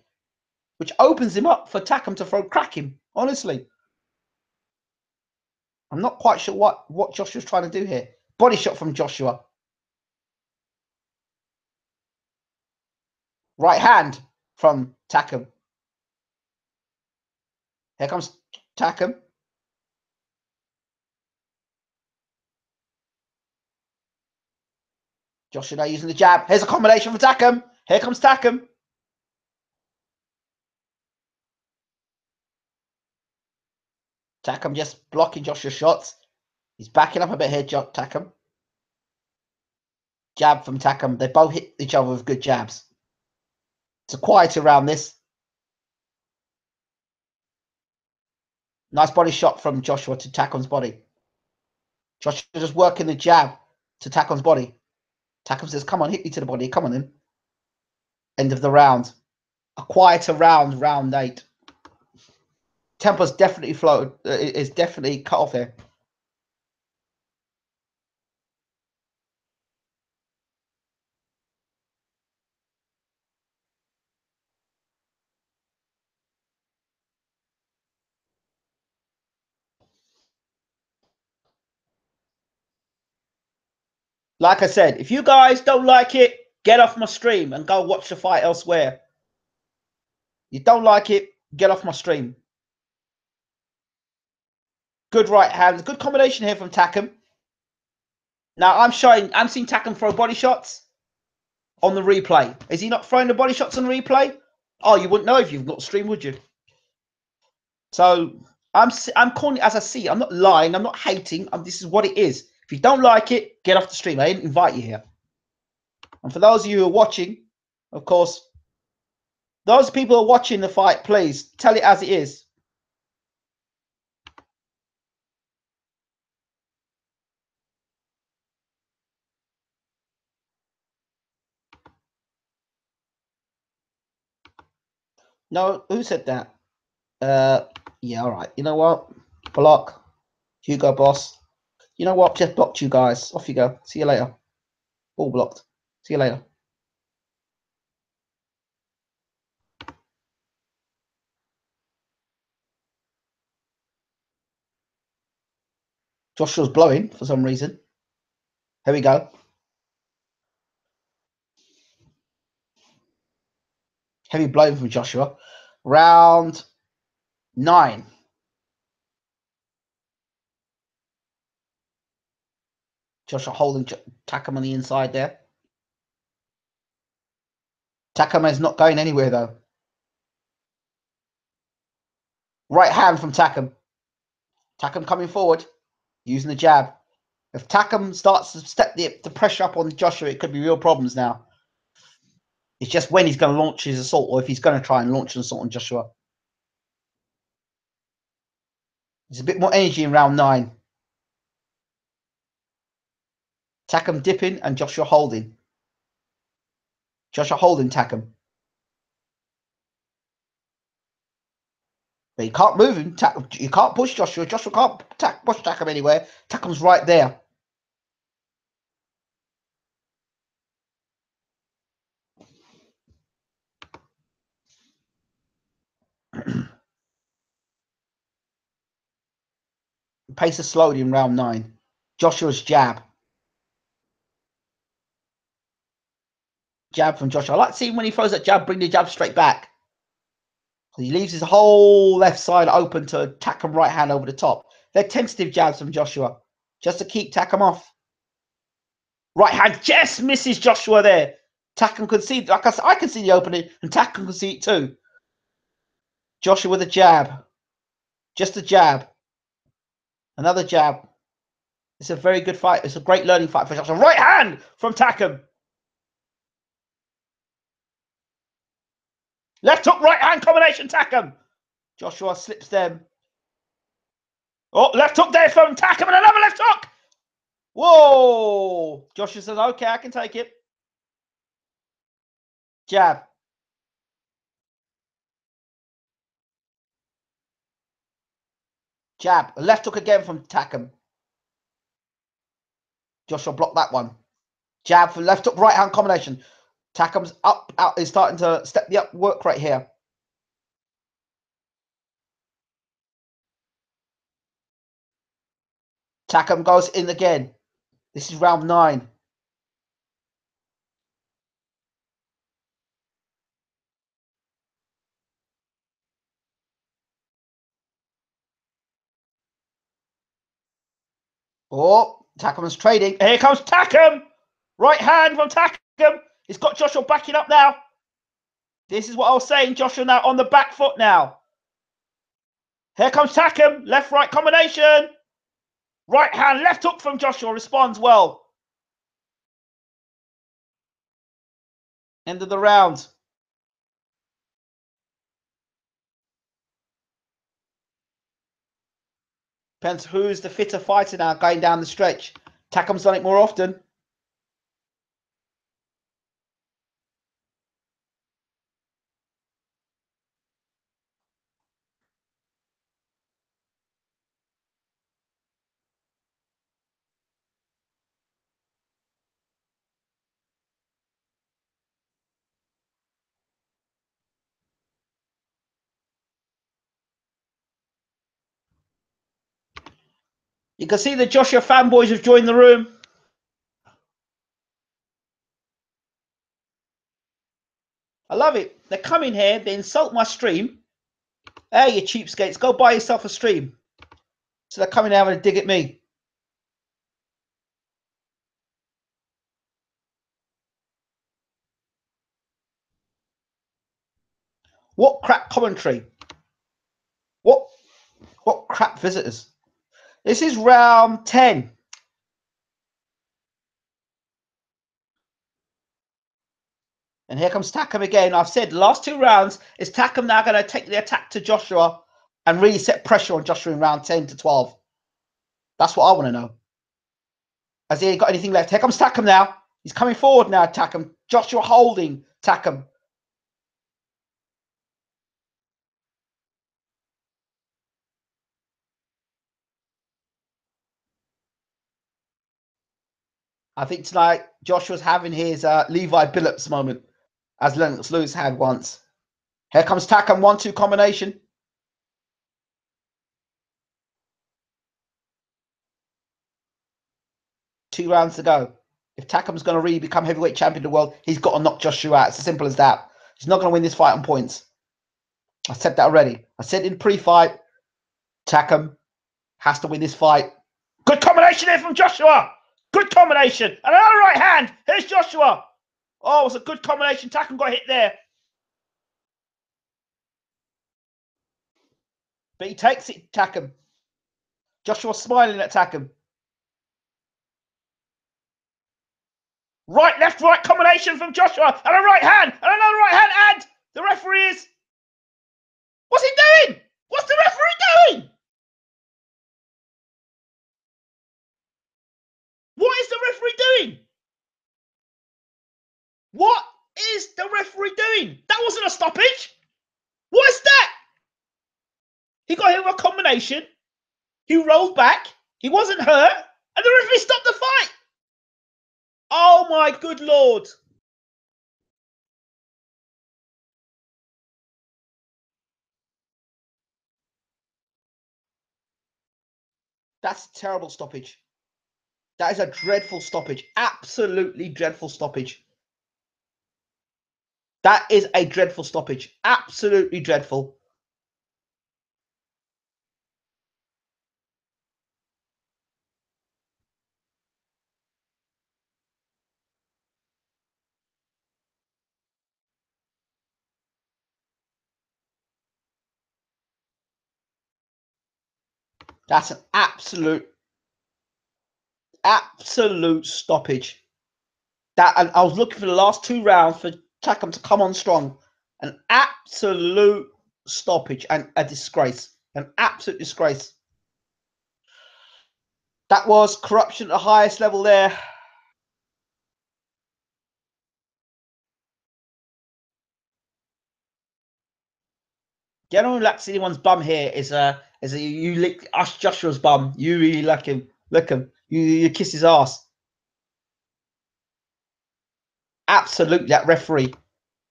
Speaker 2: which opens him up for Takam to crack him. Honestly, I'm not quite sure what Joshua's trying to do here. Body shot from Joshua. Right hand from Takam. Here comes Takam. Joshua now using the jab. Here's a combination for Takam. Here comes Takam. Takam just blocking Joshua's shots. He's backing up a bit here, Takam. Jab from Takam. They both hit each other with good jabs. It's a quieter round this. Nice body shot from Joshua to Takam's body. Joshua just working the jab to Takam's body. Takam says, come on, hit me to the body. Come on then. End of the round. A quieter round, round 8. Tempo's definitely flowed. Is definitely cut off here. Like I said, if you guys don't like it, get off my stream and go watch the fight elsewhere. You don't like it, get off my stream. Good right hand. Good combination here from Takam. Now I'm seeing Takam throw body shots on the replay. Is he not throwing the body shots on the replay? Oh, you wouldn't know if you've not streamed, would you? So I'm calling it as I see. I'm not lying. I'm not hating. This is what it is. If you don't like it, get off the stream. I didn't invite you here. And for those of you who are watching, of course, those people who are watching the fight, please tell it as it is. No, who said that? Yeah, all right. You know what? Block. Hugo Boss. You know what? Just blocked you guys. Off you go. See you later. All blocked. See you later. Joshua's blowing for some reason. Here we go. Heavy blowing from Joshua. Round 9. Joshua holding Takam on the inside there. Takam is not going anywhere though. Right hand from Takam. Takam coming forward, using the jab. If Takam starts to step the pressure up on Joshua, it could be real problems now. It's just when he's going to launch his assault, or if he's going to try and launch an assault on Joshua. There's a bit more energy in round 9. Takam dipping and Joshua holding. Joshua holding Takam. But you can't move him. You can't push Joshua. Joshua can't push Takam anywhere. Takam's right there. Pace has slowed in round 9. Joshua's jab. Jab from Joshua. I like seeing when he throws that jab, bring the jab straight back. He leaves his whole left side open to attack him right hand over the top. They're tentative jabs from Joshua, just to keep Takam off. Right hand just misses Joshua there. Takam can see, like I can see the opening, and Takam can see it too. Joshua with a jab. Just a jab. Another jab. It's a very good fight. It's a great learning fight for Joshua. Right hand from Takam. Left hook, right hand combination, Takam. Joshua slips them. Oh, left hook there from Takam and another left hook. Whoa! Joshua says, okay, I can take it. Jab. Jab. A left hook again from Takam. Joshua blocked that one. Jab for left hook, right hand combination. Takam's up, out, is starting to step the up work right here. Takam goes in again. This is round 9. Oh, Takam's trading. Here comes Takam. Right hand from Takam. He's got Joshua backing up now. This is what I was saying. Joshua now on the back foot now. Here comes Takam. Left-right combination. Right hand, left hook from Joshua. Responds well. End of the round. Depends who's the fitter fighter now going down the stretch. Takam's done it more often. You can see the Joshua fanboys have joined the room. love it. They come in here, they insult my stream. Hey, you cheapskates, go buy yourself a stream. So they're coming out and dig at me. What crap commentary? What crap visitors? This is round 10. And here comes Takam again. I've said last 2 rounds, is Takam now going to take the attack to Joshua and really set pressure on Joshua in round 10 to 12? That's what I want to know. Has he got anything left? Here comes Takam now. He's coming forward now, Takam. Joshua holding Takam. I think tonight Joshua's having his Levi Billups moment, as Lennox Lewis had once. Here comes Takam, 1-2 combination. Two rounds to go. If Takam's going to really become heavyweight champion of the world, he's got to knock Joshua out. It's as simple as that. He's not going to win this fight on points. I said that already. I said in pre-fight, Takam has to win this fight. Good combination here from Joshua. Good combination. And another right hand. Here's Joshua. Oh, it was a good combination. Takam got hit there. But he takes it, Takam. Joshua smiling at Takam. Right, left, right combination from Joshua. And a right hand. And another right hand. And the referee is... What's he doing? What's the referee doing? What is the referee doing? What is the referee doing? That wasn't a stoppage. What is that? He got hit with a combination. He rolled back. He wasn't hurt. And the referee stopped the fight. Oh my good Lord. That's a terrible stoppage. That is a dreadful stoppage. Absolutely dreadful stoppage. That is a dreadful stoppage. Absolutely dreadful. That's an absolute stoppage. That, and I was looking for the last 2 rounds for Takam to come on strong. An absolute stoppage and a disgrace. An absolute disgrace. That was corruption at the highest level there. The only one who likes anyone's bum here is you lick Joshua's bum. You really like him. Lick him. You kiss his ass. Absolutely, that referee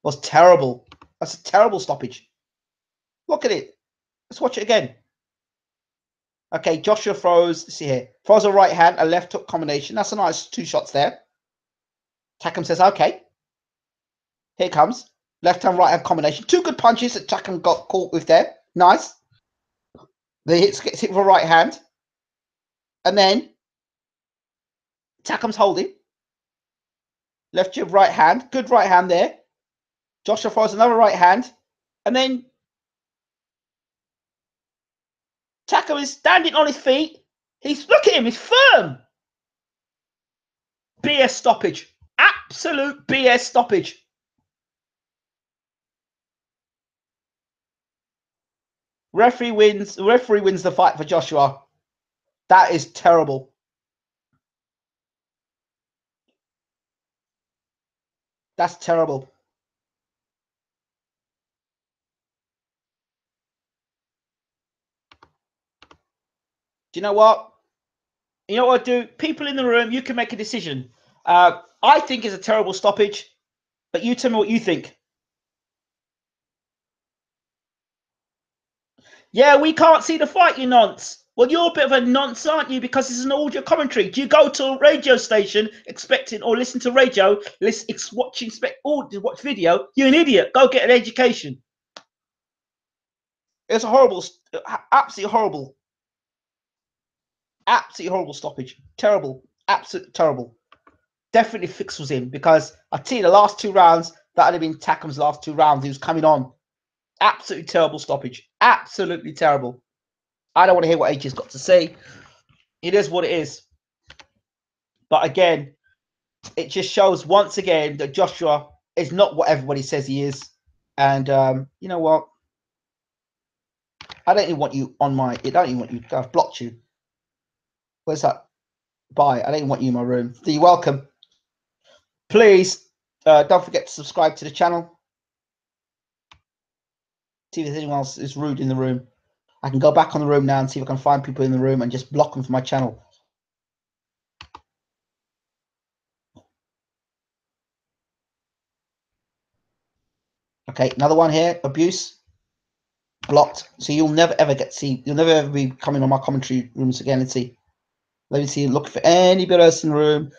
Speaker 2: was terrible. That's a terrible stoppage. Look at it. Let's watch it again. Okay, Joshua throws, see here, throws a right hand, a left hook combination. That's a nice 2 shots there. Takam says, okay. Here it comes. Left hand, right hand combination. 2 good punches that Takam got caught with there. Nice. The hits gets hit with a right hand. And then Takam's holding. Left jab, right hand. Good right hand there. Joshua throws another right hand. And then Takam is standing on his feet. Look at him, he's firm. BS stoppage. Absolute BS stoppage. Referee wins the fight for Joshua. That is terrible. That's terrible. Do you know what? You know what I do? People in the room, you can make a decision. I think it's a terrible stoppage, but you tell me what you think. Yeah, we can't see the fight, you nonce.
Speaker 1: Well, you're a bit of a nonce, aren't you? Because it's an audio commentary. Do you go to a radio station expecting or listen to radio, watch video? You're an idiot. Go get an education. It's a horrible, absolutely horrible stoppage. Terrible, absolutely terrible. Definitely Fix was in, because I tell you, the last 2 rounds, that would have been Takam's last 2 rounds. He was coming on. Absolutely terrible stoppage. Absolutely terrible. I don't want to hear what AJ's got to say. It is what it is. But again, it just shows once again that Joshua is not what everybody says he is. And you know what? I don't even want you on my. I don't even want you. I've blocked you. Where's that? Bye. I don't even want you in my room. You're welcome. Please don't forget to subscribe to the channel. See if there's anyone else who's rude in the room. I can go back on the room now and see if I can find people in the room and just block them from my channel. Okay, another one here. Abuse. Blocked. So you'll never ever you'll never ever be coming on my commentary rooms again and see. Let me see, look for anybody else in the room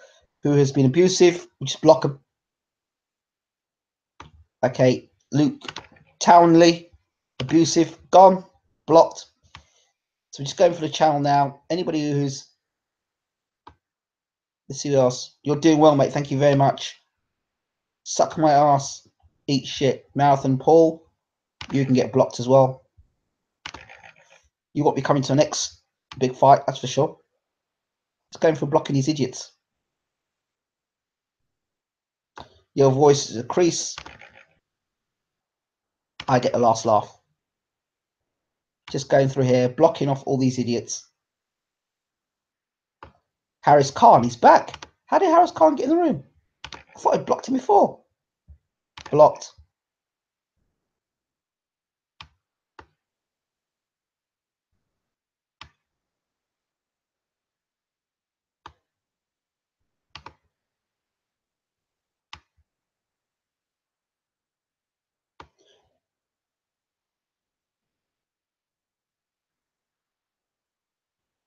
Speaker 1: who has been abusive. We just block them. Okay, Luke Townley, abusive, gone, blocked. So we're just going for the channel now. Anybody who's, let's see who else. You're doing well, mate. Thank you very much. Suck my ass, eat shit. Marathon Paul, you can get blocked as well. You won't be coming to the next big fight, that's for sure. Just going for blocking these idiots. Your voice is a crease. I get the last laugh. Just going through here, blocking off all these idiots. Harris Khan, he's back. How did Harris Khan get in the room? I thought I blocked him before. Blocked.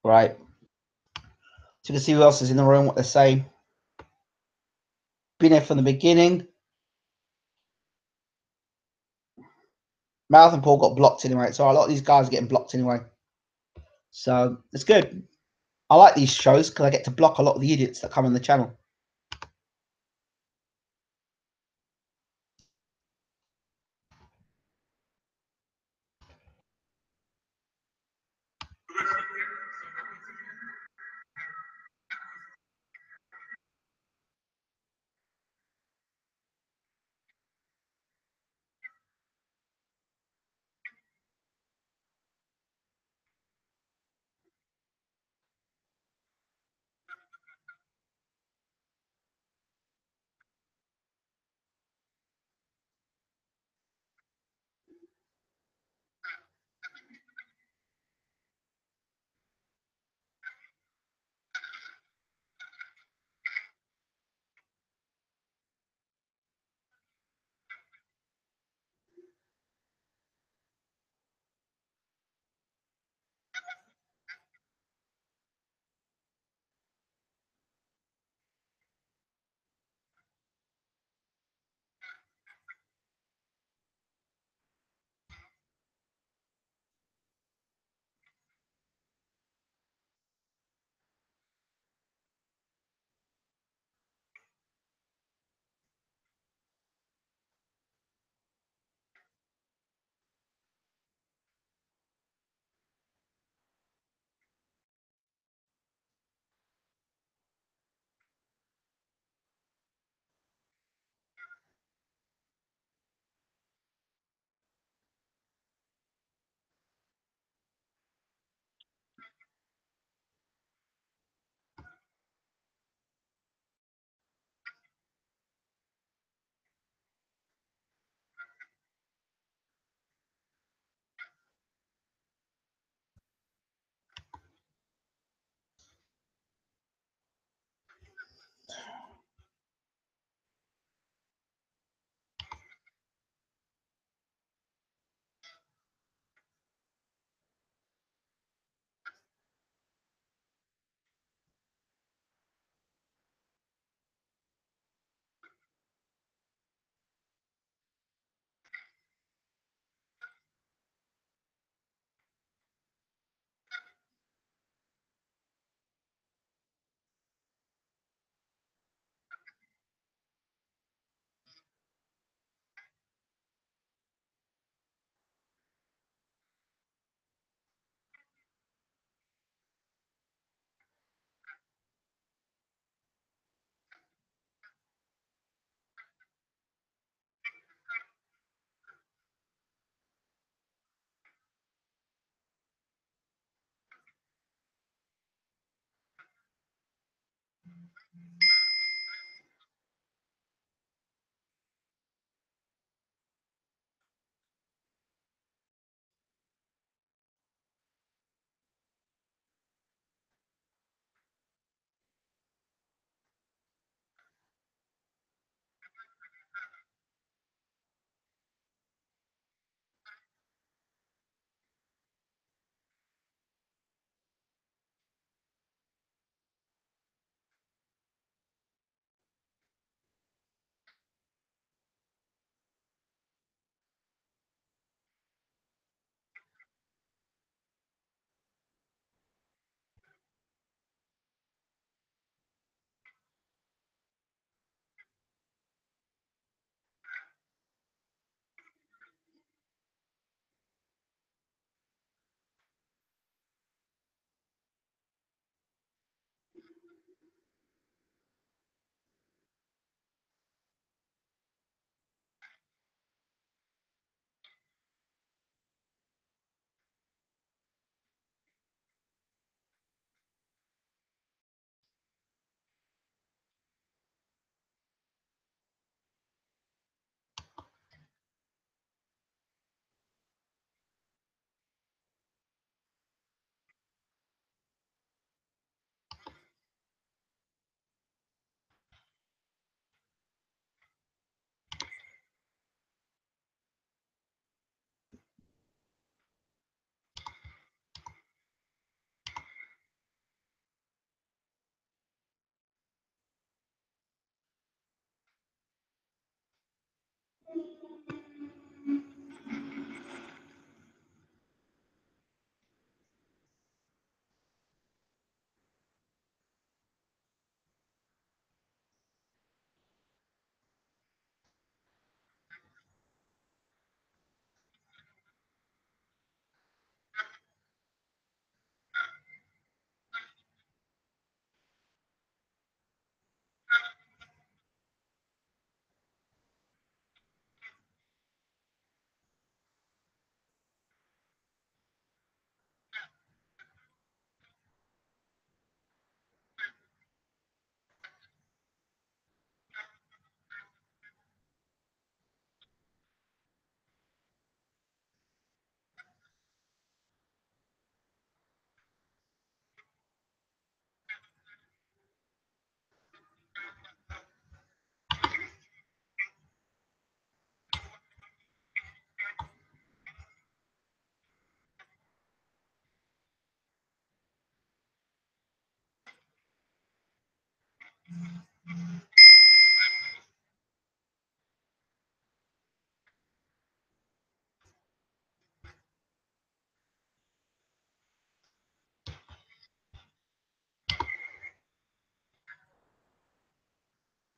Speaker 1: Right. So you can see who else is in the room, what they're saying. Been here from the beginning. Marathon Paul got blocked anyway. So a lot of these guys are getting blocked anyway. So it's good. I like these shows because I get to block a lot of the idiots that come on the channel.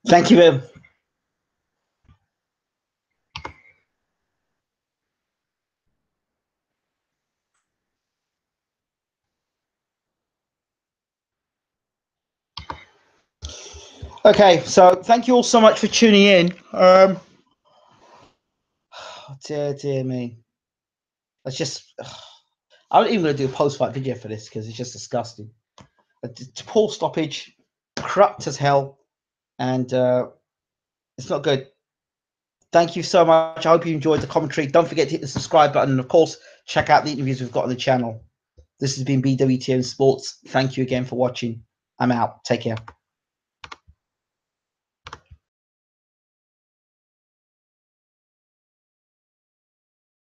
Speaker 2: Thank you, Bill. Okay, so thank you all so much for tuning in. Oh, dear me. It's just, I'm not even going to do a post-fight video for this because it's just disgusting. It's poor stoppage, corrupt as hell, and it's not good. Thank you so much. I hope you enjoyed the commentary. Don't forget to hit the subscribe button, and of course, check out the interviews we've got on the channel. This has been BWTM Sports. Thank you again for watching. I'm out. Take care.